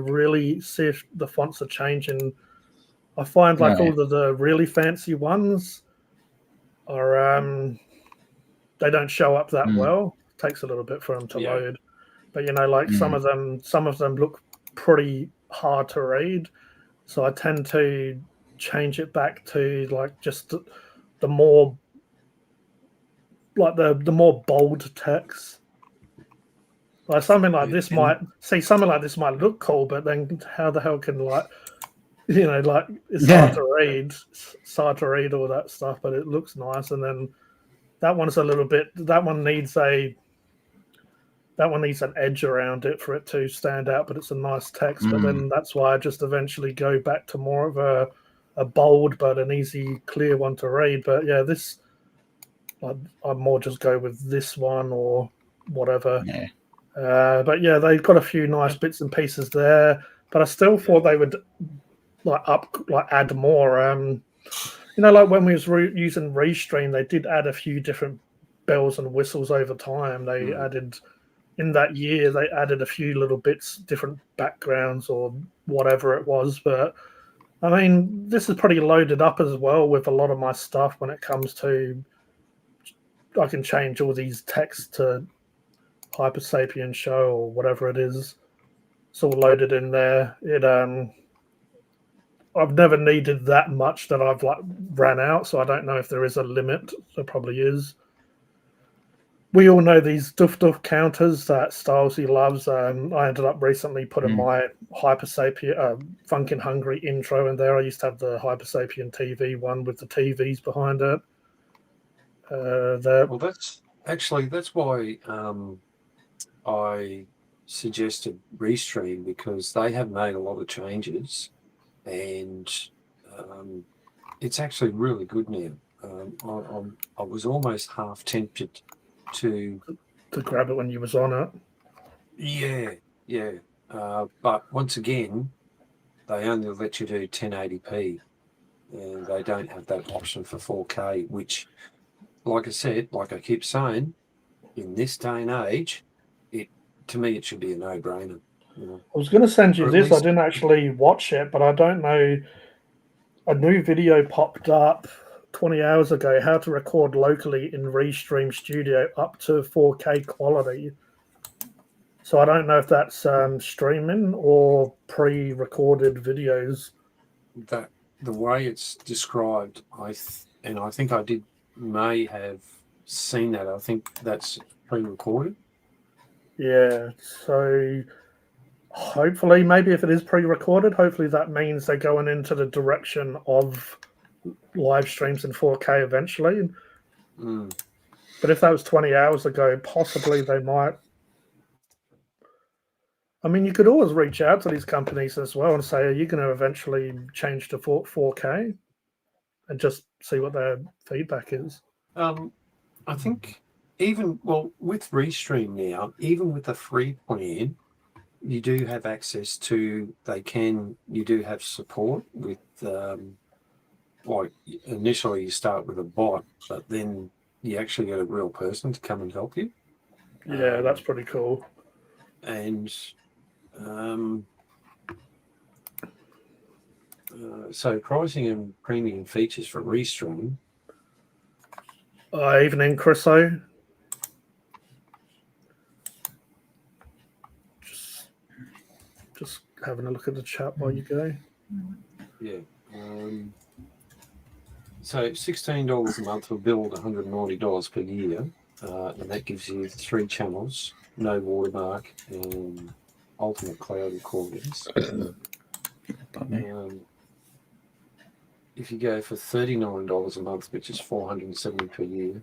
A: really see if the fonts are changing. I find like all the really fancy ones are they don't show up that well. It takes a little bit for them to load, but like some of them look pretty hard to read, so I tend to change it back to like just the more like the more bold text. Like something like this might look cool, but then how the hell can like it's hard to read. It's hard to read all that stuff, but it looks nice. And then that one needs an edge around it for it to stand out, but it's a nice text. But then that's why I just eventually go back to more of a bold but an easy, clear one to read. But yeah, this I'd more just go with this one or whatever.
D: Yeah.
A: But yeah, they've got a few nice bits and pieces there. But I still thought they would add more. Like when we was using Restream, they did add a few different bells and whistles over time. They added in that year. They added a few little bits, different backgrounds or whatever it was. But I mean, this is pretty loaded up as well with a lot of my stuff when it comes to. I can change all these texts to Hyper Sapien Show or whatever it is. It's all loaded in there. I've never needed that much that I've ran out, so I don't know if there is a limit. There probably is. We all know these Duff counters that Stylesy loves. I ended up recently putting my Hyper Sapien Funkin' Hungry intro in there. I used to have the Hyper Sapien TV one with the TVs behind it.
E: Well, that's why I suggested Restream, because they have made a lot of changes, and it's actually really good now. I was almost half tempted to
A: grab it when you was on
E: it. Yeah. But once again, they only let you do 1080p, and they don't have that option for 4K, which, like I said, like I keep saying, in this day and age, to me it should be a no-brainer.
A: I was going to send you this. I didn't actually watch it, but I don't know. A new video popped up 20 hours ago, how to record locally in Restream Studio up to 4K quality. So I don't know if that's streaming or pre-recorded videos.
E: That the way it's described, I think I may have seen that. I think that's pre-recorded.
A: Yeah, so hopefully, maybe if it is pre-recorded, hopefully that means they're going into the direction of live streams in 4K eventually. But if that was 20 hours ago, possibly they might. I mean, you could always reach out to these companies as well and say, are you going to eventually change to 4K? And just see what their feedback is.
E: I think with Restream now, even with the free plan, you do have access to, you do have support with, like initially you start with a bot, but then you actually get a real person to come and help you.
A: Yeah, that's pretty cool.
E: And so pricing and premium features for Restream.
A: Evening, Chriso. having a look at the chat while you go.
E: Yeah. So $16 a month will build $190 per year, and that gives you 3 channels, no watermark, and ultimate cloud recordings. If you go for $39 a month, which is $470 per year,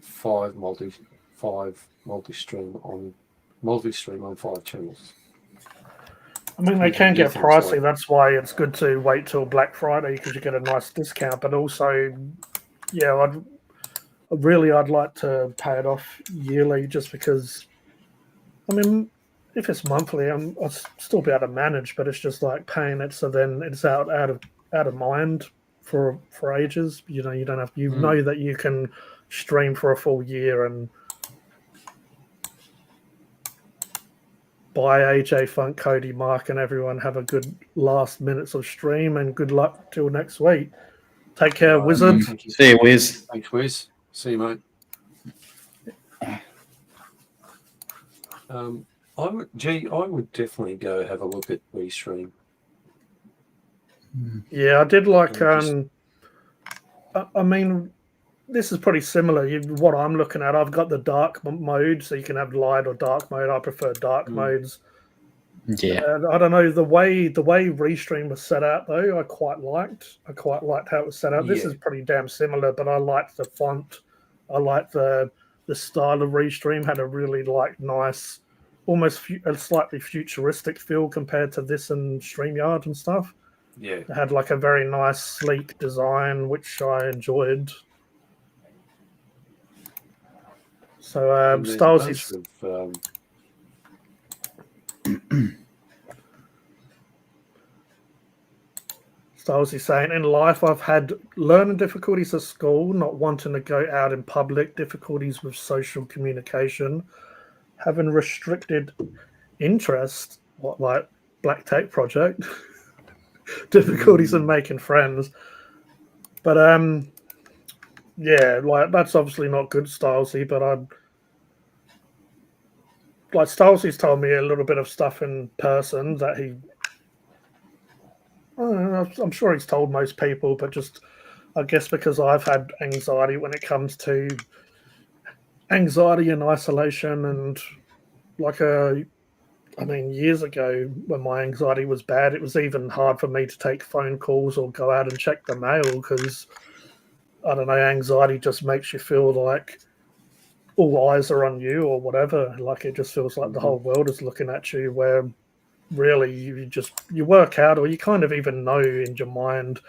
E: 5 multi-stream on 5 channels.
A: I mean, they can get pricey. That's why it's good to wait till Black Friday because you get a nice discount. But also, yeah, I'd like to pay it off yearly just because, I mean, if it's monthly, I'll still be able to manage. But it's just like paying it, so then it's out of mind for ages. You know, you don't have know that you can stream for a full year and buy AJ Funk, Cody, Mark, and everyone. Have a good last minutes of stream and good luck till next week. Take care, Wizard.
D: See you, Wiz.
E: Thanks, Wiz. See you, mate. I would definitely go have a look at Restream.
A: Yeah, I did like. I mean, this is pretty similar. What I'm looking at, I've got the dark mode, so you can have light or dark mode. I prefer dark modes.
D: Yeah,
A: I don't know the way Restream was set out though. I quite liked how it was set out. This is pretty damn similar, but I liked the font. I liked the style of Restream. Had a really nice, almost a slightly futuristic feel compared to this and StreamYard and stuff.
E: Yeah,
A: it had like a very nice, sleek design, which I enjoyed. So Styles is saying, in life I've had learning difficulties at school, not wanting to go out in public, difficulties with social communication, having restricted interest, like Black Tape Project, difficulties in making friends. But yeah, like that's obviously not good, Stylesy, but Stylesy's told me a little bit of stuff in person that he, I don't know, I'm sure he's told most people, but just I guess because I've had anxiety when it comes to anxiety and isolation, and I mean, years ago when my anxiety was bad, it was even hard for me to take phone calls or go out and check the mail because, I don't know, anxiety just makes you feel like all eyes are on you or whatever. Like it just feels like the whole world is looking at you, where really you work out, or you kind of even know in your mind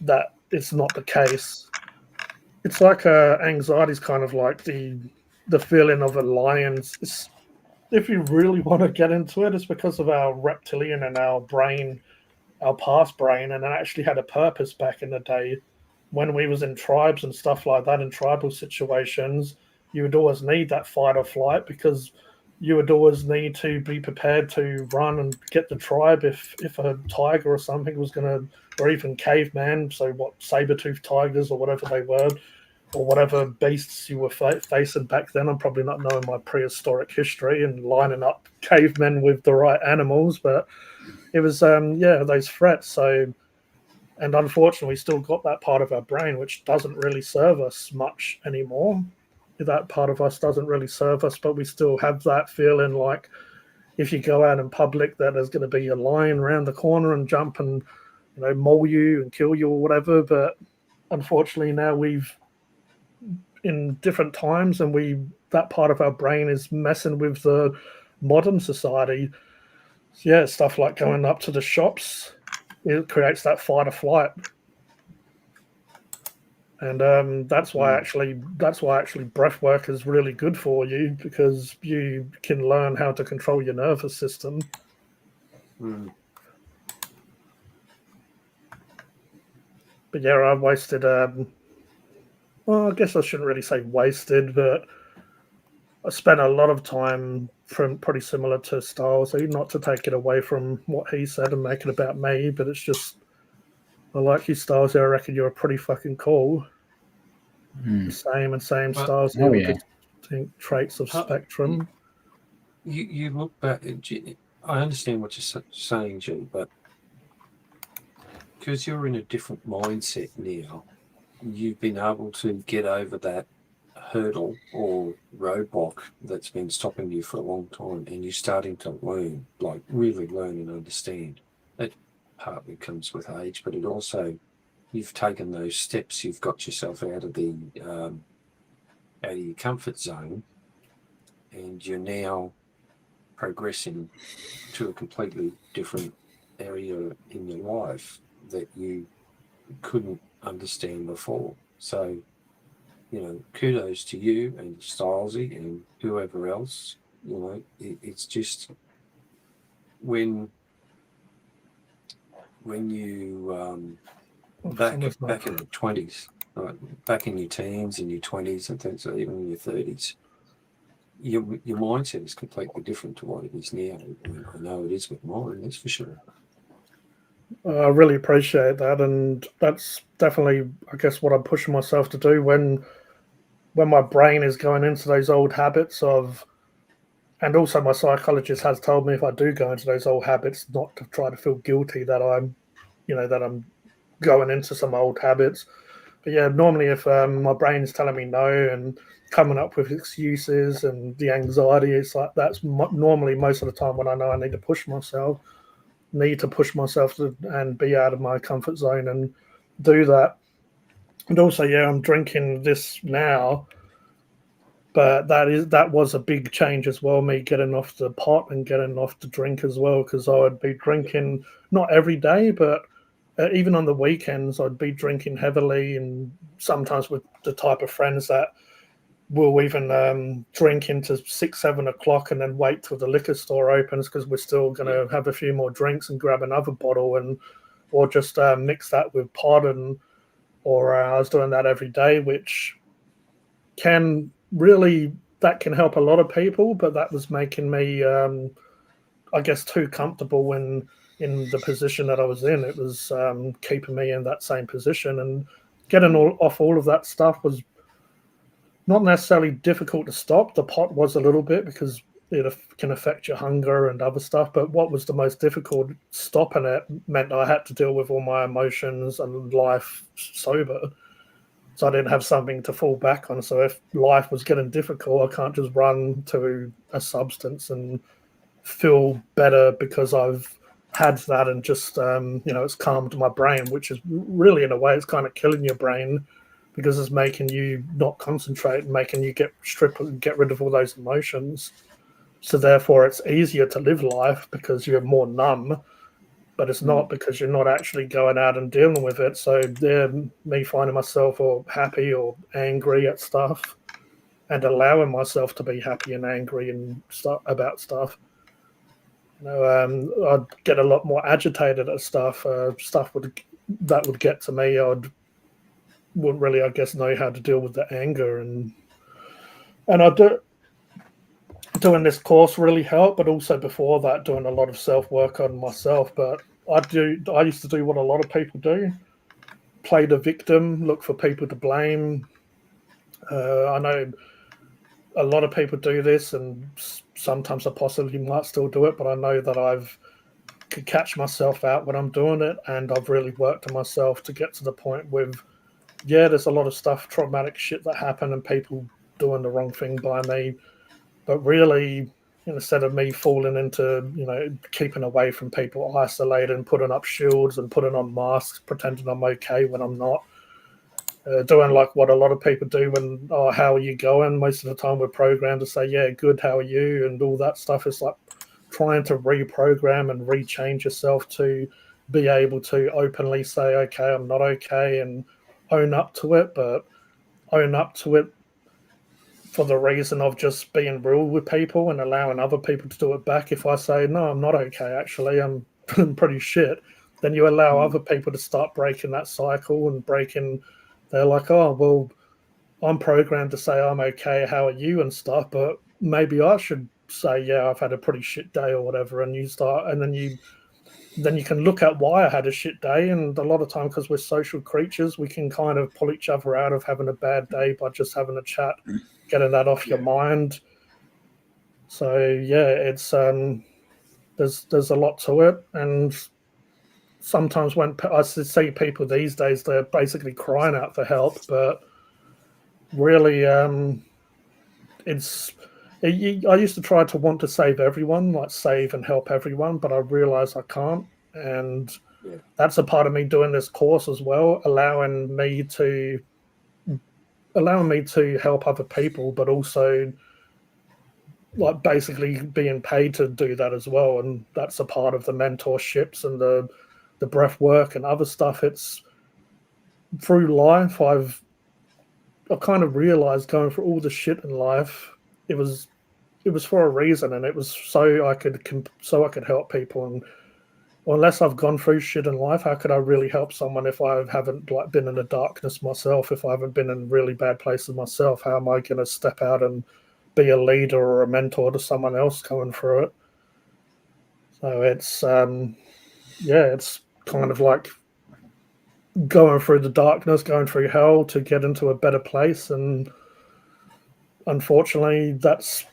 A: that it's not the case. It's like anxiety is kind of like the feeling of a lion. If you really want to get into it, it's because of our reptilian and our brain, our past brain, and it actually had a purpose back in the day when we was in tribes and stuff like that, in tribal situations. You would always need that fight or flight because you would always need to be prepared to run and get the tribe if a tiger or something was going to, or even caveman, so what, saber-toothed tigers or whatever they were, or whatever beasts you were facing back then. I'm probably not knowing my prehistoric history and lining up cavemen with the right animals, but it was, those threats. So, and unfortunately, we still got that part of our brain, which doesn't really serve us much anymore. That part of us doesn't really serve us, but we still have that feeling like if you go out in public that there's going to be a lion around the corner and jump and, maul you and kill you or whatever. But unfortunately now we've, in different times, and that part of our brain is messing with the modern society. So yeah, stuff like going up to the shops, it creates that fight or flight. And that's why actually breath work is really good for you, because you can learn how to control your nervous system. But yeah, I wasted well, I guess I shouldn't really say wasted, but I spent a lot of time pretty similar to Styles. So not to take it away from what he said and make it about me, but it's just, I like you, Styles. I reckon you're pretty fucking cool. Same Styles.
D: Oh, yeah.
A: Distinct traits of Spectrum.
E: You look back, I understand what you're saying, G, but because you're in a different mindset now, you've been able to get over that hurdle or roadblock that's been stopping you for a long time, and you're starting to learn, like really learn and understand. That partly comes with age, but it also, you've taken those steps, you've got yourself out of your comfort zone, and you're now progressing to a completely different area in your life that you couldn't understand before. So, you know, kudos to you and Stylesy and whoever else. You know, it's just when you back in the 20s, right, back in your teens and your 20s and things, even in your 30s, your mindset is completely different to what it is now. I know it is with mine, that's for sure.
A: I really appreciate that, and that's definitely, I guess, what I'm pushing myself to do when my brain is going into those old habits of, and also my psychologist has told me if I do go into those old habits, not to try to feel guilty that I'm going into some old habits. But yeah, normally if my brain's telling me no and coming up with excuses and the anxiety, it's like that's normally most of the time when I know I need to push myself and be out of my comfort zone and do that. And also, yeah, I'm drinking this now, but that was a big change as well, me getting off the pot and getting off the drink as well, because I would be drinking not every day, but even on the weekends, I'd be drinking heavily, and sometimes with the type of friends that will even drink into 6, 7 o'clock and then wait till the liquor store opens because we're still going to have a few more drinks and grab another bottle, or just mix that with pot. Or I was doing that every day, which can can help a lot of people, but that was making me, I guess, too comfortable in the position that I was in. It was keeping me in that same position, and getting off all of that stuff was not necessarily difficult to stop. The pot was a little bit because it can affect your hunger and other stuff. But what was the most difficult, stopping it, meant I had to deal with all my emotions and life sober. So I didn't have something to fall back on. So if life was getting difficult, I can't just run to a substance and feel better because I've had that and just, it's calmed my brain, which is really, in a way, it's kind of killing your brain because it's making you not concentrate and making you get rid of all those emotions. So therefore, it's easier to live life because you're more numb, but it's not because you're not actually going out and dealing with it. So me finding myself or happy or angry at stuff and allowing myself to be happy and angry and about stuff. I'd get a lot more agitated at stuff. Stuff that would get to me. Wouldn't really, I guess, know how to deal with the anger, and I doing this course really helped, but also before that, doing a lot of self work on myself. But I used to do what a lot of people do: play the victim, look for people to blame. I know a lot of people do this, and sometimes I possibly might still do it, but I know that could catch myself out when I'm doing it, and I've really worked on myself to get to the point with, there's a lot of stuff, traumatic shit that happened and people doing the wrong thing by me, but really, instead of me falling into, keeping away from people, isolating, putting up shields and putting on masks, pretending I'm okay when I'm not, doing like what a lot of people do when, how are you going? Most of the time we're programmed to say, yeah, good, how are you? And all that stuff is like trying to reprogram and rechange yourself to be able to openly say, okay, I'm not okay, and own up to it, but own up to it for the reason of just being real with people and allowing other people to do it back. If I say, no, I'm not okay, actually, I'm pretty shit, then you allow other people to start breaking that cycle and they're like, oh, well, I'm programmed to say I'm okay, how are you and stuff, but maybe I should say, yeah, I've had a pretty shit day or whatever, and then you can look at why I had a shit day. And a lot of time, because we're social creatures, we can kind of pull each other out of having a bad day by just having a chat, getting that off your mind. So yeah, it's there's a lot to it, and sometimes when I see people these days, they're basically crying out for help, but really, I used to try to want to save everyone, like save and help everyone, but I realize I can't, and that's a part of me doing this course as well, allowing me to help other people, but also like basically being paid to do that as well. And that's a part of the mentorships and the breath work and other stuff. It's through life I've kind of realized, going through all the shit in life, it was for a reason, and it was so I could help people. And unless I've gone through shit in life, how could I really help someone if I haven't like been in the darkness myself? If I haven't been in really bad places myself, how am I going to step out and be a leader or a mentor to someone else going through it? So it's it's kind of like going through the darkness, going through hell to get into a better place. And unfortunately, that's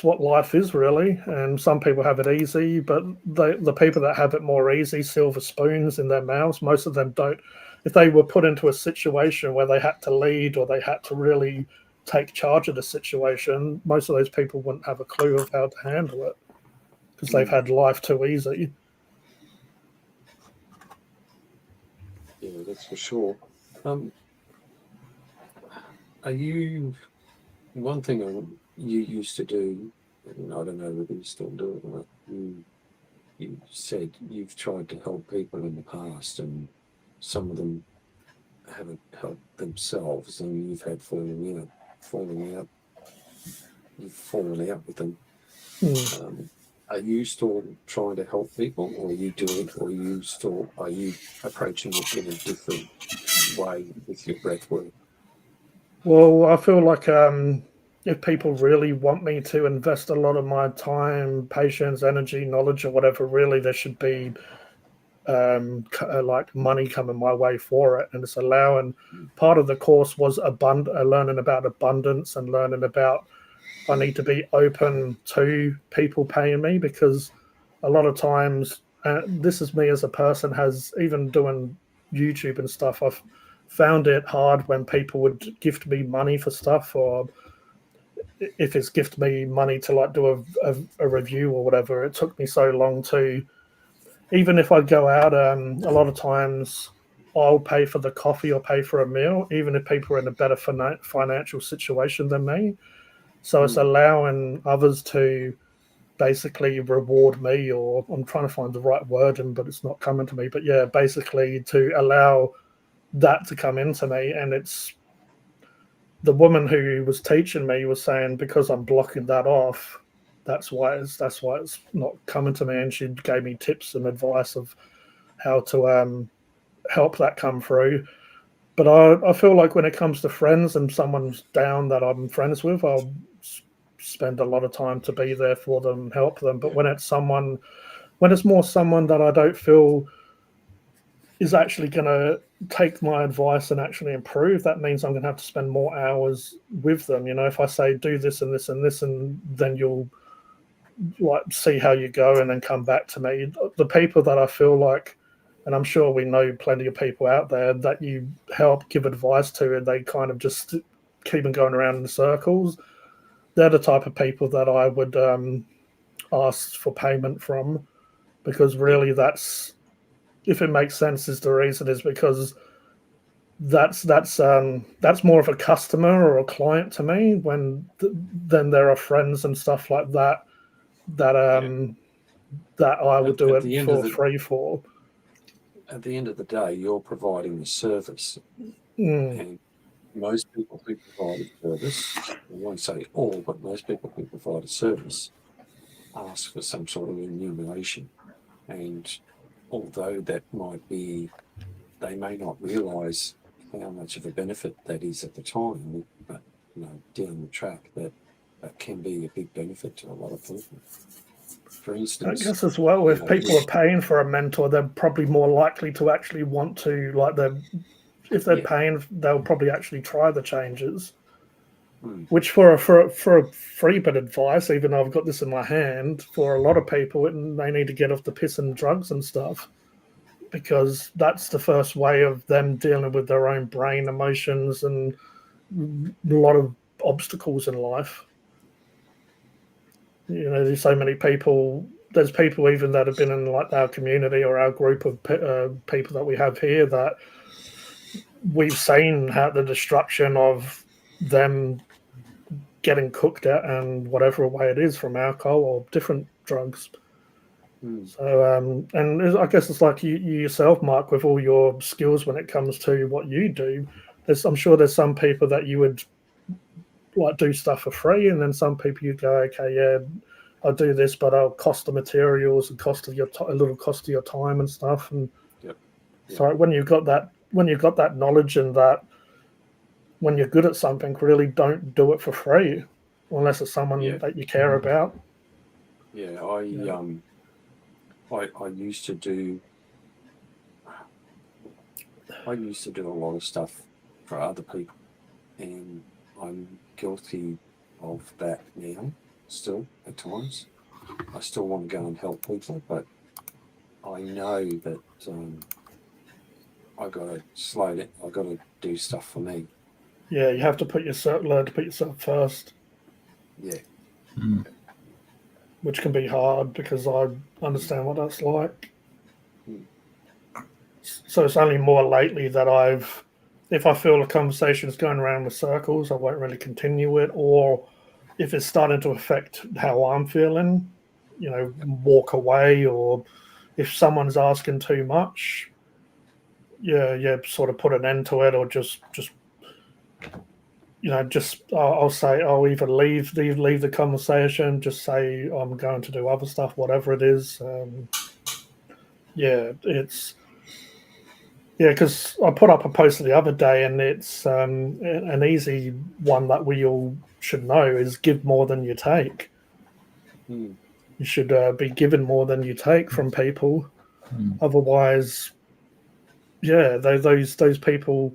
A: what life is, really. And some people have it easy, but the people that have it more easy, silver spoons in their mouths, most of them don't. If they were put into a situation where they had to lead or they had to really take charge of the situation, most of those people wouldn't have a clue of how to handle it because they've had life too easy.
C: Yeah, that's for sure. Are you... One thing you used to do, and I don't know whether you still do it or not, you said you've tried to help people in the past and some of them haven't helped themselves and you've had falling out, you've fallen out with them. Are you still trying to help people, or are you doing, or are you approaching it in a different way with your breath work?
A: Well, I feel like if people really want me to invest a lot of my time, patience, energy, knowledge, or whatever, really there should be like money coming my way for it. And it's allowing, part of the course was learning about abundance and learning about I need to be open to people paying me, because a lot of times, this is me as a person, has even doing YouTube and stuff, I've found it hard when people would gift me money for stuff, or if it's gift me money to like do a review or whatever. It took me so long to, even if I go out, a lot of times I'll pay for the coffee or pay for a meal, even if people are in a better financial situation than me. So it's allowing others to basically reward me, or I'm trying to find the right wording, but it's not coming to me. But yeah, basically to allow that to come into me. And it's the woman who was teaching me was saying, because I'm blocking that off, that's why it's not coming to me. And she gave me tips and advice of how to help that come through. But I feel like when it comes to friends and someone's down that I'm friends with, I'll spend a lot of time to be there for them, help them. But when it's more someone that I don't feel is actually going to take my advice and actually improve, that means I'm going to have to spend more hours with them. You know, if I say do this and this and this, and then you'll like see how you go and then come back to me. The people that I feel like, and I'm sure we know plenty of people out there that you help give advice to and they kind of just keep on going around in circles, they're the type of people that I would ask for payment from, because really that's, if it makes sense, is the reason is because that's more of a customer or a client to me, when then there are friends and stuff like that that I would do it for free for.
C: At the end of the day, you're providing a service. And most people who provide a service, I won't say all, but most people who provide a service ask for some sort of remuneration. And although that might be, they may not realise how much of a benefit that is at the time, but down the track, that can be a big benefit to a lot of people. For instance,
A: I guess as well, if people are paying for a mentor, they're probably more likely to actually want to, like, if they're paying, they'll probably actually try the changes. which for a free bit of advice, even though I've got this in my hand, for a lot of people, they need to get off the piss and drugs and stuff, because that's the first way of them dealing with their own brain, emotions, and a lot of obstacles in life. You know, there's so many people. There's people even that have been in like our community or our group of people that we have here that we've seen how the destruction of them getting cooked at and whatever way it is from alcohol or different drugs. So, and I guess it's like you yourself, Mark, with all your skills when it comes to what you do. I'm sure there's some people that you would like do stuff for free, and then some people you go, okay, yeah, I'll do this, but I'll cost the materials and cost of a little cost of your time and stuff. And so when you've got that knowledge and that, when you're good at something, really don't do it for free unless it's someone that you care about.
E: Yeah, I used to do a lot of stuff for other people, and I'm guilty of that now still at times. I still want to go and help people, but I know that I got to slow it. I got to do stuff for me.
A: Yeah, you have to learn to put yourself first.
E: Yeah.
A: Which can be hard because I understand what that's like. So it's only more lately that if I feel a conversation is going around in circles, I won't really continue it. Or if it's starting to affect how I'm feeling, walk away. Or if someone's asking too much, sort of put an end to it, or just I'll say I'll either leave the conversation, just say I'm going to do other stuff, whatever it is. Because I put up a post the other day, and it's an easy one that we all should know is give more than you take. You should be given more than you take from people. Otherwise, those people.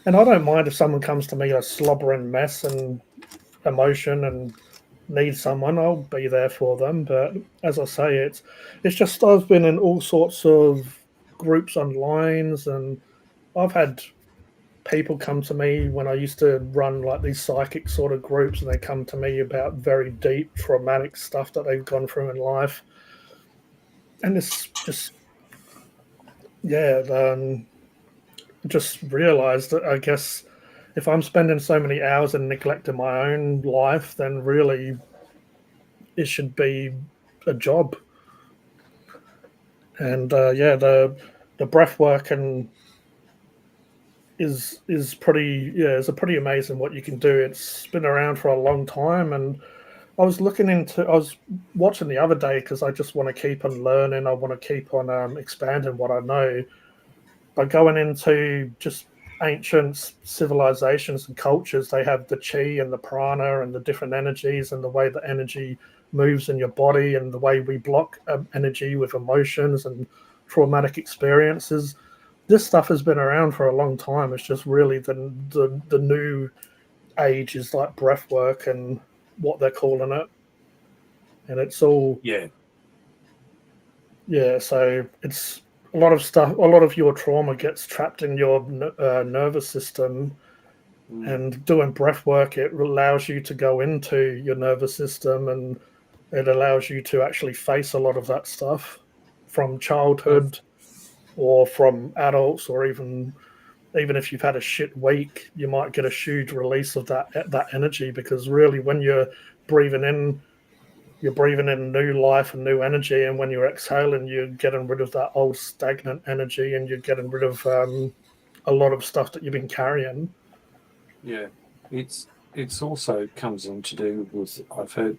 A: And I don't mind if someone comes to me a slobbering mess and emotion and needs someone, I'll be there for them. But as I say, it's just I've been in all sorts of groups online, and I've had people come to me when I used to run like these psychic sort of groups, and they come to me about very deep traumatic stuff that they've gone through in life. And it's just, just realized that I guess if I'm spending so many hours and neglecting my own life, then really it should be a job. And the breath work is pretty amazing what you can do. It's been around for a long time, and I was watching the other day because I just want to keep on learning. I want to keep on expanding what I know. By going into just ancient civilizations and cultures, they have the chi and the prana and the different energies and the way the energy moves in your body and the way we block energy with emotions and traumatic experiences. This stuff has been around for a long time. It's just really the new age is like breath work and what they're calling it. And it's all... so it's... a lot of your trauma gets trapped in your nervous system, and doing breath work, it allows you to go into your nervous system, and it allows you to actually face a lot of that stuff from childhood or from adults, or even if you've had a shit week, you might get a huge release of that energy, because really when you're breathing in new life and new energy, and when you're exhaling, you're getting rid of that old stagnant energy, and you're getting rid of a lot of stuff that you've been carrying.
E: Yeah, it's also comes in to do with, I've heard,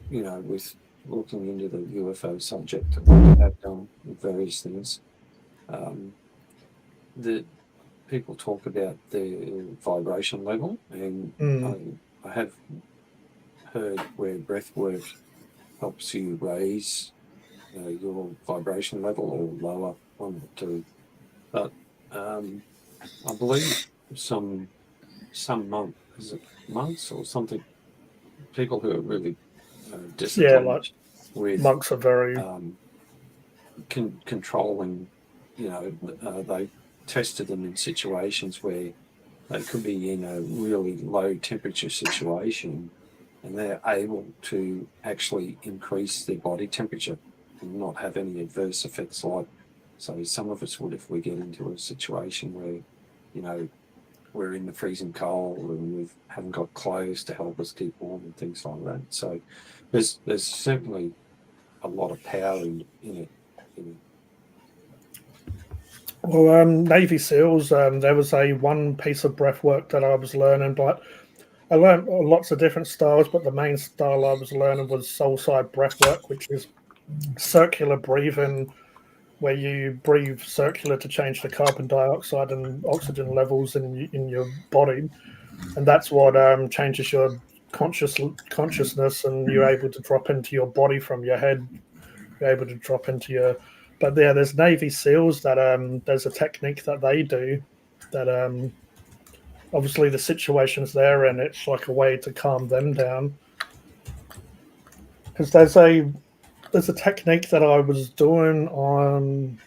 E: with looking into the UFO subject and have done various things, that people talk about the vibration level, and I have heard where breath work helps you raise your vibration level or lower one or two. But I believe some monk is it monks or something? People who are really
A: Yeah,
E: disciplined
A: like
E: with
A: monks are very.
E: controlling. They tested them in situations where they could be in a really low temperature situation, and they're able to actually increase their body temperature and not have any adverse effects. Like, so some of us would, if we get into a situation where, we're in the freezing cold and we haven't got clothes to help us keep warm and things like that. So there's certainly a lot of power in it.
A: Well, Navy SEALs, there was one piece of breath work that I was learning, but I learned lots of different styles, but the main style I was learning was soul side breath work, which is circular breathing, where you breathe circular to change the carbon dioxide and oxygen levels in your body, and that's what changes your consciousness, and you're able to drop into your body from your head. You're able to drop into your. But yeah, there's Navy SEALs that there's a technique that they do that obviously the situation's there, and it's like a way to calm them down. Because there's a technique that I was doing on.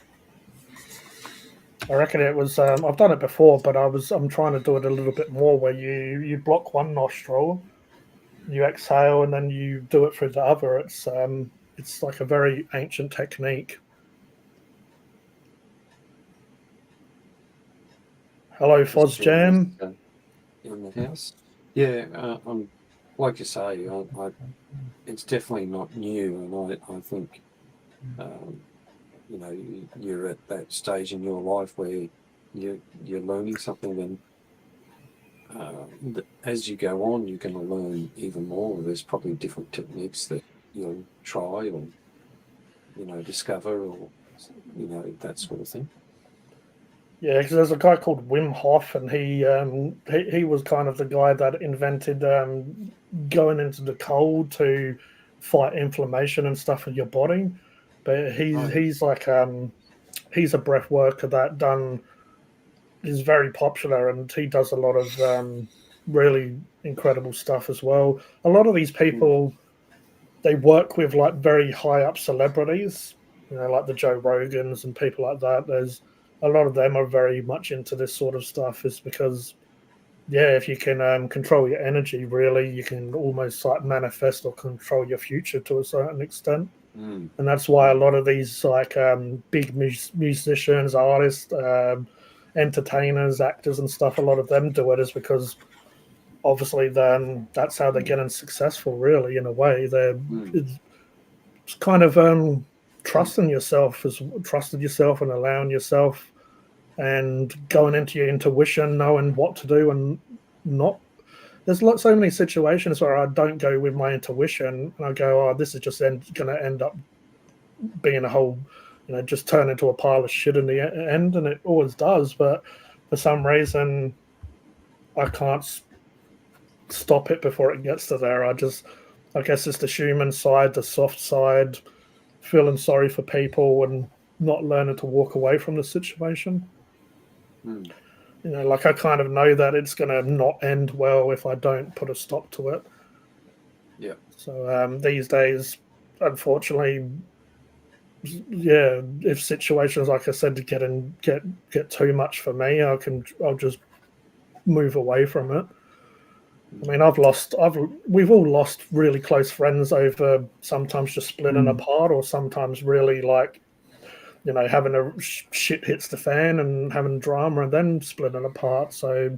A: I reckon it was. I've done it before, but I'm trying to do it a little bit more, where you block one nostril, you exhale, and then you do it through the other. It's like a very ancient technique. Hello, Foz Jam.
E: In the house, yeah. Like you say, it's definitely not new, and I think, you're at that stage in your life where you're learning something, and as you go on, you're going to learn even more. There's probably different techniques that you'll try or discover, or that sort of thing.
A: Yeah, because there's a guy called Wim Hof, and he was kind of the guy that invented going into the cold to fight inflammation and stuff in your body. But he's like he's a breath worker that is very popular, and he does a lot of really incredible stuff as well. A lot of these people, they work with like very high up celebrities, like the Joe Rogans and people like that. There's a lot of them are very much into this sort of stuff, is because, yeah, if you can control your energy, really, you can almost like manifest or control your future to a certain extent. And that's why a lot of these like big musicians, artists, entertainers, actors and stuff, a lot of them do it, is because obviously then that's how they're getting successful, really, in a way. It's kind of trusting yourself and allowing yourself and going into your intuition, knowing what to do and not. There's so many situations where I don't go with my intuition and I go, oh, this is just going to end up being a whole, just turn into a pile of shit in the end, and it always does. But for some reason, I can't stop it before it gets to there. I guess it's the human side, the soft side, feeling sorry for people and not learning to walk away from the situation. Like I kind of know that it's going to not end well if I don't put a stop to it.
E: Yeah.
A: So these days, unfortunately, yeah, if situations, like I said, get too much for me, I'll just move away from it. I mean, we've all lost really close friends over sometimes just splitting apart, or sometimes really like, having a shit hits the fan and having drama and then splitting apart. So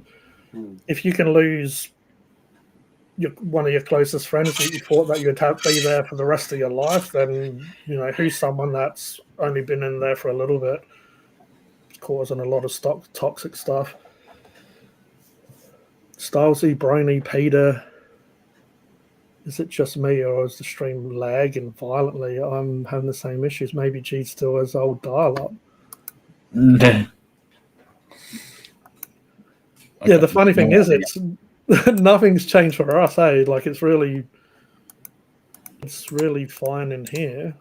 A: if you can lose one of your closest friends that you thought that you'd be there for the rest of your life, then, who's someone that's only been in there for a little bit, causing a lot of toxic stuff. Stylesy, Brony, Peter, is it just me, or is the stream lagging violently? I'm having the same issues. Maybe G still has old dial-up. Yeah, the funny thing is, it's nothing's changed for us, eh? Like it's really fine in here.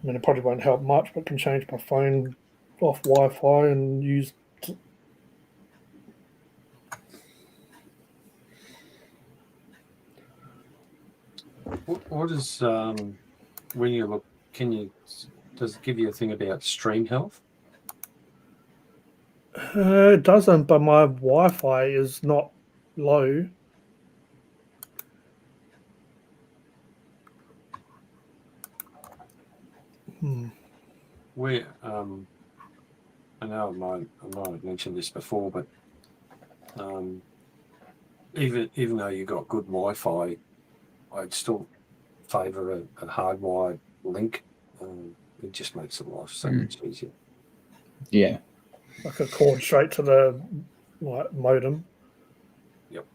A: I mean, it probably won't help much, but can change my phone off Wi-Fi and use.
E: What is when you look? Does it give you a thing about stream health?
A: It doesn't, but my Wi-Fi is not low.
E: Where I know I might have mentioned this before, but even though you got good Wi-Fi, I'd still favour a hardwired link. It just makes the life so much easier.
D: Yeah.
A: Like a cord straight to the modem.
E: Yep.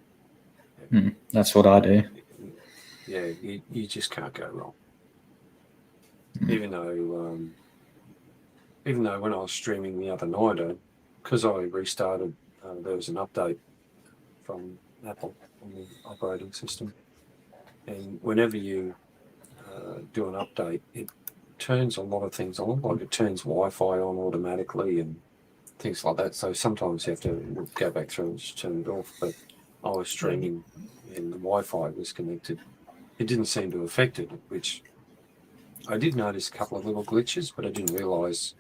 D: That's what I do.
E: Yeah, you just can't go wrong. Even though when I was streaming the other night, because I restarted, there was an update from Apple on the operating system, and whenever you do an update, it turns a lot of things on, like it turns Wi-Fi on automatically and things like that. So sometimes you have to go back through and just turn it off. But I was streaming and the Wi-Fi was connected. It didn't seem to affect it, which I did notice a couple of little glitches, but I didn't realise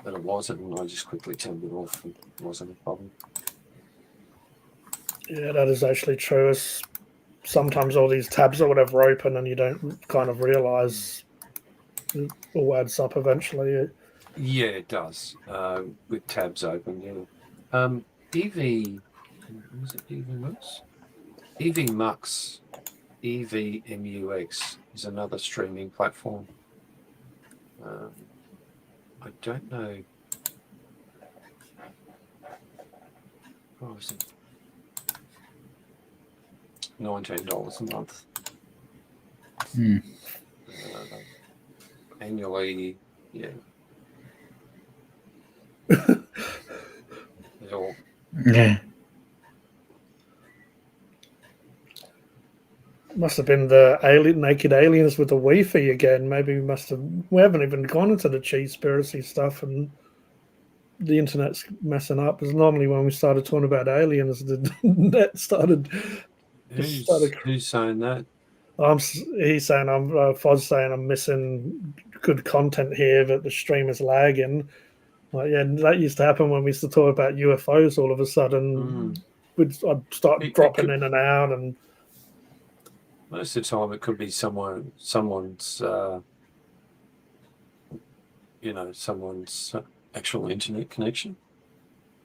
E: that it wasn't, and I just quickly turned it off and it wasn't a problem.
A: Yeah, that is actually true. It's sometimes all these tabs or whatever open and you don't kind of realise it all adds up eventually.
E: Yeah, it does. With tabs open, yeah. EV, was it EVMux? EVMux, EVMUX is another streaming platform. I don't know. What was it? $19 a month. Annually, yeah.
D: Yeah.
A: Must have been the naked aliens with the Wi-Fi again. Maybe we haven't even gone into the cheese-spiracy stuff and the internet's messing up. Because normally when we started talking about aliens, the net started.
E: Who's saying that?
A: He's saying Foz saying I'm missing good content here, that the stream is lagging. Like, yeah, that used to happen when we used to talk about UFOs. All of a sudden, I'd start dropping in and out, and
E: most of the time it could be someone's someone's actual internet connection.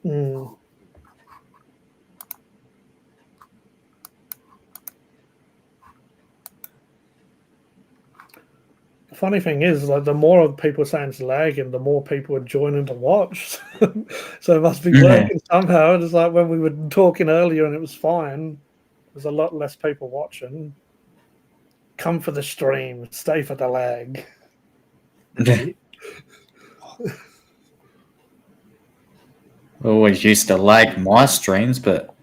A: The funny thing is, like, the more people saying it's lagging, the more people are joining to watch. So it must be working somehow. It's like when we were talking earlier and it was fine. There's a lot less people watching. Come for the stream, stay for the lag.
D: Always used to lag my streams, but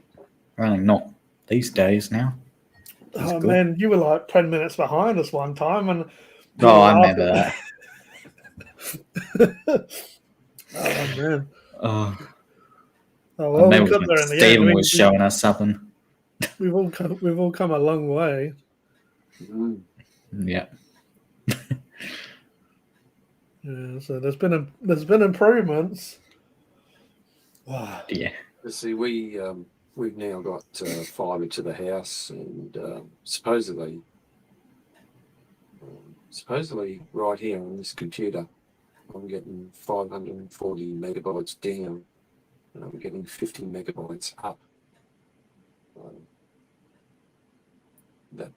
D: apparently not these days now.
A: Oh man, you were like 10 minutes behind us one time, and
D: I remember that.
A: Oh man.
D: Oh,
A: Well,
D: maybe
A: we got there in the
D: Stephen
A: end.
D: was showing us something.
A: We've all come a long way.
D: Yeah.
A: Yeah, so there's been improvements.
D: Yeah.
E: See, we've now got fibre to the house, and supposedly right here on this computer, I'm getting 540 megabytes down, and I'm getting 50 megabytes up. That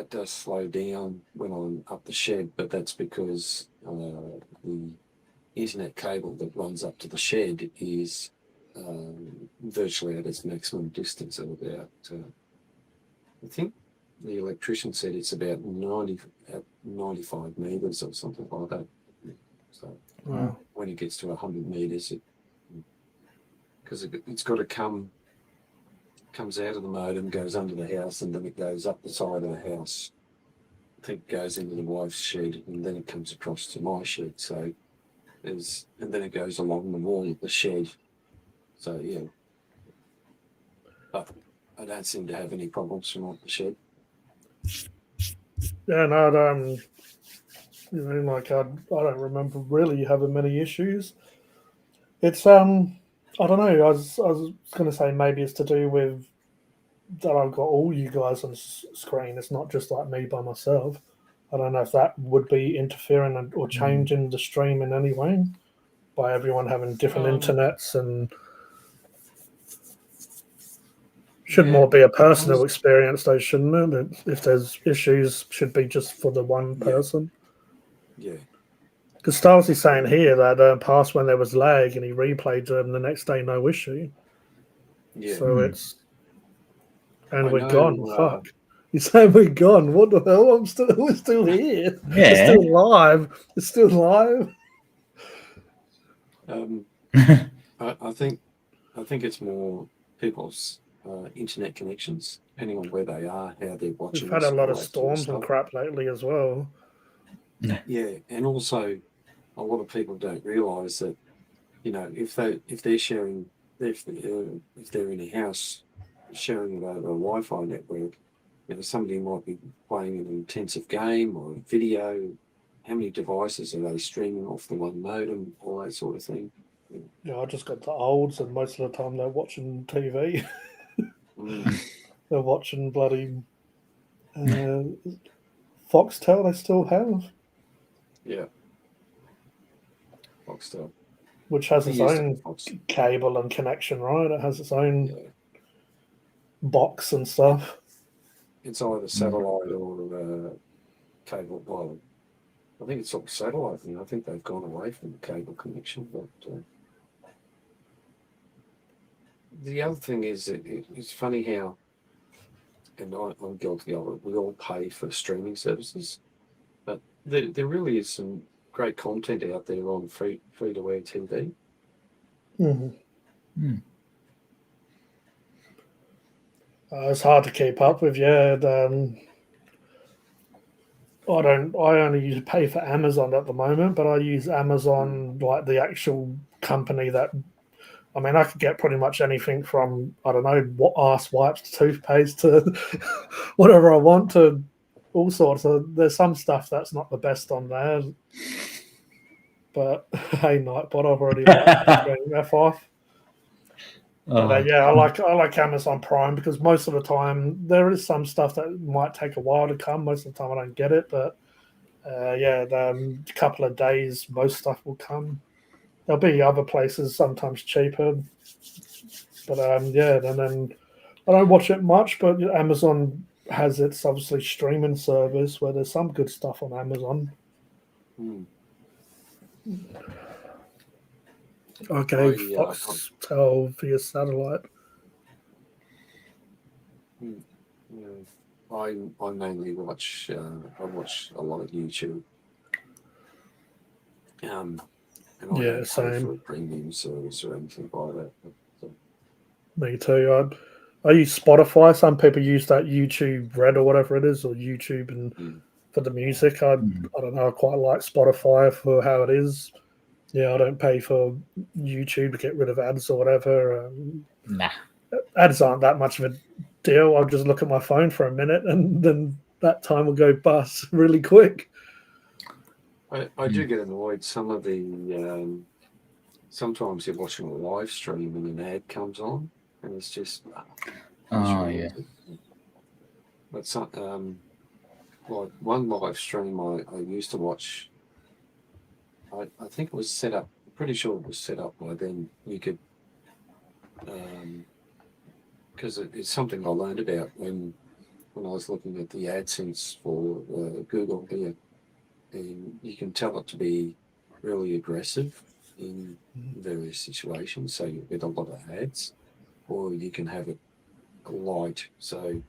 E: does slow down when I'm up the shed, but that's because the internet cable that runs up to the shed is virtually at its maximum distance of about, I think the electrician said it's about 95 meters or something like that. So when it gets to 100 meters, because it's got to comes out of the modem, goes under the house, and then it goes up the side of the house think goes into the wife's sheet, and then it comes across to my sheet. So and then it goes along the wall of the sheet. So yeah, but I don't seem to have any problems from off the sheet.
A: Yeah, no, like I don't remember really having many issues. It's I don't know. I was going to say maybe it's to do with that I've got all you guys on screen. It's not just like me by myself. I don't know if that would be interfering or changing the stream in any way by everyone having different internets, and should more be a personal experience though, shouldn't it? If there's issues, should be just for the one person.
E: Yeah.
A: Because Starzy's saying here that past when there was lag and he replayed them the next day, no issue.
E: Yeah.
A: So it's and
E: I
A: we're
E: know,
A: gone. Fuck. He's saying we're gone. What the hell? We're still here.
D: Yeah.
A: It's still live. It's still live.
E: I think it's more people's internet connections, depending on where they are, how they're watching.
A: We've had a lot of
E: all that
A: storms
E: sort
A: and
E: of
A: crap lately as well.
E: stuff. Yeah, and also a lot of people don't realise that, you know, if they're sharing, if they're in a house sharing a Wi-Fi network, you know, somebody might be playing an intensive game or a video. How many devices are they streaming off the one modem? All that sort of thing.
A: Yeah, I just got to olds, and most of the time they're watching TV. They're watching bloody Foxtel. They still have,
E: Yeah, Foxtel,
A: which has
E: I
A: its
E: used
A: own
E: Fox.
A: cable and connection, right? It has its own
E: Yeah.
A: box and stuff.
E: It's either satellite or cable. Well, I think it's all satellite. And I think they've gone away from the cable connection. But the other thing is, it's funny how, and I'm guilty of it, we all pay for streaming services, but there really is some great content out there on free-to-air TV.
A: It's hard to keep up with. Yeah, I only pay for Amazon at the moment, but I use Amazon like the actual company that. I mean, I could get pretty much anything from, I don't know, what arse wipes to toothpaste to whatever I want, to all sorts. So there's some stuff that's not the best on there. But hey, Nightbot, I've already liked F off. But, yeah, I like Amazon Prime because most of the time there is some stuff that might take a while to come. Most of the time I don't get it, but a couple of days, most stuff will come. There'll be other places sometimes cheaper, but and then I don't watch it much. But Amazon has its obviously streaming service where there's some good stuff on Amazon. Okay, Foxtel via satellite.
E: I mainly watch. I watch a lot of YouTube. And I don't pay for a premium service or anything like that. So.
A: Me too. I use Spotify. Some people use that YouTube Red or whatever it is, or YouTube and for the music. I don't know. I quite like Spotify for how it is. Yeah, I don't pay for YouTube to get rid of ads or whatever.
D: Nah.
A: Ads aren't that much of a deal. I'll just look at my phone for a minute and then that time will go bust really quick.
E: I do get annoyed. Some of the sometimes you're watching a live stream and an ad comes on, and it's just
D: yeah.
E: But some like one live stream I used to watch. I think it was set up. I'm pretty sure it was set up by then. You could because it's something I learned about when I was looking at the AdSense for Google here. And you can tell it to be really aggressive in various situations. So you get a lot of ads, or you can have it light. So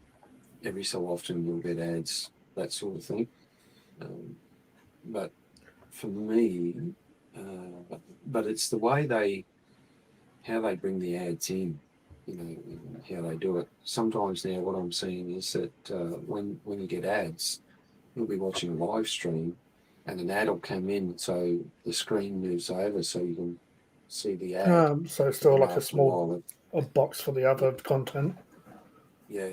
E: every so often you'll get ads, that sort of thing. But for me, but it's the way how they bring the ads in, you know, how they do it. Sometimes now what I'm seeing is that when you get ads, you'll be watching a live stream, and an ad will come in, so the screen moves over, so you can see the ad.
A: So it's still
E: And
A: like a
E: after
A: small
E: while,
A: a box for the other content.
E: yeah.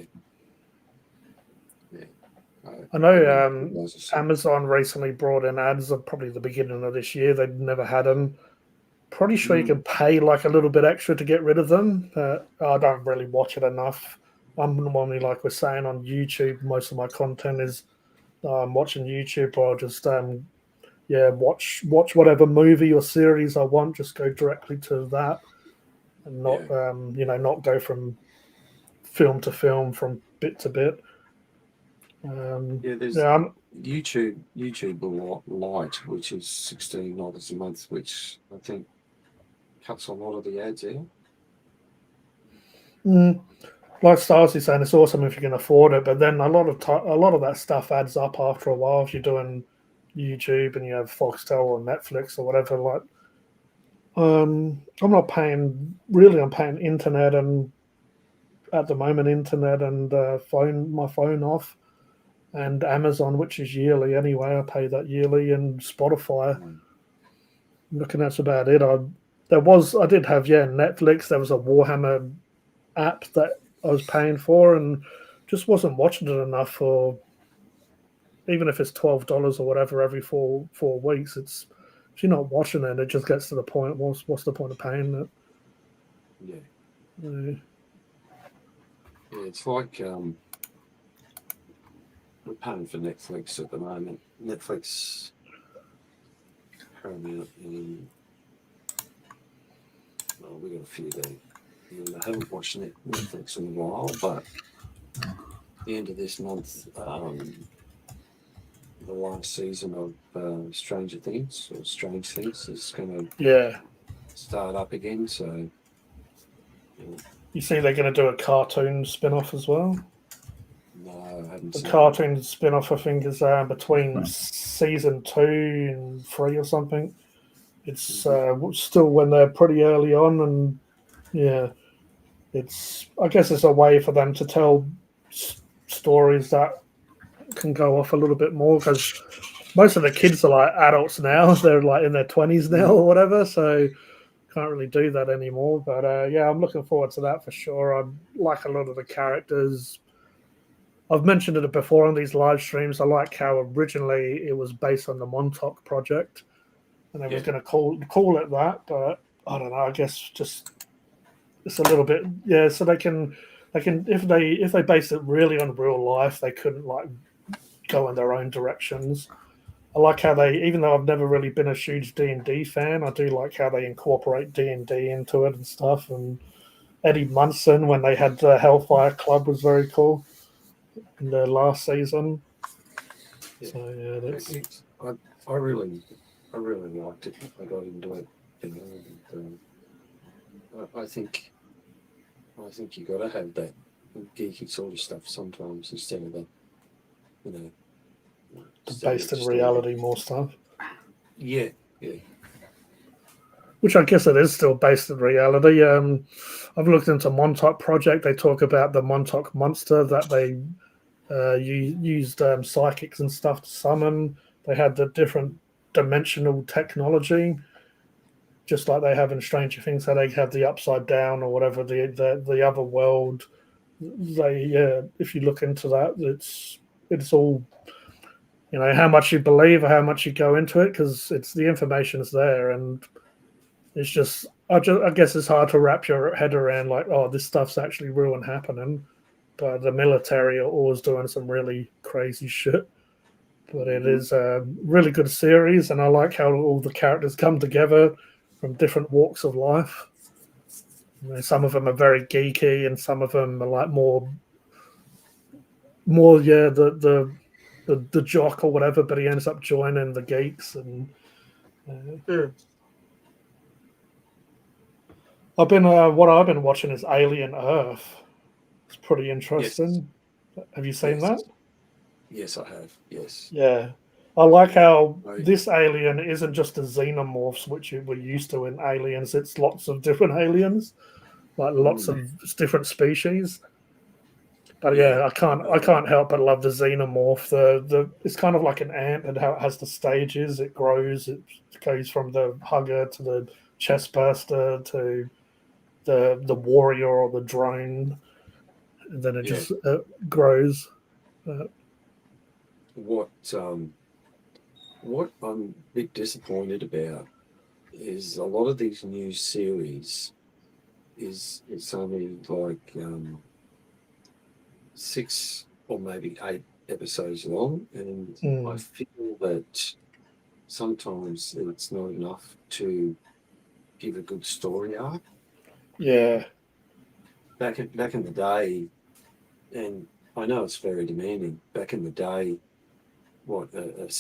A: I know
E: realise it's-
A: Amazon recently brought in ads at probably the beginning of this year. They'd never had them. Pretty sure you can pay like a little bit extra to get rid of them. I don't really watch it enough. I'm normally, like we're saying, on YouTube. Most of my content is I'm watching YouTube, or I'll just watch whatever movie or series I want. Just go directly to that, and not not go from film to film, from bit to bit.
E: There's YouTube Lite, which is $16 a month, which I think cuts a lot of the ads out.
A: Like Starsy saying, it's awesome if you can afford it, but then a lot of that stuff adds up after a while. If you're doing YouTube and you have Foxtel or Netflix or whatever, like I'm not paying really. I'm paying internet and at the moment internet and my phone off, and Amazon, which is yearly anyway. I pay that yearly, and Spotify. Looking, that's about it. I did have Netflix. There was a Warhammer app that I was paying for, and just wasn't watching it enough. For even if it's $12 or whatever every four weeks, it's if you're not watching it, it just gets to the point. What's the point of paying it?
E: Yeah, it's like we're paying for Netflix at the moment. Netflix currently we got a few there. I haven't watched Netflix in a while, but at the end of this month, the last season of Stranger Things or Strange Things is going to start up again. So
A: you see, they're going to do a cartoon spin-off as well.
E: No, I haven't.
A: The cartoon spin-off, I think, is between season 2 and 3 or something. It's still when they're pretty early on, and I guess it's a way for them to tell stories that can go off a little bit more, because most of the kids are like adults now. They're like in their 20s now or whatever, so can't really do that anymore. But I'm looking forward to that for sure. I like a lot of the characters. I've mentioned it before on these live streams. I like how originally it was based on the Montauk Project, and they was going to call it that, but I don't know. I guess just it's a little bit so they can if they base it really on real life, they couldn't like go in their own directions. I like how they, even though I've never really been a huge D&D fan, I do like how they incorporate D&D into it and stuff. And Eddie Munson, when they had the Hellfire Club, was very cool in their last season. So that's.
E: I really liked it. I got into it. I think you got to have that geeky sort of stuff sometimes instead of the,
A: based in reality more stuff.
E: Yeah.
A: Which I guess it is still based in reality. I've looked into Montauk Project. They talk about the Montauk monster that they used psychics and stuff to summon. They had the different dimensional technology, just like they have in Stranger Things, how they have the upside down or whatever, the other world. If you look into that, it's all, how much you believe or how much you go into it, because it's the information's there, and it's just I guess it's hard to wrap your head around, like, oh, this stuff's actually real and happening. But the military are always doing some really crazy shit. But it is a really good series, and I like how all the characters come together from different walks of life. Some of them are very geeky, and some of them are like more the jock or whatever. But he ends up joining the geeks, and what I've been watching is Alien Earth. It's pretty interesting. Yes. Have you seen that?
E: Yes, I have. Yes.
A: Yeah. I like how this alien isn't just the xenomorphs, which we're used to in Aliens. It's lots of different aliens, like lots of different species. But yeah, I can't help but love the xenomorph. It's kind of like an ant, and how it has the stages. It grows. It goes from the hugger to the chest burster to the warrior or the drone. And then it just grows.
E: What I'm a bit disappointed about is a lot of these new series it's only like 6 or maybe 8 episodes long, and I feel that sometimes it's not enough to give a good story arc.
A: Yeah.
E: Back in the day, and I know it's very demanding. Back in the day, what a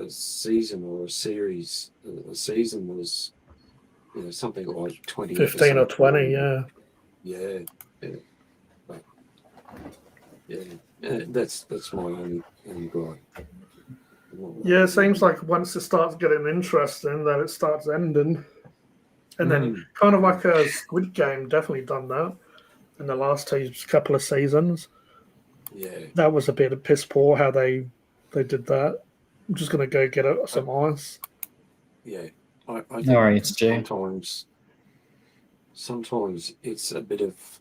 E: season or a series, a season was, something like 20
A: 15 or
E: episodes
A: 20,
E: long.
A: yeah.
E: But, that's my only gripe.
A: Yeah, it seems like once it starts getting interesting, then it starts ending. And then kind of like a Squid Game, definitely done that in the last couple of seasons.
E: Yeah.
A: That was a bit of piss poor how they did that. I'm just going to go get some ice.
E: Yeah. I think
D: No worries, Jay.
E: sometimes it's a bit of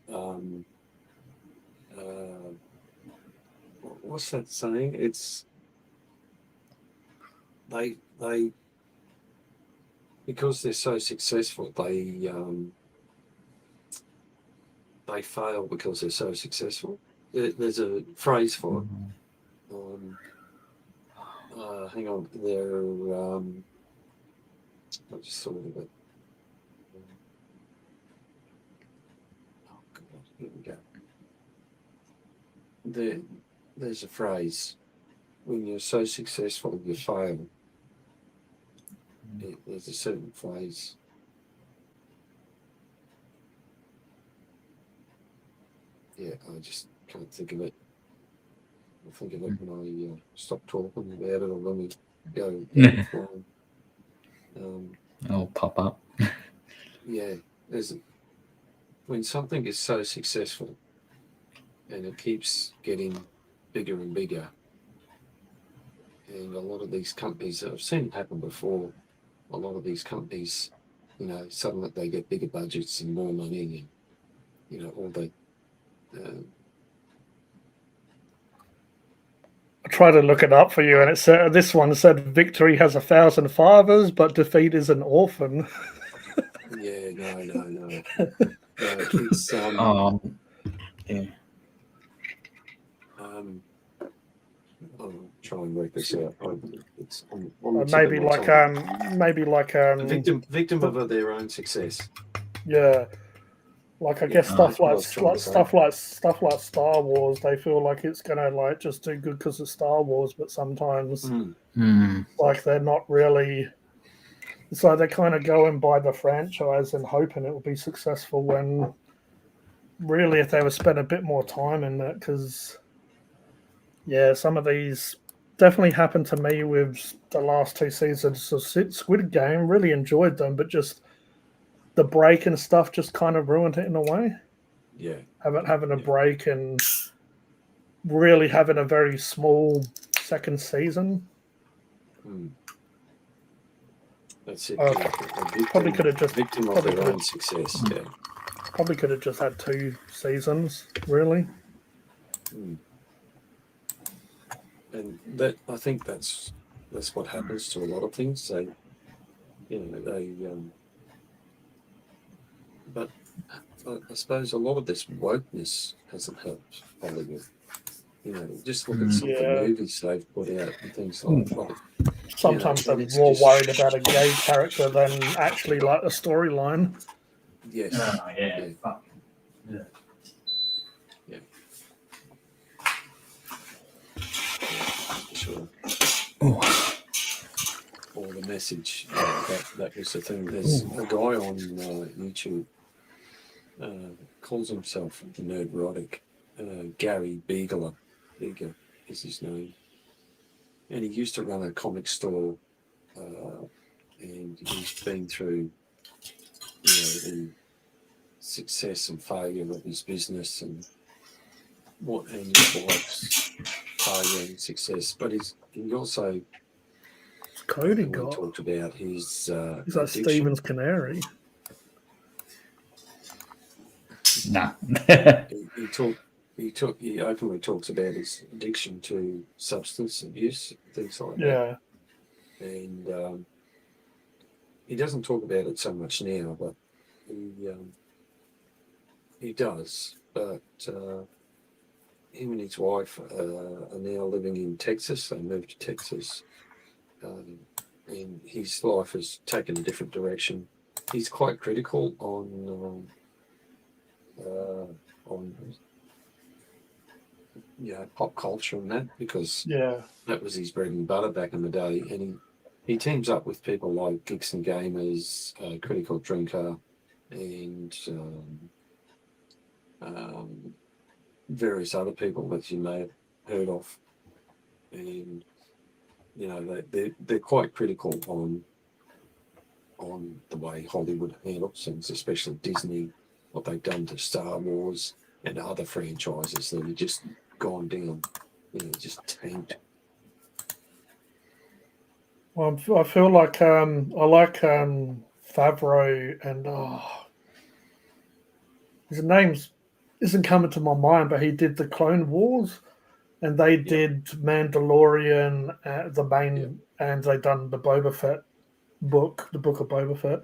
E: what's that saying? It's they because they're so successful, they fail because they're so successful. There's a phrase for it. Hang on, I just thought of it. Oh God, here we go. There's a phrase: when you're so successful, you fail. There's a certain phrase. Yeah, I just can't think of it. I'll think of it when I stop talking about it, or when we go offline.
D: It'll pop up.
E: Yeah, when something is so successful and it keeps getting bigger and bigger, and a lot of these companies, I've seen it happen before, a lot of these companies, suddenly they get bigger budgets and more money, and, all the...
A: I tried to look it up for you, and it said this one said victory has 1,000 fathers, but defeat is an orphan.
E: Yeah, no. It's
D: yeah.
E: I'll try and work this out. It's
A: maybe like
E: victim of their own success.
A: Yeah, like I guess stuff like Star Wars. They feel like it's gonna just do good because of Star Wars, but sometimes like they're not really. It's like they're kind of going by the franchise and hoping it will be successful when really if they would spend a bit more time in that, because some of these definitely happened to me with the last 2 seasons of Squid Game. Really enjoyed them, but just the break and stuff just kind of ruined it in a way.
E: Yeah.
A: Having a break and really having a very small second season.
E: That's it.
A: Probably could have just
E: victim of their own success. Yeah.
A: Probably could have just had 2 seasons, really.
E: And I think that's what happens to a lot of things. But I suppose a lot of this wokeness hasn't helped Hollywood. Just look at some of the movies they've put out and things like that.
A: Sometimes they're more worried about a gay character than actually like a storyline.
E: Yes.
D: Yeah.
E: Sure. Or the message. That was the thing. There's a guy on YouTube calls himself Nerdrotic. Gary Beeger is his name. And he used to run a comic store, and he's been through the success and failure of his business, and what and his wife's failure success, but he also
A: Cody
E: we
A: got.
E: talked about his
A: He's like
E: addiction.
A: Stephen's canary.
D: No.
E: He openly talks about his addiction to substance abuse, things like that.
A: Yeah.
E: And he doesn't talk about it so much now, but he does. But him and his wife are now living in Texas. They moved to Texas, and his life has taken a different direction. He's quite critical on pop culture and that, because that was his bread and butter back in the day. And he teams up with people like Geeks and Gamers, Critical Drinker, and various other people that you may have heard of. And they're quite critical on the way Hollywood handles things, especially Disney, what they've done to Star Wars and other franchises that have just gone down, just tanked.
A: Well, I feel like I like Favreau, and his name isn't coming to my mind, but he did the Clone Wars, and they did Mandalorian, the main, and they done the Boba Fett book, the Book of Boba Fett.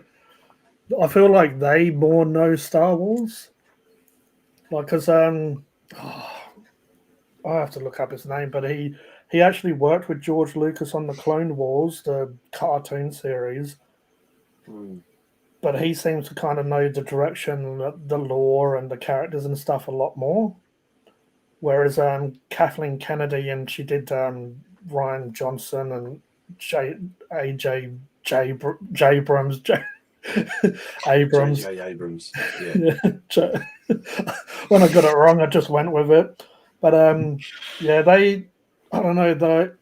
A: I feel like they more know Star Wars, like because I have to look up his name, but he actually worked with George Lucas on the Clone Wars, the cartoon series. But he seems to kind of know the direction, the lore, and the characters and stuff a lot more. Whereas Kathleen Kennedy, and she did Ryan Johnson and Abrams.
E: J.J. Abrams. Yeah.
A: When I got it wrong, I just went with it. But I don't know, though.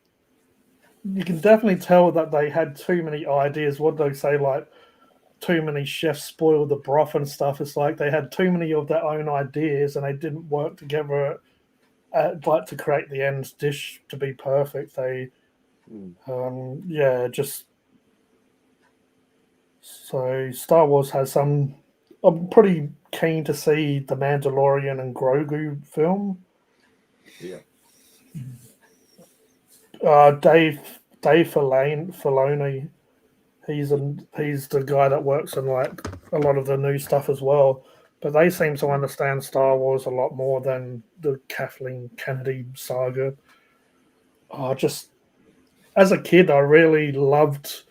A: You can definitely tell that they had too many ideas. What do they say? Like, too many chefs spoil the broth and stuff. It's like they had too many of their own ideas and they didn't work together to create the end dish to be perfect. They, just. So Star Wars has some. I'm pretty keen to see the Mandalorian and Grogu film.
E: Yeah.
A: Dave Filoni, he's the guy that works on like a lot of the new stuff as well. But they seem to understand Star Wars a lot more than the Kathleen Kennedy saga. Just as a kid, I really loved.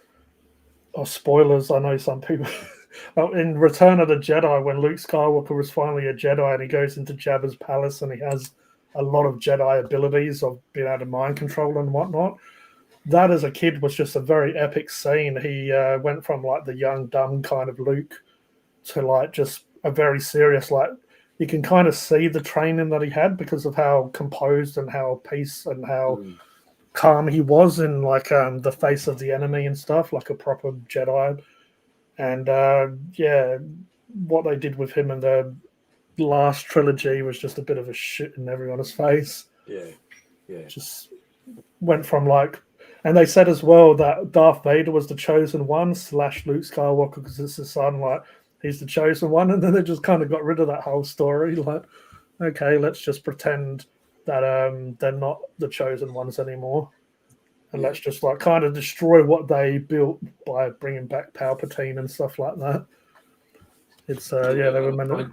A: Spoilers! I know some people. In Return of the Jedi, when Luke Skywalker was finally a Jedi and he goes into Jabba's palace and he has a lot of Jedi abilities of being able to mind control and whatnot. That as a kid was just a very epic scene. He went from like the young, dumb kind of Luke to like just a very serious, like you can kind of see the training that he had because of how composed and how peace and how calm he was in like the face of the enemy and stuff, like a proper Jedi. And what they did with him in the last trilogy was just a bit of a shit in everyone's face.
E: Yeah.
A: Just went from like, and they said as well that Darth Vader was the chosen one / Luke Skywalker because it's his son, like he's the chosen one, and then they just kind of got rid of that whole story. Like, okay, let's just pretend that they're not the chosen ones anymore, and let's just like kind of destroy what they built by bringing back Palpatine and stuff like that. It's they were meant to.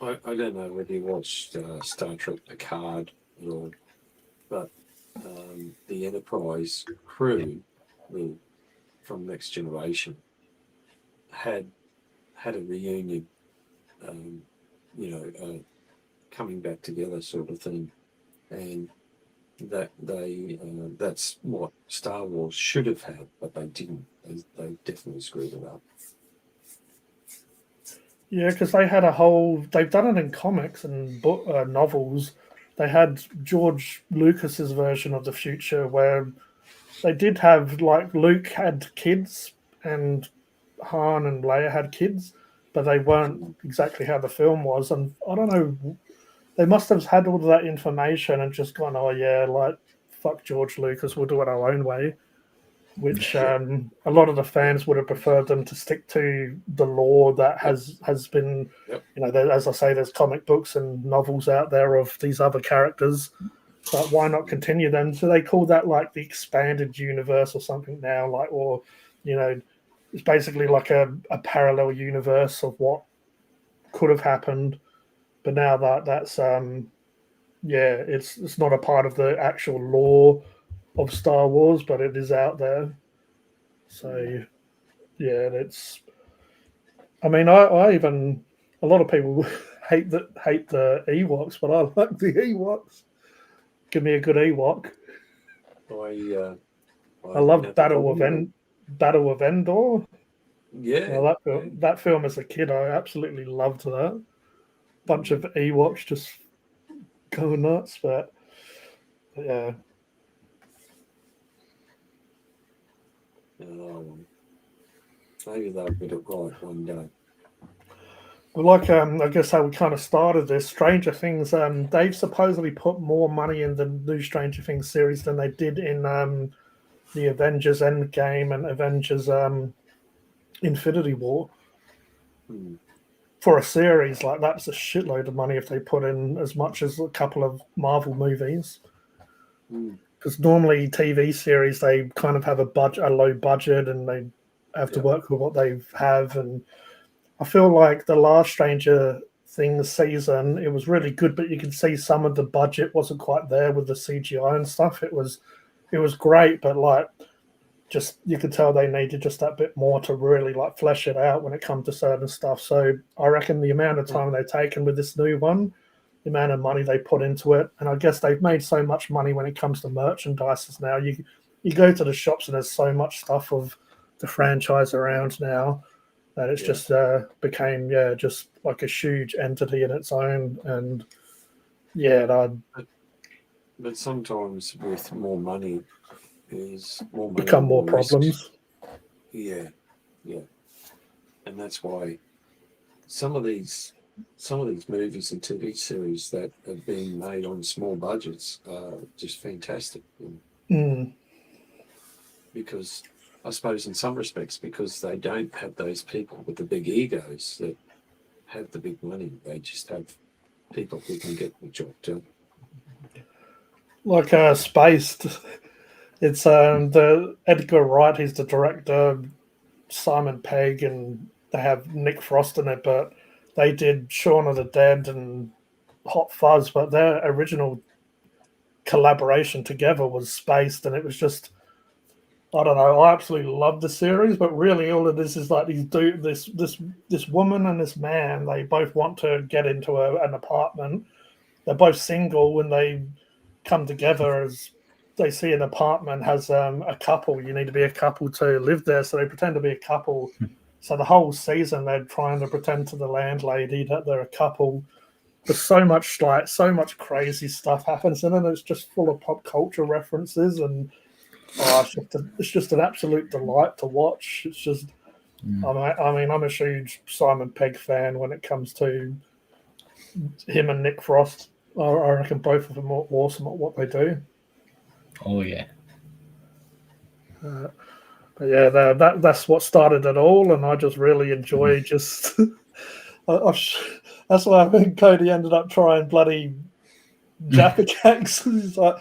E: I don't know whether you watched Star Trek Picard at all, but the Enterprise crew from Next Generation had a reunion, coming back together sort of thing, and that that's what Star Wars should have had, but they didn't. They definitely screwed it up.
A: Yeah, because they had they've done it in comics and novels. They had George Lucas's version of the future where they did have, like, Luke had kids and Han and Leia had kids, but they weren't exactly how the film was. And I don't know, they must have had all of that information and just gone, oh yeah, like fuck George Lucas, we'll do it our own way. Which a lot of the fans would have preferred them to stick to the lore that has been, as I say, there's comic books and novels out there of these other characters, but why not continue them? So they call that like the expanded universe or something now, like, or it's basically like a parallel universe of what could have happened, but now that's it's not a part of the actual lore of Star Wars, but it is out there. So yeah, it's. I mean, I even a lot of people hate the Ewoks, but I like the Ewoks. Give me a good Ewok. I love Battle of Endor.
E: Yeah,
A: that film as a kid, I absolutely loved that. Bunch of Ewoks just going nuts, but yeah.
E: Maybe they'll get it right one day.
A: Well, like I guess how we kind of started this, Stranger Things, they've supposedly put more money in the new Stranger Things series than they did in the Avengers Endgame and Avengers Infinity War. For a series like that's a shitload of money if they put in as much as a couple of Marvel movies. Because normally TV series, they kind of have a low budget, and they have to work with what they have. And I feel like the last Stranger Things season, it was really good, but you can see some of the budget wasn't quite there with the CGI and stuff. It was great, but like just you could tell they needed just that bit more to really like flesh it out when it comes to certain stuff. So I reckon the amount of time they've taken with this new one, the amount of money they put into it, and I guess they've made so much money when it comes to merchandise now. You go to the shops and there's so much stuff of the franchise around now that it's just became just like a huge entity in its own. And
E: but sometimes with more money is more money
A: become more problems.
E: Yeah, and that's why some of these movies and TV series that are being made on small budgets are just fantastic. Because I suppose in some respects, because they don't have those people with the big egos that have the big money, they just have people who can get the job done.
A: Like Spaced, it's the Edgar Wright, he's the director, Simon Pegg, and they have Nick Frost in it, but they did Shaun of the Dead and Hot Fuzz, but their original collaboration together was Spaced, and it was just, I don't know, I absolutely love the series, but really all of this is like this woman and this man, they both want to get into an apartment. They're both single when they come together as they see an apartment has a couple. You need to be a couple to live there, so they pretend to be a couple. So the whole season they're trying to pretend to the landlady that they're a couple. There's so much crazy stuff happens in it. It's just full of pop culture references, and it's just an absolute delight to watch. It's just, I mean, I'm a huge Simon Pegg fan when it comes to him and Nick Frost. I reckon both of them are awesome at what they do.
D: Oh yeah.
A: But yeah, that's what started it all, and I just really enjoy just. That's why I think Cody ended up trying bloody Jaffa Cakes. He's like,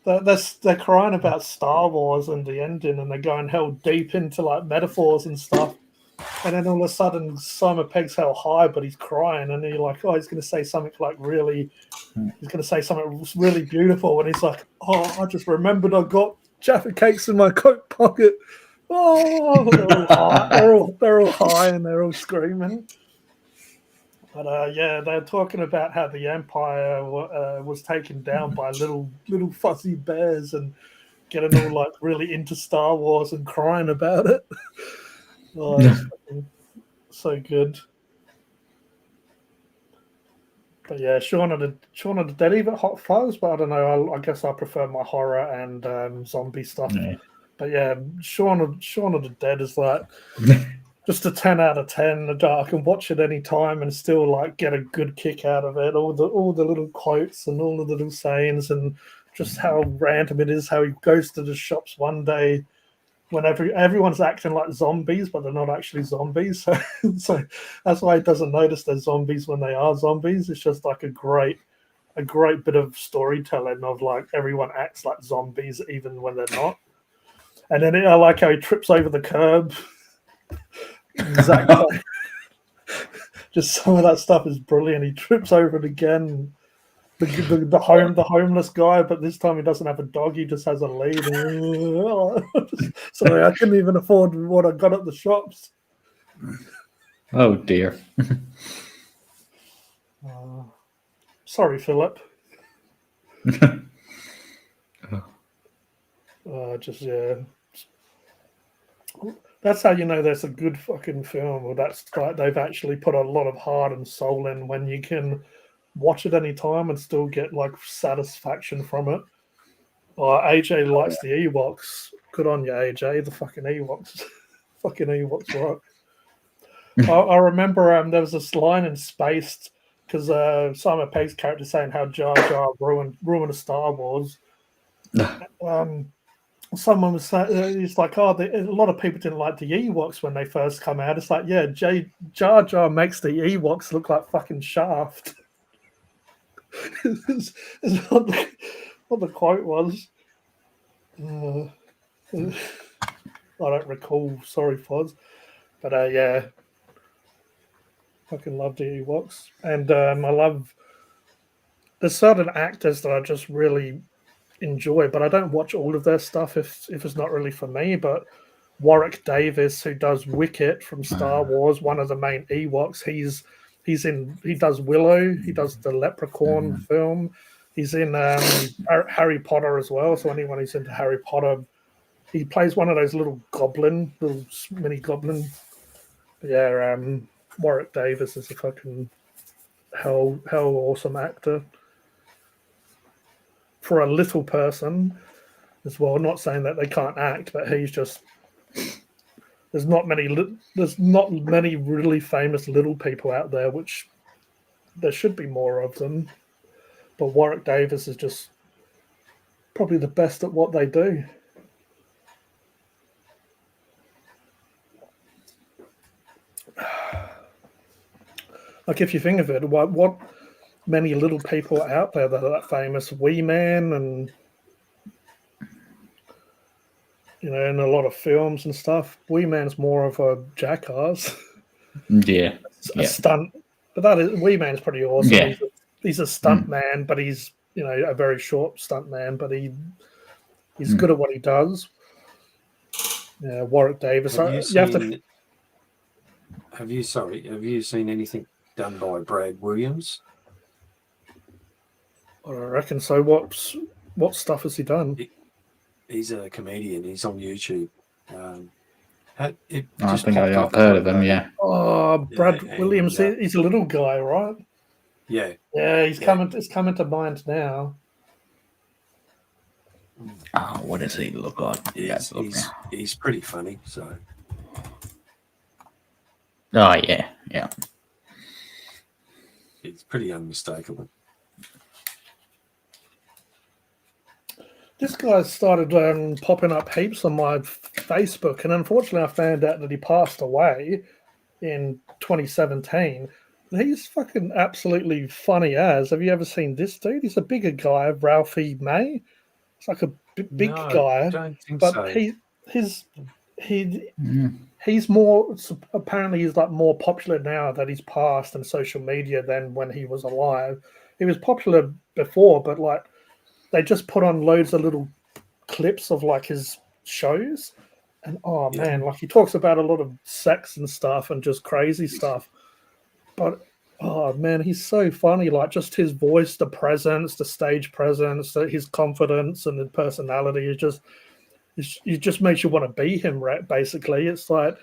A: they're crying about Star Wars and the ending, and they're going hell deep into like metaphors and stuff. And then all of a sudden, Simon Pegg's hell high, but he's crying, and you're like, oh, he's going to say something like he's going to say something really beautiful, and he's like, oh, I just remembered I got Jaffa Cakes in my coat pocket. Oh, they're all high and they're all screaming. But they're talking about how the Empire was taken down by little fuzzy bears and getting all like really into Star Wars and crying about it. Oh, it's so good. But yeah, Shaun of the Dead, even Hot Fuzz, but I don't know. I guess I prefer my horror and zombie stuff.
D: Yeah.
A: But yeah, Shaun of the Dead is like just a 10 out of 10. I can watch it any time and still like get a good kick out of it. All the little quotes and all the little sayings and just how random it is. How he goes to the shops one day when everyone's acting like zombies, but they're not actually zombies. So that's why he doesn't notice they're zombies when they are zombies. It's just like a great bit of storytelling of like everyone acts like zombies even when they're not. And then I like how he trips over the curb. Exactly. Just some of that stuff is brilliant. He trips over it again. The homeless guy, but this time he doesn't have a dog. He just has a lead. Sorry, I couldn't even afford what I got at the shops.
D: Oh dear.
A: Sorry, Philip. Just yeah. That's how you know that's a good fucking film. Or that's like they've actually put a lot of heart and soul in when you can watch it any time and still get like satisfaction from it. AJ likes the Ewoks. Good on you, AJ. The fucking Ewoks. Fucking Ewoks rock. I remember there was this line in Spaced because Simon Pegg's character saying how Jar Jar ruined Star Wars. Someone was saying, it's like, a lot of people didn't like the Ewoks when they first come out. It's like, yeah, Jar Jar makes the Ewoks look like fucking Shaft. Is what the quote was. I don't recall. Sorry, Foz. But yeah, fucking love the Ewoks, and I love. There's certain actors that I just really enjoy, but I don't watch all of their stuff if it's not really for me. But Warwick Davis, who does Wicket from Star Wars, one of the main Ewoks, he does Willow, he does the Leprechaun film, he's in Harry Potter as well. So anyone who's into Harry Potter, he plays one of those little mini goblin. Yeah, Warwick Davis is a fucking hell awesome actor for a little person as well. Not saying that they can't act, but he's just there's not many really famous little people out there, which there should be more of them. But Warwick Davis is just probably the best at what they do. Like if you think of it, what many little people out there that are that famous, Wee Man, and in a lot of films and stuff. Wee Man's more of a jackass.
D: Yeah.
A: A stunt, but Wee Man's pretty awesome.
D: Yeah.
A: He's a stunt man, but he's a very short stunt man, but he's good at what he does. Yeah, Warwick Davis.
E: Have you seen anything done by Brad Williams?
A: I reckon so. What stuff has he done?
E: He's a comedian. He's on YouTube.
D: I think I've heard of him. Yeah.
A: Oh, Brad Williams. He's a little guy, right?
E: Yeah.
A: Yeah, it's coming to mind now.
D: Oh, what does he look like?
E: He's pretty funny. So.
D: Oh yeah, yeah.
E: It's pretty unmistakable.
A: This guy started popping up heaps on my Facebook, and unfortunately I found out that he passed away in 2017. He's fucking absolutely funny as. Have you ever seen this dude? He's a bigger guy, Ralphie May. It's like a big guy.
E: I don't think
A: but
E: so.
A: He's more, apparently he's like more popular now that he's passed in social media than when he was alive. He was popular before, but like they just put on loads of little clips of like his shows, and man, like he talks about a lot of sex and stuff and just crazy stuff. But oh man, he's so funny. Like just his voice, the presence, the stage presence, his confidence and the personality is just. It just makes you want to be him, right? Basically, it's like,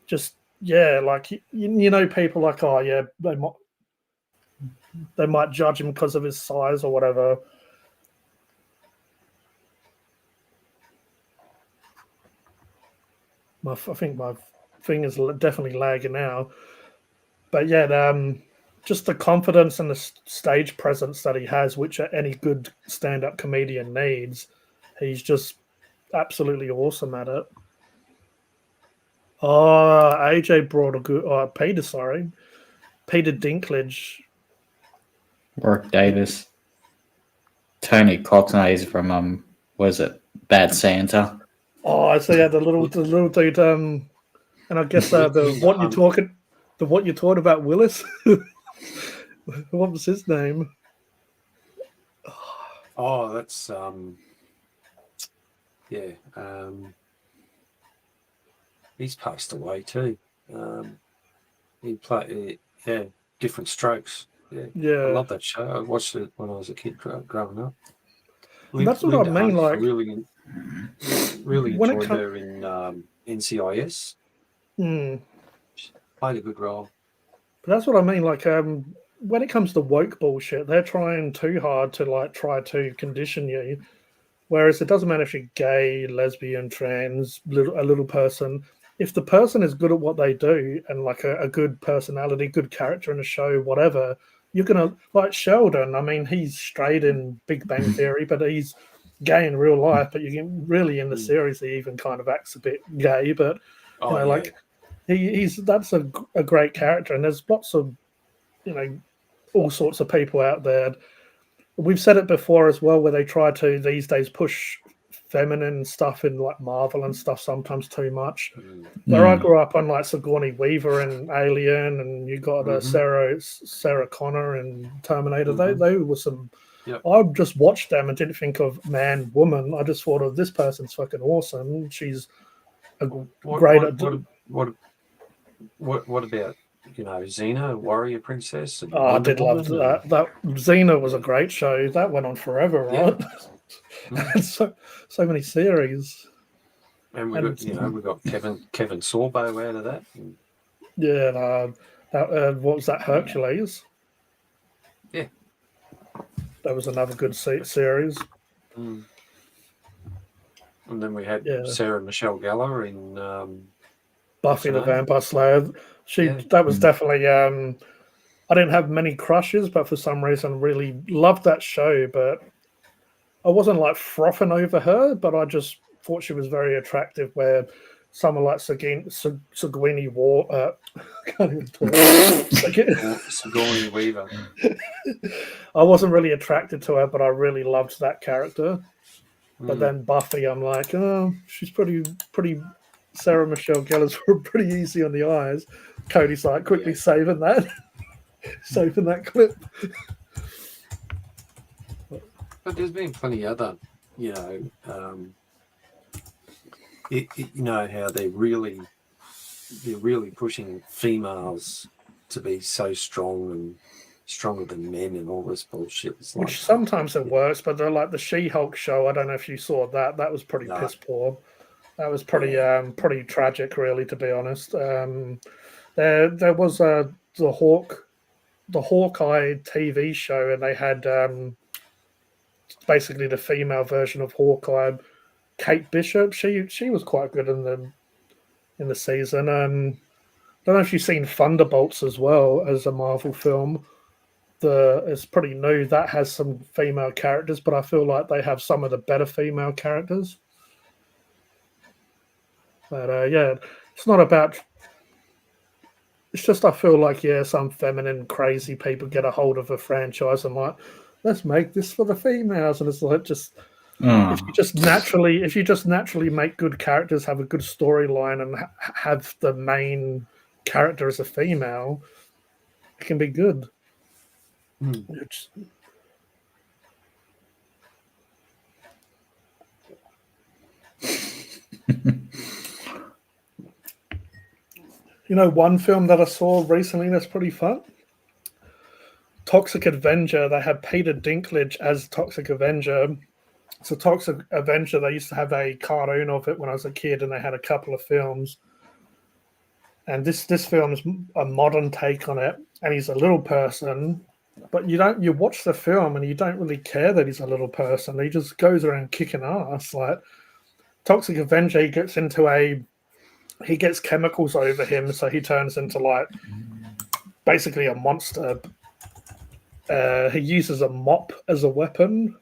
A: just like people like, oh yeah, they might judge him because of his size or whatever. I think my thing is definitely lagging now. But yeah, just the confidence and the stage presence that he has, which any good stand-up comedian needs. He's just absolutely awesome at it. Oh, AJ brought a good. Peter, sorry, Peter Dinklage.
D: Warwick Davis. Tony Cockney from was it Bad Santa?
A: Oh, I see. Yeah, the little dude. And I guess the what you're talking about, Willis. What was his name?
E: Oh, that's he's passed away too. He played Different Strokes. Yeah, I love that show. I watched it when I was a kid growing up.
A: That's what I mean. Like,
E: I really enjoyed her in NCIS. She played a good role.
A: But that's what I mean. Like, when it comes to woke bullshit, they're trying too hard to try to condition you. Whereas it doesn't matter if you're gay, lesbian, trans, a little person. If the person is good at what they do and like a good personality, good character in a show, whatever, you're gonna like Sheldon. I mean, he's straight in Big Bang Theory, but he's gay in real life. But you can really in the series, he even kind of acts a bit gay. But like that's a great character, and there's lots of all sorts of people out there. We've said it before as well, where they try to these days push feminine stuff in like Marvel and stuff sometimes too much. Where I grew up on like Sigourney Weaver and Alien, and you got Sarah Connor and Terminator. They were some. Yep. I just watched them and didn't think of man, woman. I just thought of this person's fucking awesome. She's a great.
E: What about Xena, Warrior Princess?
A: I did love that. That Xena was a great show. That went on forever, right? Yeah. so many series.
E: And we got Kevin Sorbo out of that.
A: Yeah, what was that, Hercules?
E: Yeah,
A: that was another good series.
E: And then we had Sarah Michelle Gellar in
A: Buffy the Vampire Slayer. That was definitely. I didn't have many crushes, but for some reason, really loved that show. But I wasn't like frothing over her, but I just thought she was very attractive. Where someone like Sigourney Weaver,
E: Sigourney Weaver.
A: I wasn't really attracted to her, but I really loved that character. But then Buffy, I'm like, oh, she's pretty. Sarah Michelle Gellar's pretty easy on the eyes. Cody's like quickly saving that clip.
E: But there's been plenty other, how they're really pushing females to be so strong and stronger than men and all this bullshit.
A: Which sometimes it works, but they're like the She-Hulk show. I don't know if you saw that. That was pretty piss poor. That was pretty tragic, really, to be honest. There was the Hawkeye TV show, and they had basically the female version of Hawkeye, Kate Bishop. She was quite good in the season. I don't know if you've seen Thunderbolts as well as a Marvel film. It's pretty new. That has some female characters, but I feel like they have some of the better female characters. But it's not about. It's just I feel like some feminine crazy people get a hold of a franchise and like, let's make this for the females, and it's like just if you just naturally make good characters, have a good storyline, and have the main character as a female, it can be good. One film that I saw recently that's pretty fun? Toxic Avenger. They had Peter Dinklage as Toxic Avenger. So Toxic Avenger, they used to have a cartoon of it when I was a kid, and they had a couple of films. And this film is a modern take on it, and he's a little person, but you watch the film and you don't really care that he's a little person. He just goes around kicking ass. Like Toxic Avenger, he gets into a he gets chemicals over him, so he turns into like basically a monster. He uses a mop as a weapon,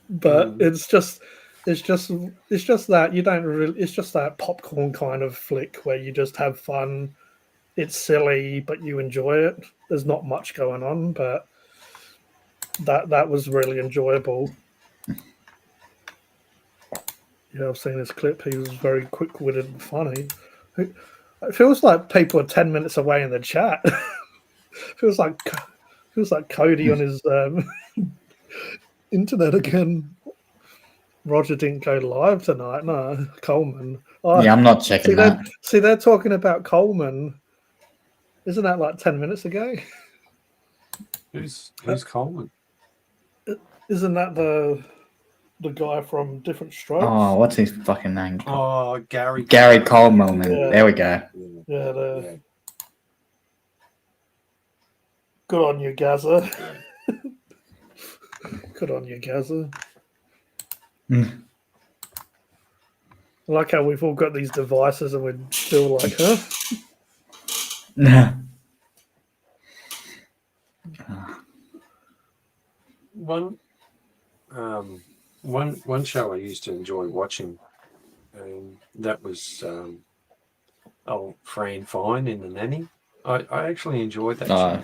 A: but it's just that you don't really. It's just that popcorn kind of flick where you just have fun. It's silly, but you enjoy it. There's not much going on, but that was really enjoyable. Yeah, I've seen this clip. He was very quick-witted and funny. It feels like people are 10 minutes away in the chat. feels like Cody on his internet again. Roger didn't go live tonight. No, Coleman. Oh,
D: Yeah, I'm not checking that.
A: See, they're talking about Coleman. Isn't that like 10 minutes ago?
E: Who's Coleman?
A: Isn't that the guy from Different Strokes?
D: Oh, what's his fucking name?
E: Oh, Gary
D: Coleman.
A: Yeah.
D: There we go.
A: Yeah, good on you, Gaza. Good on you, Gaza.
D: Mm.
A: I like how we've all got these devices and we're still like, huh?
E: One show I used to enjoy watching, that was Fran Fine in The Nanny. I actually enjoyed that show.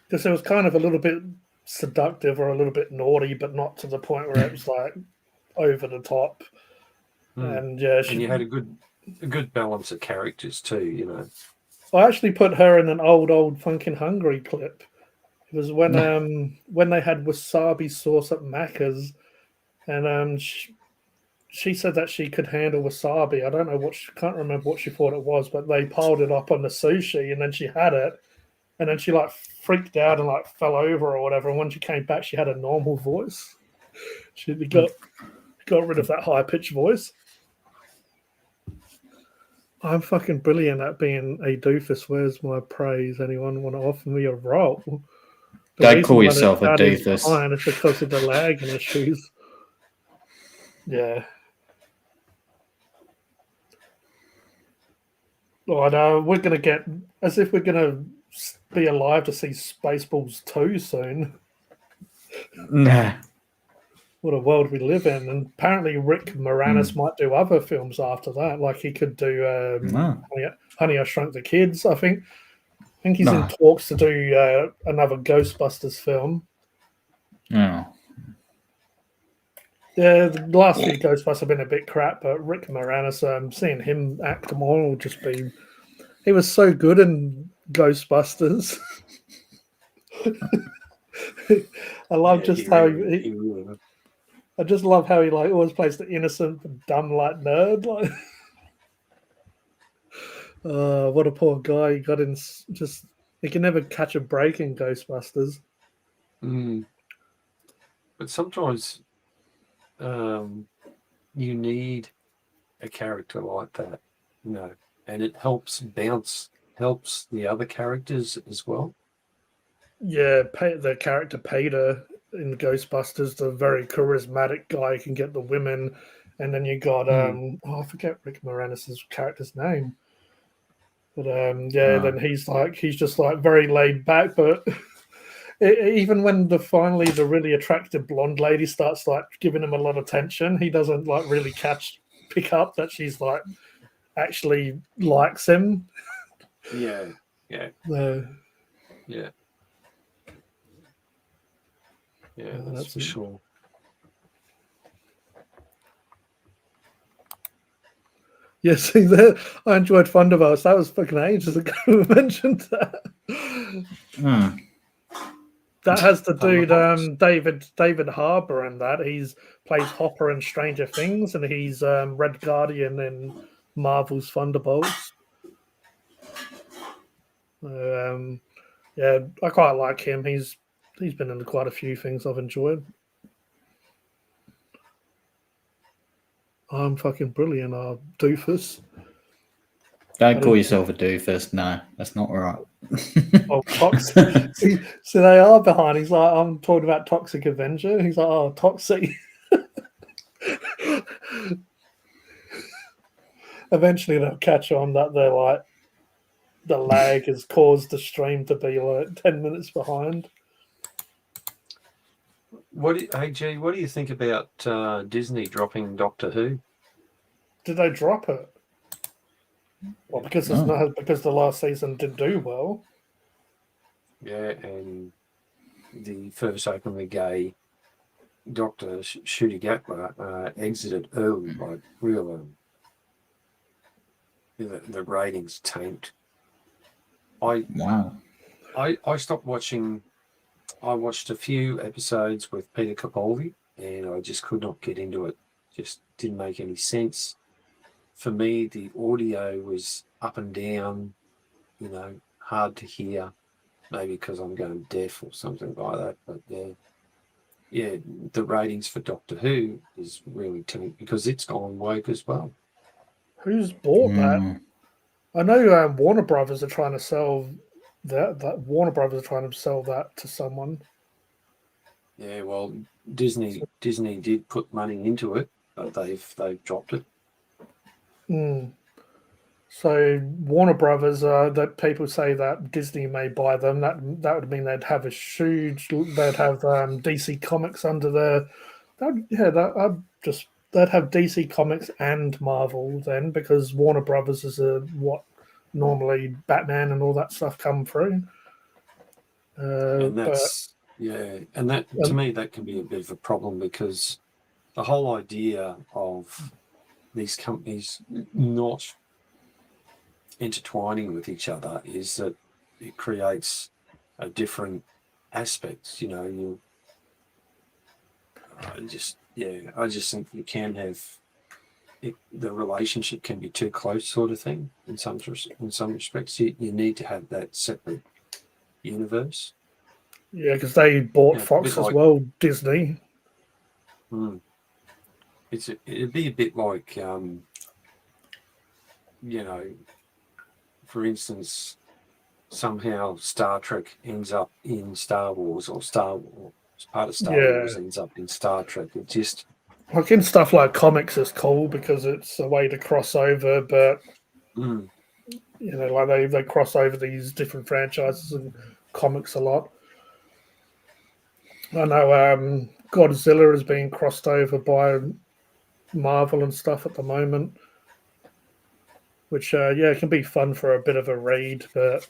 A: Because it was kind of a little bit seductive or a little bit naughty, but not to the point where it was like over the top. And yeah,
E: and you had a good balance of characters too, you know.
A: I actually put her in an old Funkin' Hungry clip. It was when they had wasabi sauce at Macca's, and she said that she could handle wasabi. I don't know can't remember what she thought it was, but they piled it up on the sushi, and then she had it, and then she like freaked out and like fell over or whatever. And when she came back, she had a normal voice. She got rid of that high pitched voice. I'm fucking brilliant at being a doofus. Where's my praise? Anyone want to offer me a role?
D: Don't call yourself a doofus.
A: It's because of the lag and issues. Yeah. Right, we're going to get, as if we're going to be alive to see Spaceballs 2 soon.
D: Nah.
A: What a world we live in. And apparently Rick Moranis might do other films after that. Like he could do Honey, I Shrunk the Kids, I think. I think he's in talks to do another Ghostbusters film.
D: Oh.
A: Yeah, the last few Ghostbusters have been a bit crap, but Rick Moranis, seeing him act more will just be... He was so good in Ghostbusters. I love I just love how he like always plays the innocent but dumb like nerd. Like, what a poor guy. He got in just he can never catch a break in Ghostbusters.
E: But sometimes you need a character like that, you know, and it helps the other characters as well. Yeah,
A: the character Peter in Ghostbusters, the very charismatic guy who can get the women, and then you got I forget Rick Moranis' character's name, but then he's just like very laid back, but even when finally the really attractive blonde lady starts like giving him a lot of attention, he doesn't like really pick up that she's like actually likes him.
E: Yeah. That's for sure.
A: Yeah, see that I enjoyed Thunderbolts. That was fucking ages ago we mentioned that. That has the dude David Harbour in that. He's plays Hopper in Stranger Things, and he's Red Guardian in Marvel's Thunderbolts. Yeah, I quite like him. He's been in quite a few things I've enjoyed. I'm fucking brilliant, doofus.
D: Don't call yourself a doofus. No, that's not right.
A: Oh, toxic. So they are behind. He's like, I'm talking about Toxic Avenger. He's like, oh, toxic. eventually they'll catch on that they're like the lag has caused the stream to be like 10 minutes behind.
E: Hey G, what do you think about Disney dropping Doctor Who?
A: Did they drop it? Well, because it's not, because the last season did do well.
E: Yeah, and the first openly gay Dr. Ncuti Gatwa exited early, like real. The ratings tanked. I stopped watching. I watched a few episodes with Peter Capaldi, and I just could not get into it. Just didn't make any sense. For me, the audio was up and down, hard to hear. Maybe because I'm going deaf or something like that. But yeah, the ratings for Doctor Who is really tanked because it's gone woke as well.
A: Who's bought that? I know Warner Brothers are trying to sell that. Warner Brothers are trying to sell that to someone.
E: Yeah, well, Disney did put money into it, but they've dropped it.
A: So Warner Brothers, that people say that Disney may buy them. That would mean they'd have a huge. They'd have DC Comics under there. They'd have DC Comics and Marvel then, because Warner Brothers is what normally Batman and all that stuff come through.
E: And that's and that to me that can be a bit of a problem, because the whole idea of these companies not intertwining with each other is that it creates a different aspects. I just think you can have the relationship can be too close, sort of thing. In some respects, you need to have that separate universe.
A: Yeah, because they bought Fox as well, Disney.
E: It'd be a bit like, for instance, somehow Star Trek ends up in Star Wars, or part of Star Wars ends up in Star Trek. It just
A: like in stuff like comics is cool because it's a way to cross over, but like they cross over these different franchises and comics a lot. I know Godzilla is being crossed over by Marvel and stuff at the moment, which can be fun for a bit of a read, but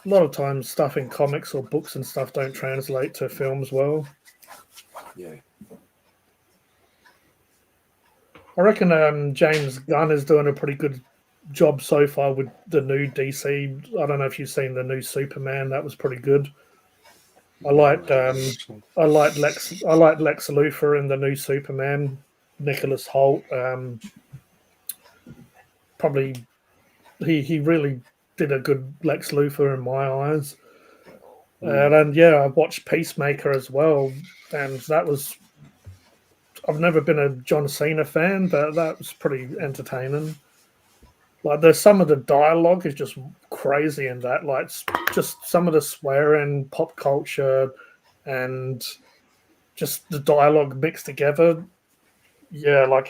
A: a lot of times stuff in comics or books and stuff don't translate to films well.
E: Yeah.
A: I reckon James Gunn is doing a pretty good job so far with the new DC. I don't know if you've seen the new Superman. That was pretty good. I liked Lex Luthor in the new Superman. Nicholas Hoult. Probably he really did a good Lex Luthor in my eyes. And I watched Peacemaker as well, and that was. I've never been a John Cena fan, but that was pretty entertaining. Like, there's some of the dialogue is just crazy in that. Like, just some of the swearing, pop culture, and just the dialogue mixed together. Yeah,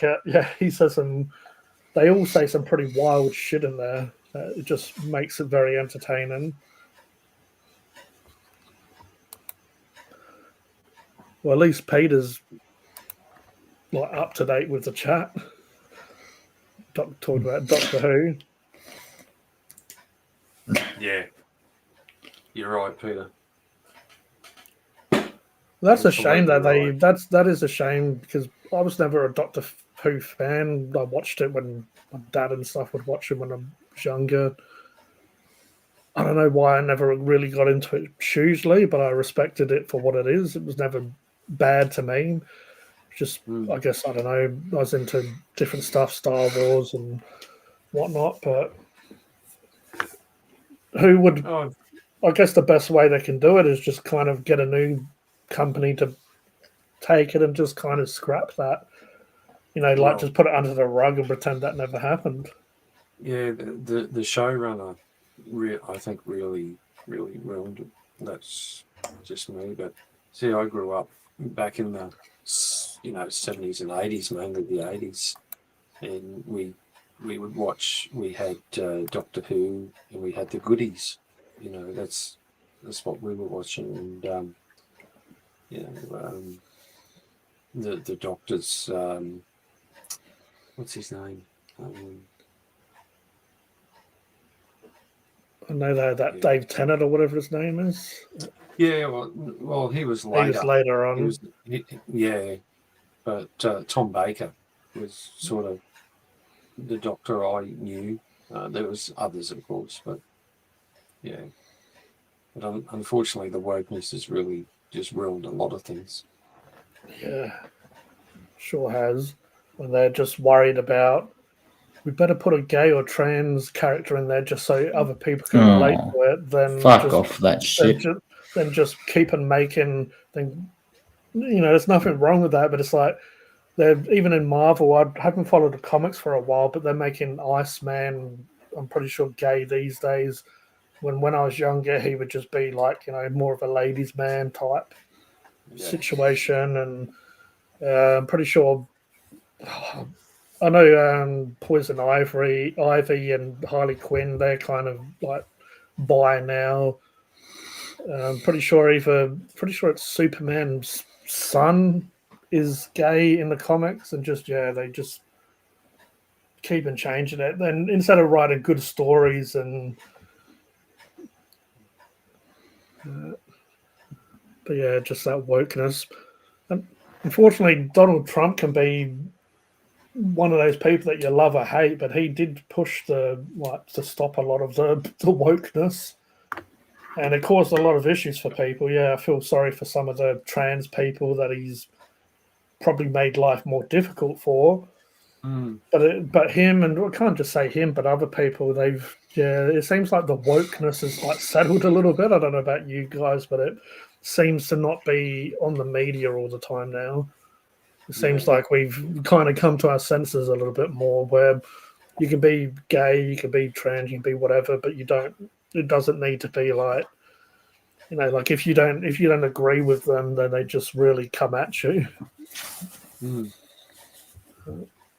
A: he says some. They all say some pretty wild shit in there. It just makes it very entertaining. Well, at least Peter's like up to date with the chat. Talking about Doctor Who.
E: Yeah, you're right, Peter.
A: That's a shame that that is a shame, because I was never a Doctor Who fan. I watched it when my dad and stuff would watch it when I was younger. I don't know why I never really got into it hugely, but I respected it for what it is. It was never bad to me. Just, I guess, I don't know, I was into different stuff, Star Wars and whatnot, but who would, I guess the best way they can do it is just kind of get a new company to take it and just kind of scrap that, just put it under the rug and pretend that never happened.
E: Yeah, the showrunner, I think, really ruined it. That's just me, but see, I grew up back in the 70s and 80s, mainly the 80s, and we we would watch. We had Doctor Who, and we had the goodies. You know, that's what we were watching, and the Doctor's what's his name?
A: I know that Dave Tennant or whatever his name is.
E: Yeah, well, he was later.
A: He was later on.
E: But Tom Baker was sort of the Doctor I knew. There was others, of course, but yeah. But unfortunately, the wokeness has really just ruined a lot of things.
A: Yeah, sure has. When they're just worried about, we better put a gay or trans character in there just so other people can relate to it. Then
D: fuck off that shit.
A: Then just keep on making. Then there's nothing wrong with that, but it's like they're even in Marvel. I haven't followed the comics for a while, but they're making Iceman, I'm pretty sure, gay these days. When I was younger, he would just be like more of a ladies' man type situation, and I'm pretty sure. I know Poison Ivy and Harley Quinn, they're kind of like bi now. I'm pretty sure it's Superman's son is gay in the comics, and they just keep on changing it. Then instead of writing good stories and but yeah, just that wokeness. And unfortunately, Donald Trump can be one of those people that you love or hate, but he did push to stop a lot of the wokeness, and it caused a lot of issues for people. Yeah, I feel sorry for some of the trans people that he's probably made life more difficult for. But him, and I can't just say him, but other people, it seems like the wokeness is like settled a little bit. I don't know about you guys, but it seems to not be on the media all the time now. It seems like we've kind of come to our senses a little bit more, where you can be gay, you can be trans, you can be whatever, but it doesn't need to be like, like if you don't agree with them, then they just really come at you.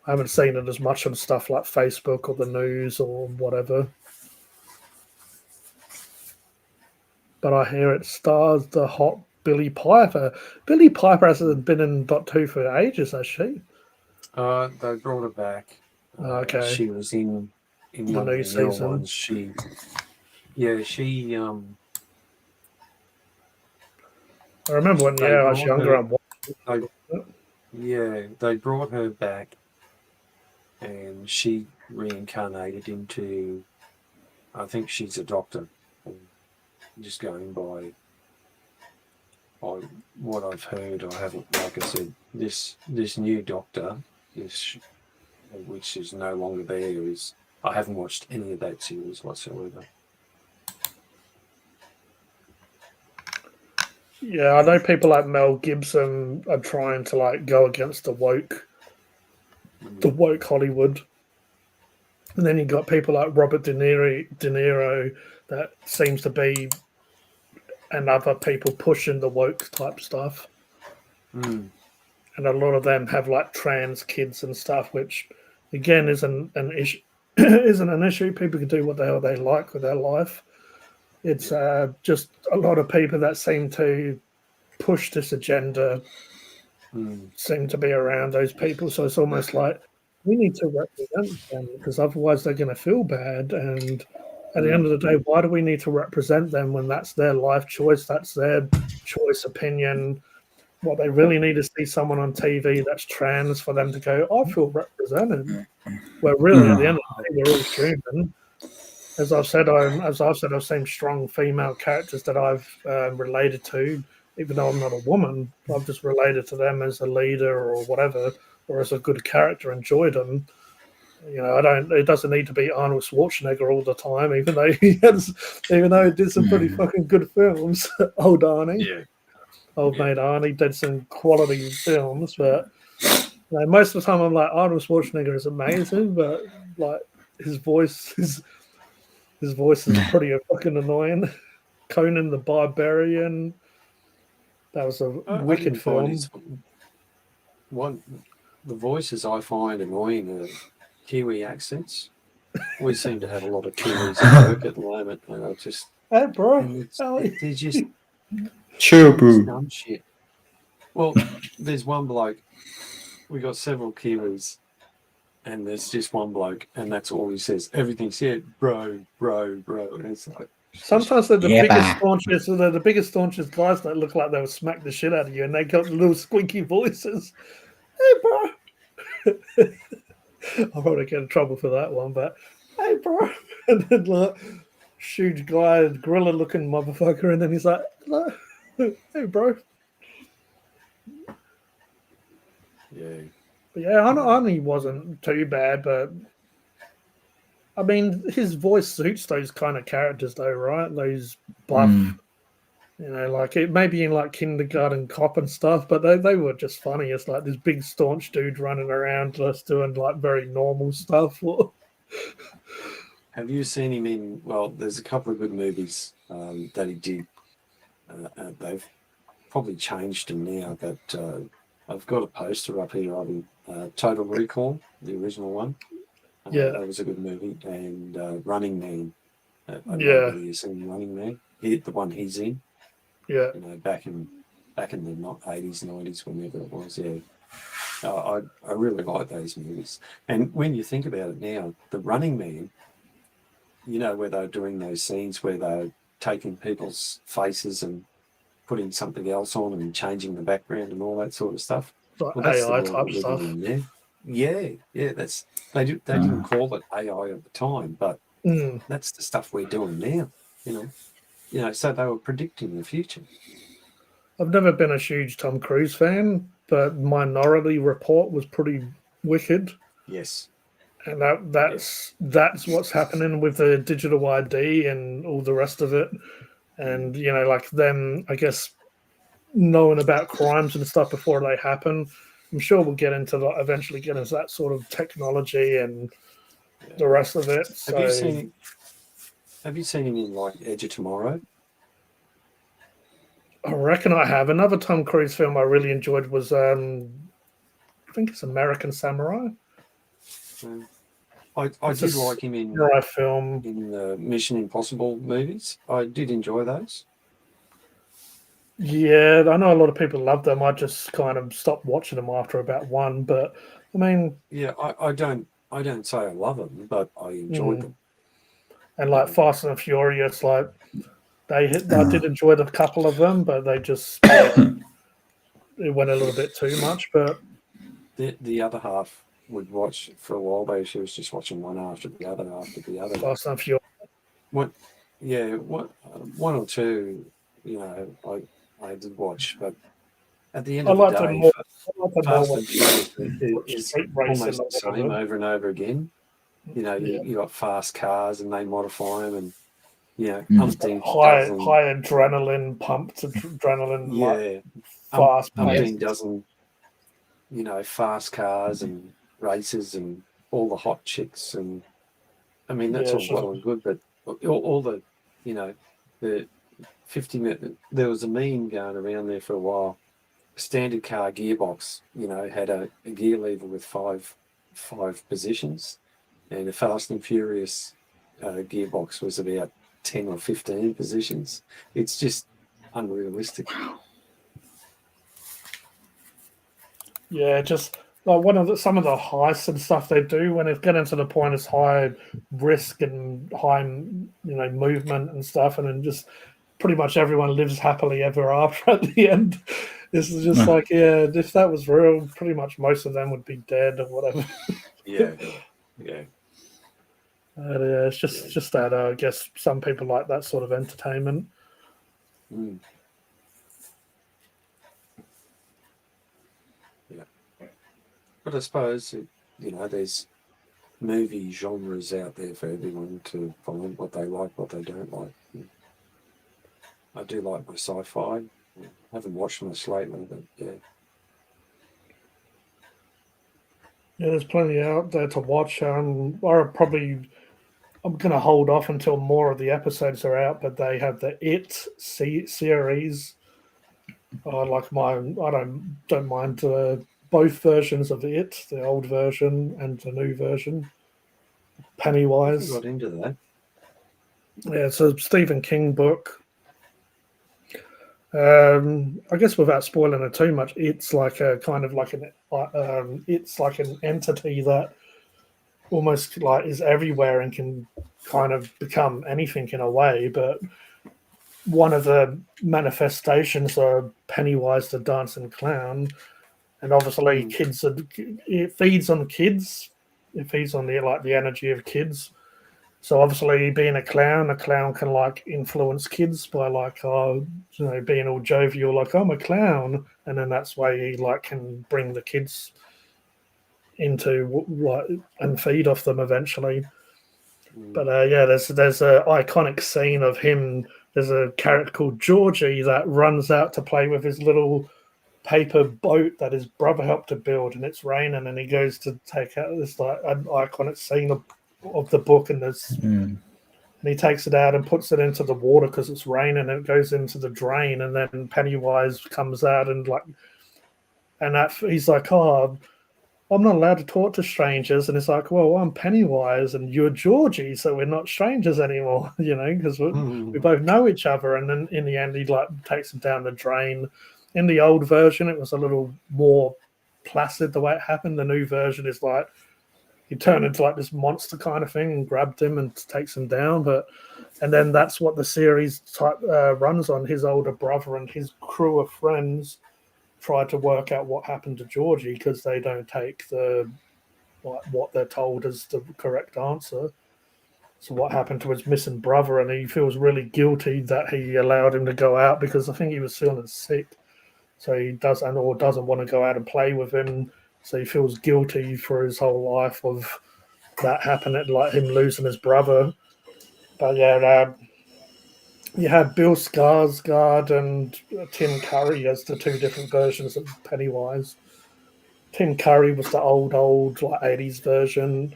A: I haven't seen it as much on stuff like Facebook or the news or whatever. But I hear it stars the hot Billie Piper. Billie Piper hasn't been in Doctor Who for ages, has she?
E: They brought her back.
A: Okay.
E: She was in
A: the
E: one
A: new
E: of the newer
A: season.
E: ones. She
A: I remember when I was younger.
E: They brought her back, and she reincarnated into. I think she's a doctor. Just going by what I've heard, I haven't. Like I said, this new Doctor, which is no longer there, is. I haven't watched any of that series whatsoever.
A: Yeah, I know people like Mel Gibson are trying to go against the woke Hollywood, and then you got people like Robert De Niro that seems to be, and other people pushing the woke type stuff. And a lot of them have trans kids and stuff, which again isn't an issue. Isn't an issue. People can do what the hell they like with their life. It's just a lot of people that seem to push this agenda seem to be around those people. So it's almost like we need to represent them, because otherwise they're going to feel bad. And at the end of the day, why do we need to represent them when that's their life choice? That's their choice opinion. What they really need is see someone on TV that's trans for them to go, I feel represented. Where really, at the end of the day, we're all human. As I've said, I've seen strong female characters that I've related to, even though I'm not a woman. I've just related to them as a leader or whatever, or as a good character, enjoyed them. It doesn't need to be Arnold Schwarzenegger all the time, even though he did some pretty fucking good films. Old Arnie, old mate Arnie did some quality films, but most of the time I'm like, Arnold Schwarzenegger is amazing, but his voice is pretty fucking annoying. Conan the Barbarian, that was a wicked film.
E: The voices I find annoying are Kiwi accents. We seem to have a lot of Kiwis at work at the moment, and I just
A: Hey, bro.
E: and they're just
D: Sure,
E: it's
D: boo.
E: dumb shit. Well, there's one bloke. We got several Kiwis, and there's just one bloke, and that's all he says. Everything's bro. And it's like
A: Sometimes they're the
D: Yeah,
A: biggest
D: bah.
A: staunchest. They're the biggest staunchest guys that look like they'll smack the shit out of you, and they got little squeaky voices. Hey, bro. I'll probably get in trouble for that one, but hey, bro. And then like huge guy, gorilla looking motherfucker, and then he's like, hello. Hey, bro.
E: yeah.
A: But yeah, Arnie wasn't too bad, but I mean, his voice suits those kind of characters, though, right? Those buff, like it maybe in like Kindergarten Cop and stuff, but they were just funny. It's like this big staunch dude running around just doing like very normal stuff.
E: Have you seen him in? Well, there's a couple of good movies that he did. They've probably changed him now, but I've got a poster up here of him. Total Recall, the original one.
A: Yeah.
E: That was a good movie. And Running Man. I don't know
A: Yeah.
E: whether you've seen Running Man. The one he's in.
A: Yeah.
E: You know, back in the not 80s, 90s, whenever it was. Yeah. I really like those movies. And when you think about it now, The Running Man, you know, where they're doing those scenes where they're taking people's faces and putting something else on and changing the background and all that sort of stuff.
A: Like
E: Well, that's the
A: AI
E: world
A: type
E: we're living
A: stuff.
E: in now. Yeah. They didn't call it AI at the time, but that's the stuff we're doing now. You know. So they were predicting the future.
A: I've never been a huge Tom Cruise fan, but Minority Report was pretty wicked.
E: Yes.
A: And that's what's happening with the digital ID and all the rest of it. And, like them, I guess, knowing about crimes and stuff before they happen. I'm sure we'll get into that, eventually get into that sort of technology and the rest of it. So,
E: Have you seen him in like Edge of Tomorrow?
A: I reckon I have. Another Tom Cruise film I really enjoyed was, I think it's American Samurai.
E: I did like him in
A: samurai film.
E: In the Mission Impossible movies. I did enjoy those.
A: Yeah, I know a lot of people love them. I just kind of stopped watching them after about one. But I mean,
E: yeah, I don't say I love them, but I enjoyed them.
A: And like Fast and Furious, like I did enjoy a couple of them, but they just it went a little bit too much. But
E: the other half would watch for a while. Though she was just watching one after the other.
A: Fast and Furious.
E: One or two, I did watch, but at the end of the day, Fast and Furious is almost the same over and over again. You got fast cars and they modify them, and
A: high adrenaline pumped adrenaline, fast
E: dozen, fast cars and races and all the hot chicks, and I mean that's all well and good, but all the the 50-minute, there was a meme going around there for a while. Standard car gearbox, had a gear lever with five positions, and the Fast and Furious gearbox was about 10 or 15 positions. It's just unrealistic.
A: Yeah, just like some of the heists and stuff they do when it's getting to the point it's high risk and high movement and stuff, and then just pretty much everyone lives happily ever after at the end. This is just like, if that was real, pretty much most of them would be dead or whatever.
E: Yeah.
A: It's just that I guess some people like that sort of entertainment.
E: Yeah, but I suppose there's movie genres out there for everyone to find what they like, what they don't like. I do like my sci-fi. I haven't watched much lately, but yeah.
A: Yeah, there's plenty out there to watch. I'm going to hold off until more of the episodes are out, but they have the It series. I don't mind both versions of It, the old version and the new version. Pennywise.
E: Got into that.
A: Yeah, it's a Stephen King book. I guess without spoiling it too much, it's like a kind of like it's like an entity that almost like is everywhere and can kind of become anything in a way. But one of the manifestations are Pennywise the dancing clown, and obviously it feeds on kids. It feeds on the energy of kids. So obviously, being a clown can like influence kids by like being all jovial, like I'm a clown, and then that's why he like can bring the kids into like and feed off them eventually. But there's a iconic scene of him. There's a character called Georgie that runs out to play with his little paper boat that his brother helped to build, and it's raining, and he goes to take out this like an iconic scene of the book, and and he takes it out and puts it into the water because it's raining, and it goes into the drain, and then Pennywise comes out and he's like, oh, I'm not allowed to talk to strangers, and it's like, well, I'm Pennywise and you're Georgie, so we're not strangers anymore, because we both know each other. And then in the end, he like takes him down the drain. In the old version, it was a little more placid the way it happened. The new version is like he turned into like this monster kind of thing and grabbed him and takes him down. And then that's what the series runs on. His older brother and his crew of friends try to work out what happened to Georgie because they don't take what they're told as the correct answer. So what happened to his missing brother, and he feels really guilty that he allowed him to go out because I think he was feeling sick. So he doesn't want to go out and play with him. So he feels guilty for his whole life of that happening, like him losing his brother. But yeah, you had Bill Skarsgård and Tim Curry as the two different versions of Pennywise. Tim Curry was the old like 80s version.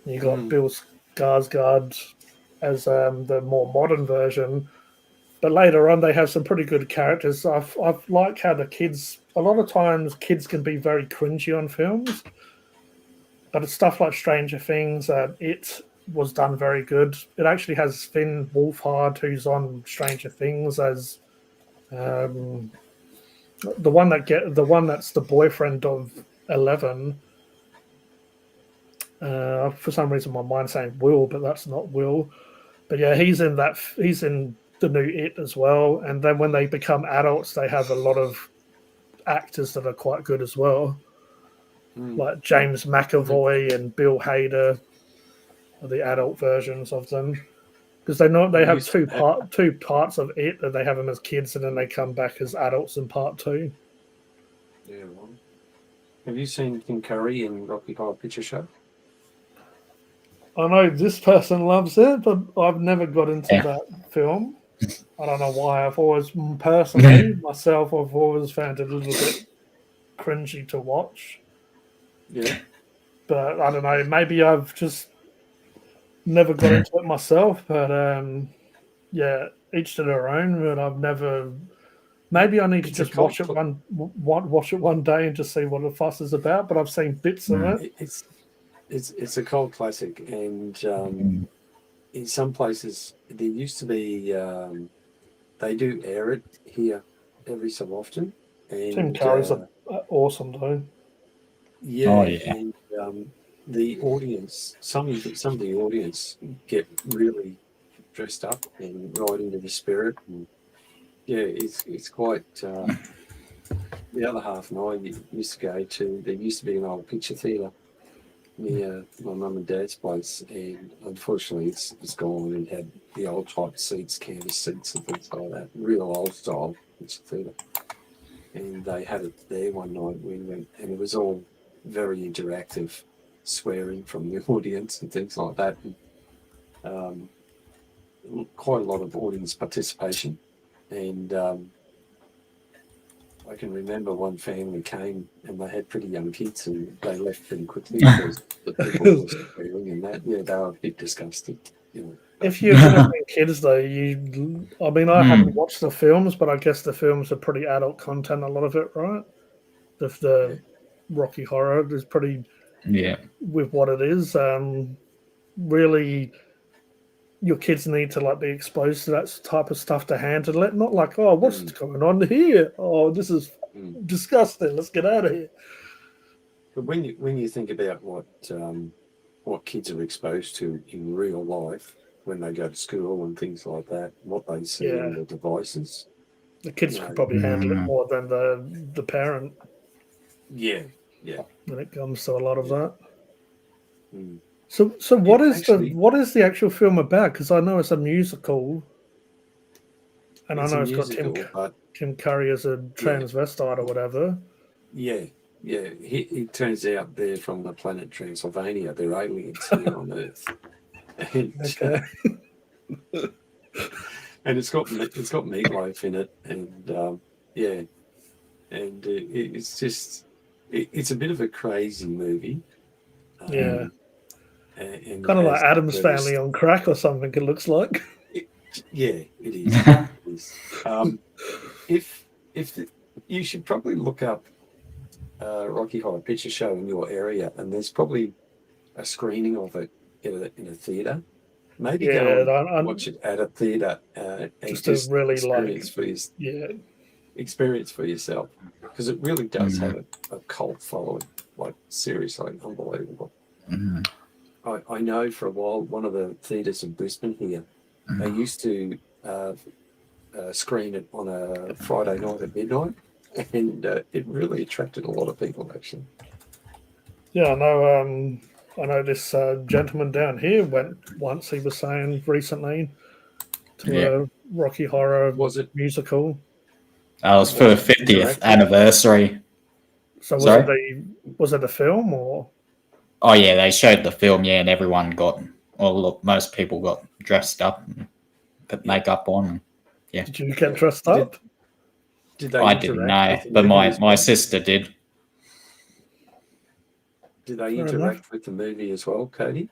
A: You got Bill Skarsgård as the more modern version. But later on, they have some pretty good characters. I've liked how the kids. A lot of times, kids can be very cringy on films, but it's stuff like Stranger Things. It was done very good. It actually has Finn Wolfhard, who's on Stranger Things, as the one that's the boyfriend of Eleven. For some reason, my mind's saying Will, but that's not Will. But yeah, he's in the new It as well. And then when they become adults, they have a lot of actors that are quite good as well, like James McAvoy and Bill Hader are the adult versions of them, because they have two parts of It, that they have them as kids and then they come back as adults in part 2.
E: Yeah, well. Have you seen Tim Curry in Rocky Horror Picture Show?
A: I know this person loves it, but I've never got into that film. I don't know why. I've always found it a little bit cringy to watch.
E: Yeah.
A: But I don't know. Maybe I've just never got into it myself. But each to their own. But I've never. Maybe I need to just watch it one day and just see what the fuss is about. But I've seen bits of it.
E: It's a cult classic, and in some places there used to be they do air it here every so often. And
A: Tim Curry's awesome though.
E: Yeah, and the audience, some of the audience get really dressed up and right into the spirit. And yeah, it's quite. The other half and I used to go to. There used to be an old picture theatre near my mum and dad's place, and unfortunately it's gone, and had the old type seats, canvas seats and things like that, real old style picture theatre. And they had it there one night we went, and it was all very interactive, swearing from the audience and things like that, and quite a lot of audience participation. And I can remember one family came and they had pretty young kids, and they left pretty quickly because the people were swearing and that. Yeah, they were a bit disgusted.
A: If you're having kids, though, I haven't watched the films, but I guess the films are pretty adult content, a lot of it, right? The Rocky Horror is pretty with what it is. really your kids need to like be exposed to that type of stuff to handle it. Not like, oh, what's going on here? Oh, this is disgusting. Let's get out of here.
E: But when you think about what kids are exposed to in real life when they go to school and things like that, what they see on the devices,
A: the kids could probably handle it more than the parent.
E: Yeah.
A: When it comes to a lot of that.
E: Mm.
A: So what is the actual film about? Because I know it's a musical, and I know it's got Tim Curry as a transvestite or whatever.
E: Yeah. It turns out they're from the planet Transylvania. They're aliens here on Earth. And,
A: Okay.
E: and it's got meatloaf in it, and and it's just it's a bit of a crazy movie. And
A: kind of like Addams Family on crack or something. It looks like.
E: It is. If you should probably look up Rocky Horror Picture Show in your area, and there's probably a screening of it in a theatre. Maybe go and watch it at a theatre and just really experience for yourself, because it really does have a cult following, like seriously unbelievable. I know for a while one of the theatres in Brisbane here, they used to screen it on a Friday night at midnight, and it really attracted a lot of people actually.
A: Yeah, I know this gentleman down here went once. He was saying recently to a Rocky Horror musical.
D: It was for the 50th anniversary.
A: So was it a film or?
D: Oh yeah, they showed the film, and everyone most people got dressed up and put makeup on. Yeah.
A: Did you get dressed up?
E: Did they?
D: I didn't know, but my sister did.
E: Did they interact with the movie as well, Cody?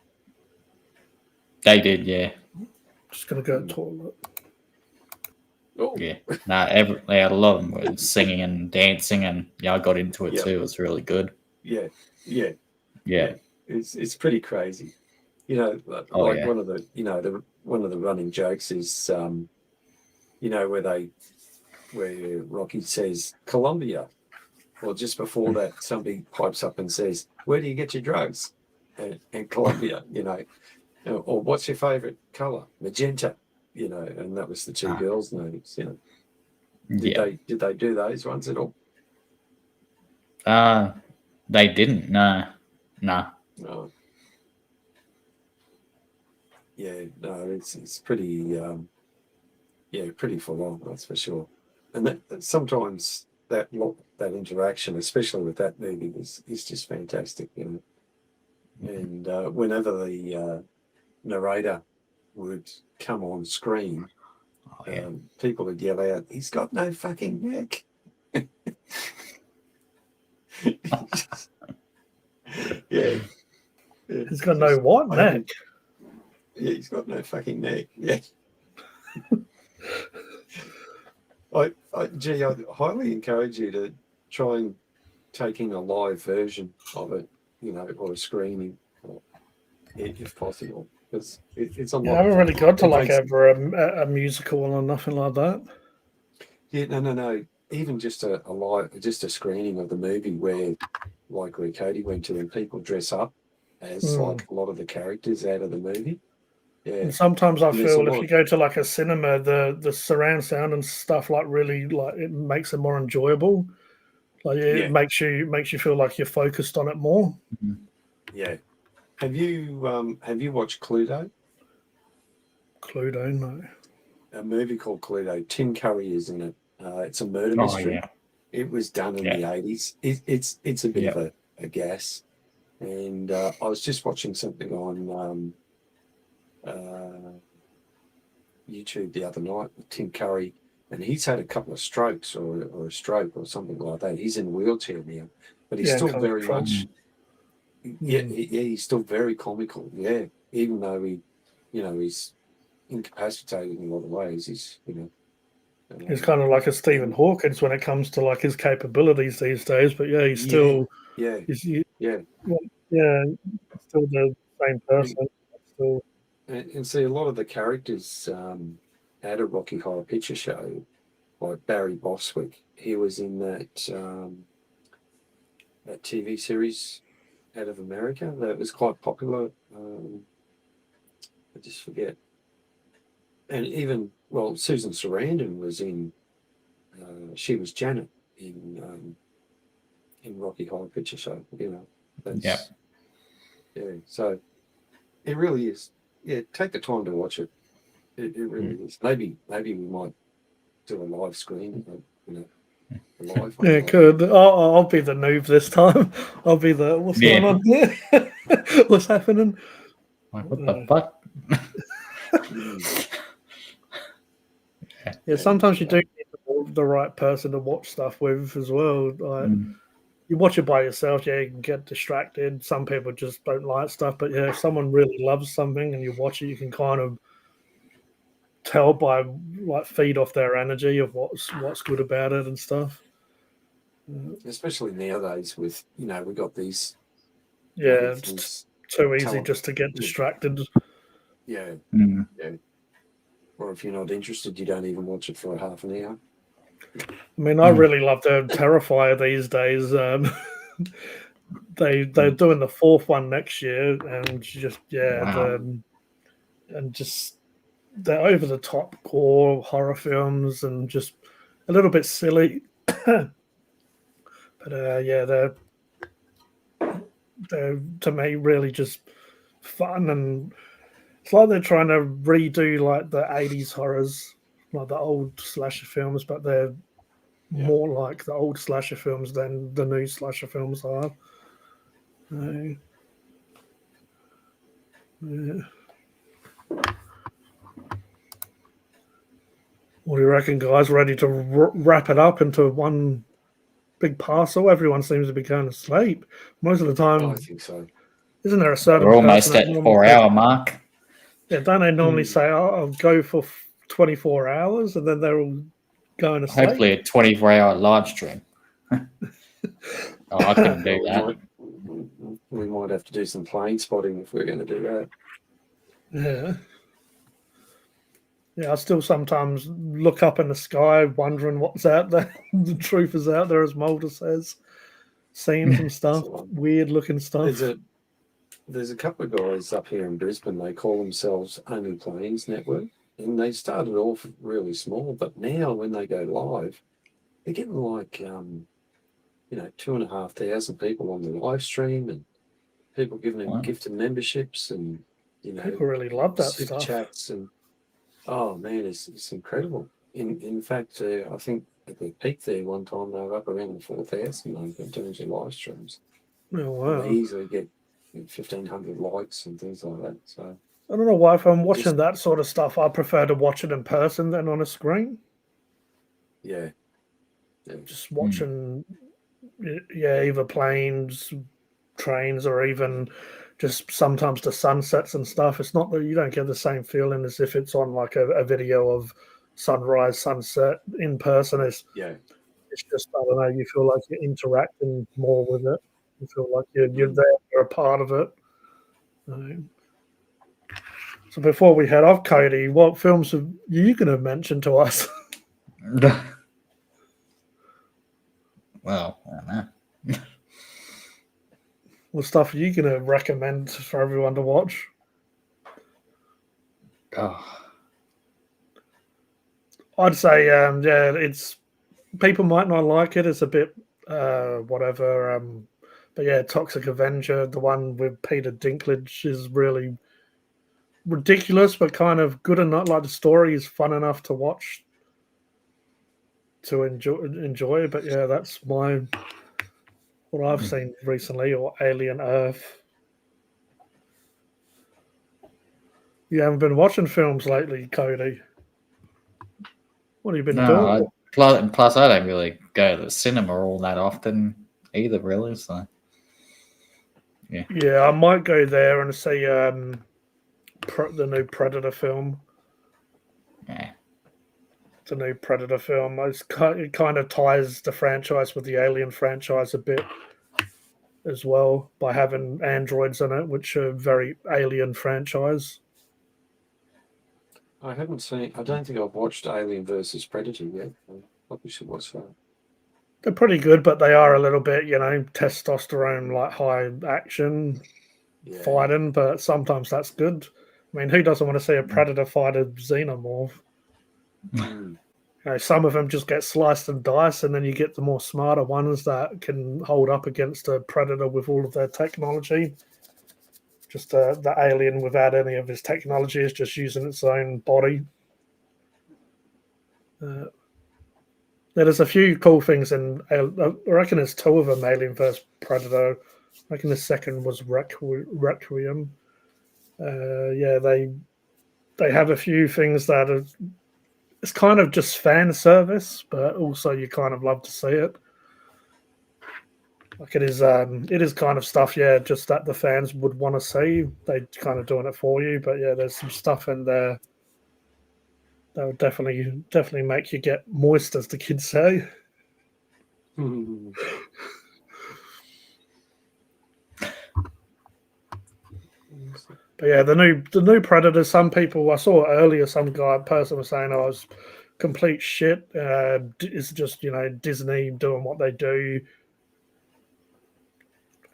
D: They did, yeah.
A: Just gonna go to the toilet.
E: Oh.
D: Yeah. A lot of them were singing and dancing, and I got into it too. It was really good.
E: Yeah. It's pretty crazy. One of the one of the running jokes is where Rocky says Colombia. Well, just before that, somebody pipes up and says, "Where do you get your drugs?" And Colombia, or what's your favorite color? Magenta, and that was the two girls' names. Did they do those ones at all?
D: They didn't. No.
E: No. Yeah, no, it's pretty pretty full on, that's for sure. And that sometimes that interaction, especially with that movie, is just fantastic, And whenever the narrator would come on screen, people would yell out, "He's got no fucking neck." Yeah.
A: He's got no what neck?
E: Yeah, he's got no fucking neck. Yeah. I'd highly encourage you to try and taking a live version of it, or a screening, if possible, because it's a lot.
A: I haven't really got to ever a musical or nothing like that.
E: Yeah, no. Even just a screening of the movie where Cody went to, and people dress up as like a lot of the characters out of the movie. Yeah.
A: And sometimes I feel if you go to a cinema, the surround sound and stuff really it makes it more enjoyable. It makes you feel like you're focused on it more.
E: Yeah. Have you watched Cluedo?
A: Cluedo, no.
E: A movie called Cluedo. Tim Curry is in it. It's a murder mystery.
D: Yeah.
E: It was done in the 80s. It's a bit of a gas. And I was just watching something on YouTube the other night with Tim Curry, and he's had a couple of strokes or a stroke or something like that. He's in a wheelchair now, but he's still very much he's still very comical. Yeah, even though he's incapacitated in a lot of ways. He's
A: he's kind of like a Stephen Hawkins when it comes to his capabilities these days. But he's still
E: still
A: the same person. cool.
E: And see, a lot of the characters at a Rocky Horror Picture Show, like Barry Bostwick, he was in that that TV series out of America that was quite popular. I just forget. And even, well, Susan Sarandon was in, she was Janet in Rocky Horror Picture Show, you know. That's, yeah, so it really is. Yeah, take the time to watch it. It really is. Maybe we might do a live screen, you know, a live one.
A: Yeah, good. I'll be the noob this time. I'll be the what's going on here? What's happening?
D: Like, what the fuck?
A: Yeah, sometimes you do need the right person to watch stuff with as well. Like you watch it by yourself, yeah, you can get distracted. Some people just don't like stuff, but yeah, if someone really loves something and you watch it, you can kind of tell by like feed off their energy of what's good about it and stuff.
E: Especially nowadays with, you know, we got these.
A: Yeah, it's too easy just to get distracted.
E: Yeah. Yeah. Or if you're not interested, you don't even watch it for a half an hour.
A: I mean, I really love the Terrifier these days. They're doing the fourth one next year, and just and just they're over the top gore horror films and just a little bit silly. But yeah, they're to me really just fun, and it's like they're trying to redo like the 80s horrors, like the old slasher films, but they're more like the old slasher films than the new slasher films are. Yeah. What do you reckon, guys? Ready to wrap it up into one big parcel? Everyone seems to be going to sleep most of the time.
E: I think so.
A: Isn't there a certain?
D: We're almost at 4 hour mark.
A: Yeah, don't they normally say, "Oh, I'll go for 24 hours," and then they're all going to sleep?
D: Hopefully, a 24-hour live stream. I couldn't do that.
E: We might have to do some plane spotting if we're going to do that.
A: Yeah. Yeah, I still sometimes look up in the sky wondering what's out there. The truth is out there, as Mulder says. Seeing some stuff, weird looking stuff.
E: There's a couple of guys up here in Brisbane, they call themselves Only Planes Network. And they started off really small, but now when they go live, they're getting like, 2,500 people on the live stream and people giving them gifted memberships and,
A: people really love that
E: super
A: stuff.
E: chats and, oh man, it's incredible. In fact, I think at the peak there one time they were up around the 4,000 in terms of live streams.
A: Oh, wow.
E: They easily get 1,500 likes and things like that. So
A: I don't know why, if I'm watching that sort of stuff, I prefer to watch it in person than on a screen.
E: Yeah.
A: Just watching, either planes, trains, or even just sometimes the sunsets and stuff. It's not that you don't get the same feeling as if it's on like a video of sunrise, sunset in person. It's just, I don't know, you feel like you're interacting more with it. You feel like you're there, you're a part of it. So before we head off, Cody, what films are you going to mention to us?
D: Well, I don't know.
A: What stuff are you going to recommend for everyone to watch? I'd say, it's people might not like it. It's a bit whatever. But yeah, Toxic Avenger, the one with Peter Dinklage, is really ridiculous, but kind of good enough. Like the story is fun enough to watch, to enjoy. But yeah, that's what I've seen recently, or Alien Earth. You haven't been watching films lately, Cody? What have you been doing?
D: Plus, I don't really go to the cinema all that often either, really. So,
A: yeah, I might go there and see the new Predator film.
D: Yeah.
A: The new Predator film. It kind of ties the franchise with the Alien franchise a bit. as well by having androids in it, which are very Alien franchise.
E: I haven't seen. I don't think I've watched Alien versus Predator yet. I probably should watch that.
A: They're pretty good, but they are a little bit, testosterone, like high action
E: Yeah.
A: fighting. But sometimes that's good. I mean, who doesn't want to see a Predator fight a Xenomorph?
E: Mm.
A: Some of them just get sliced and diced, and then you get the more smarter ones that can hold up against a Predator with all of their technology. Just the alien without any of his technology is just using its own body. There's a few cool things in. I reckon there's 2 of them, Alien vs Predator. I reckon the second was Requiem. They have a few things that are. It's kind of just fan service, but also you kind of love to see it. Like it is kind of stuff, just that the fans would want to see. They kind of doing it for you, but there's some stuff in there that would definitely make you get moist, as the kids say.
E: Mm.
A: But the new Predator. Some people I saw earlier, some person was saying, "Oh, it's complete shit. It's just Disney doing what they do."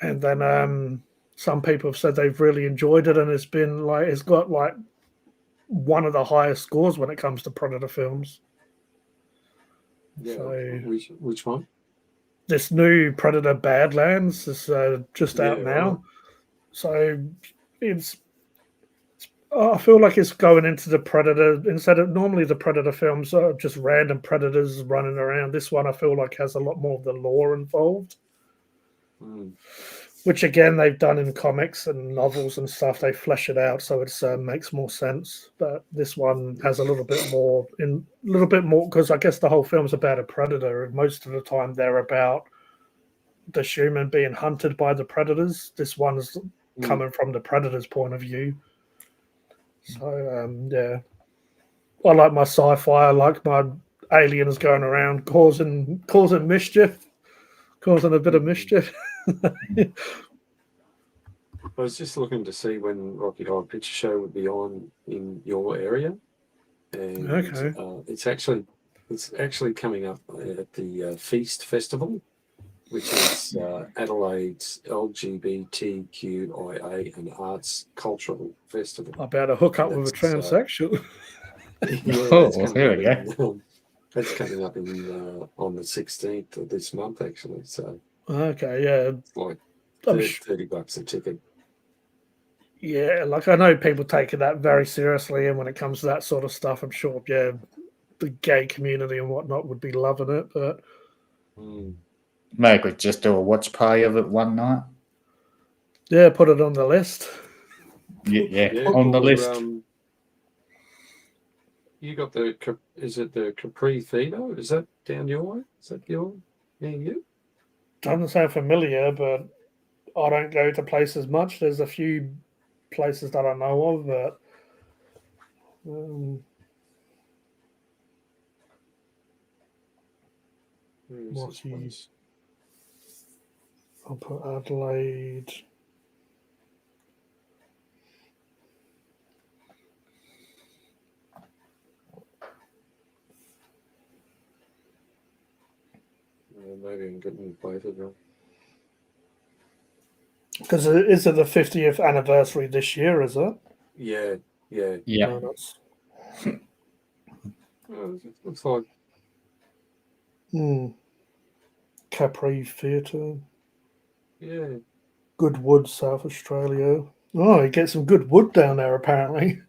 A: And then some people have said they've really enjoyed it, and it's got like one of the highest scores when it comes to Predator films.
E: Yeah.
A: So,
E: which one?
A: This new Predator Badlands is just out now.
E: Right.
A: So I feel like it's going into the Predator instead of normally the Predator films are just random predators running around. This one I feel like has a lot more of the lore involved.
E: Mm.
A: Which again they've done in comics and novels and stuff. They flesh it out so it makes more sense. But this one has a little bit more because I guess the whole film's about a predator, and most of the time they're about the human being hunted by the predators. This one's coming from the predator's point of view. So I like my sci-fi. I like my aliens going around causing mischief, causing a bit of mischief.
E: I was just looking to see when Rocky Horror Picture Show would be on in your area, and
A: Okay.
E: It's actually coming up at the Feast Festival, which is Adelaide's LGBTQIA and Arts Cultural Festival.
A: I better hook up with a transsexual.
D: There we go.
E: That's coming up on the 16th of this month, actually. So
A: Okay, yeah.
E: it's like
A: I'm
E: $30 a ticket.
A: Yeah, like I know people taking that very seriously, and when it comes to that sort of stuff, I'm sure, the gay community and whatnot would be loving it. But
D: maybe we just do a watch party of it one night.
A: yeah, put it on the list.
D: Yeah, on the list.
E: You got is it the Capri Theatre? Is that down your way? Is that near you?
A: Doesn't sound familiar, but I don't go to places much. There's a few places that I know of, but I'll put Adelaide.
E: Maybe I'm getting both of them.
A: Because is it the 50th anniversary this year, is it?
E: Yeah.
A: No, that's...
E: Looks like
A: Capri Theatre.
E: Yeah.
A: Goodwood, South Australia. Oh, you get some good wood down there, apparently.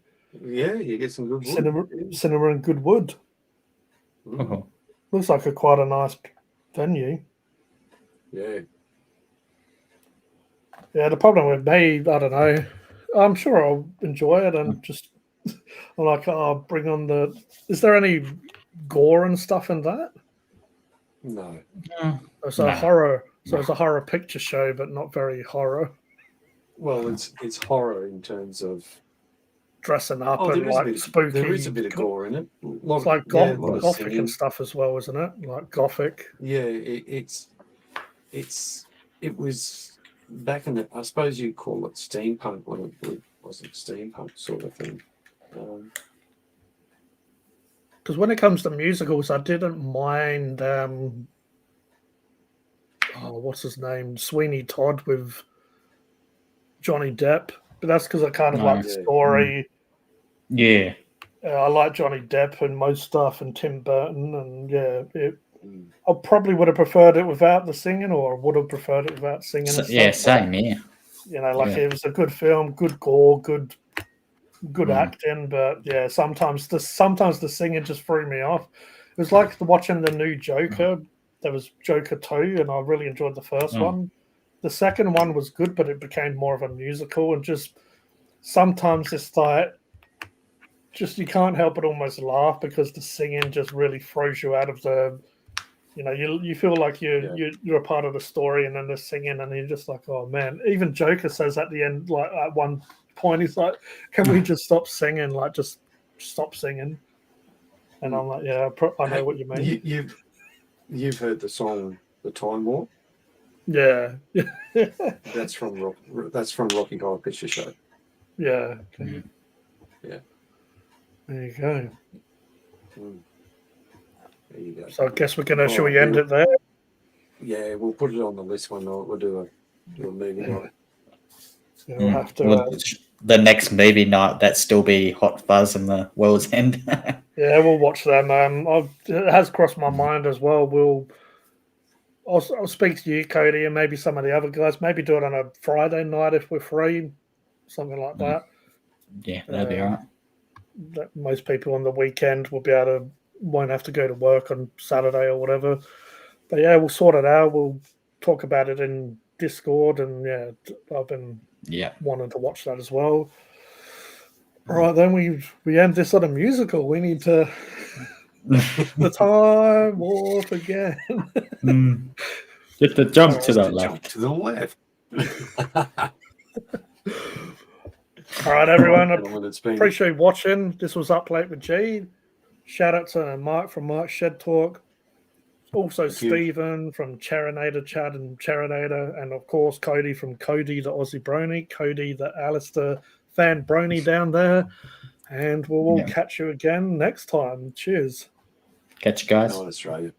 E: Yeah, you get some good wood.
A: Cinema in Goodwood.
D: Oh.
A: Looks like quite a nice venue.
E: Yeah.
A: Yeah, the problem with me, I don't know. I'm sure I'll enjoy it and just I'm like, I'll bring on the. Is there any gore and stuff in that?
E: No.
A: It's a horror. So it's a horror picture show, but not very horror.
E: Well, it's horror in terms of
A: dressing up and like spooky.
E: There is a bit of gore in it.
A: It's like gothic and stuff as well, isn't it? Like gothic.
E: Yeah, it was back in the, I suppose you'd call it steampunk when it wasn't steampunk sort of thing.
A: Because when it comes to musicals, I didn't mind. What's his name? Sweeney Todd with Johnny Depp, but that's because I kind of like the story.
D: Yeah.
A: I like Johnny Depp and most stuff, and Tim Burton, and I probably would have preferred it without the singing, or would have preferred it without singing.
D: So,
A: and
D: yeah,
A: stuff.
D: same. Yeah.
A: You know, like it was a good film, good gore, good acting, but yeah, sometimes the singing just threw me off. It was like watching the new Joker. There was Joker 2, and I really enjoyed the first one. The second one was good, but it became more of a musical, and just sometimes it's like just you can't help but almost laugh because the singing just really throws you out of the. You know, you feel like you're a part of the story, and then they're singing, and you're just like, oh man. Even Joker says at the end, like at one point, he's like, "Can we just stop singing? Like, just stop singing." And I'm like, "Yeah, I know what you mean."
E: You've heard the song "The Time Warp"?
A: Yeah,
E: That's from Rocky Horror Picture Show.
A: Yeah.
E: Yeah.
A: There you go.
E: There you go.
A: So I guess shall we end it there?
E: Yeah, we'll put it on the list one night. We'll do a movie night.
A: Yeah, we'll have to.
D: The next movie night, that still be Hot Fuzz and the World's End.
A: Yeah, we'll watch them. It has crossed my mind as well. I'll speak to you, Cody, and maybe some of the other guys. Maybe do it on a Friday night if we're free, something like that.
D: Yeah, that'd be all right.
A: That most people on the weekend won't have to go to work on Saturday or whatever. But yeah, we'll sort it out. We'll talk about it in Discord, and yeah, I've been wanting to watch that as well. All right, then we end this on a musical. We need to the Time Warp again.
D: Just to jump to the left.
E: Jump to the left.
A: All right, everyone. I
E: It's been
A: appreciate you watching. This was Up Late with G. Shout out to Mark from Mark Shed Talk. Also Stephen from Charinator, Chad and Charinator, and of course Cody from Cody the Aussie Brony, Cody the Alistair fan Brony down there. And we'll all catch you again next time. Cheers.
D: Catch you guys.
E: Australia.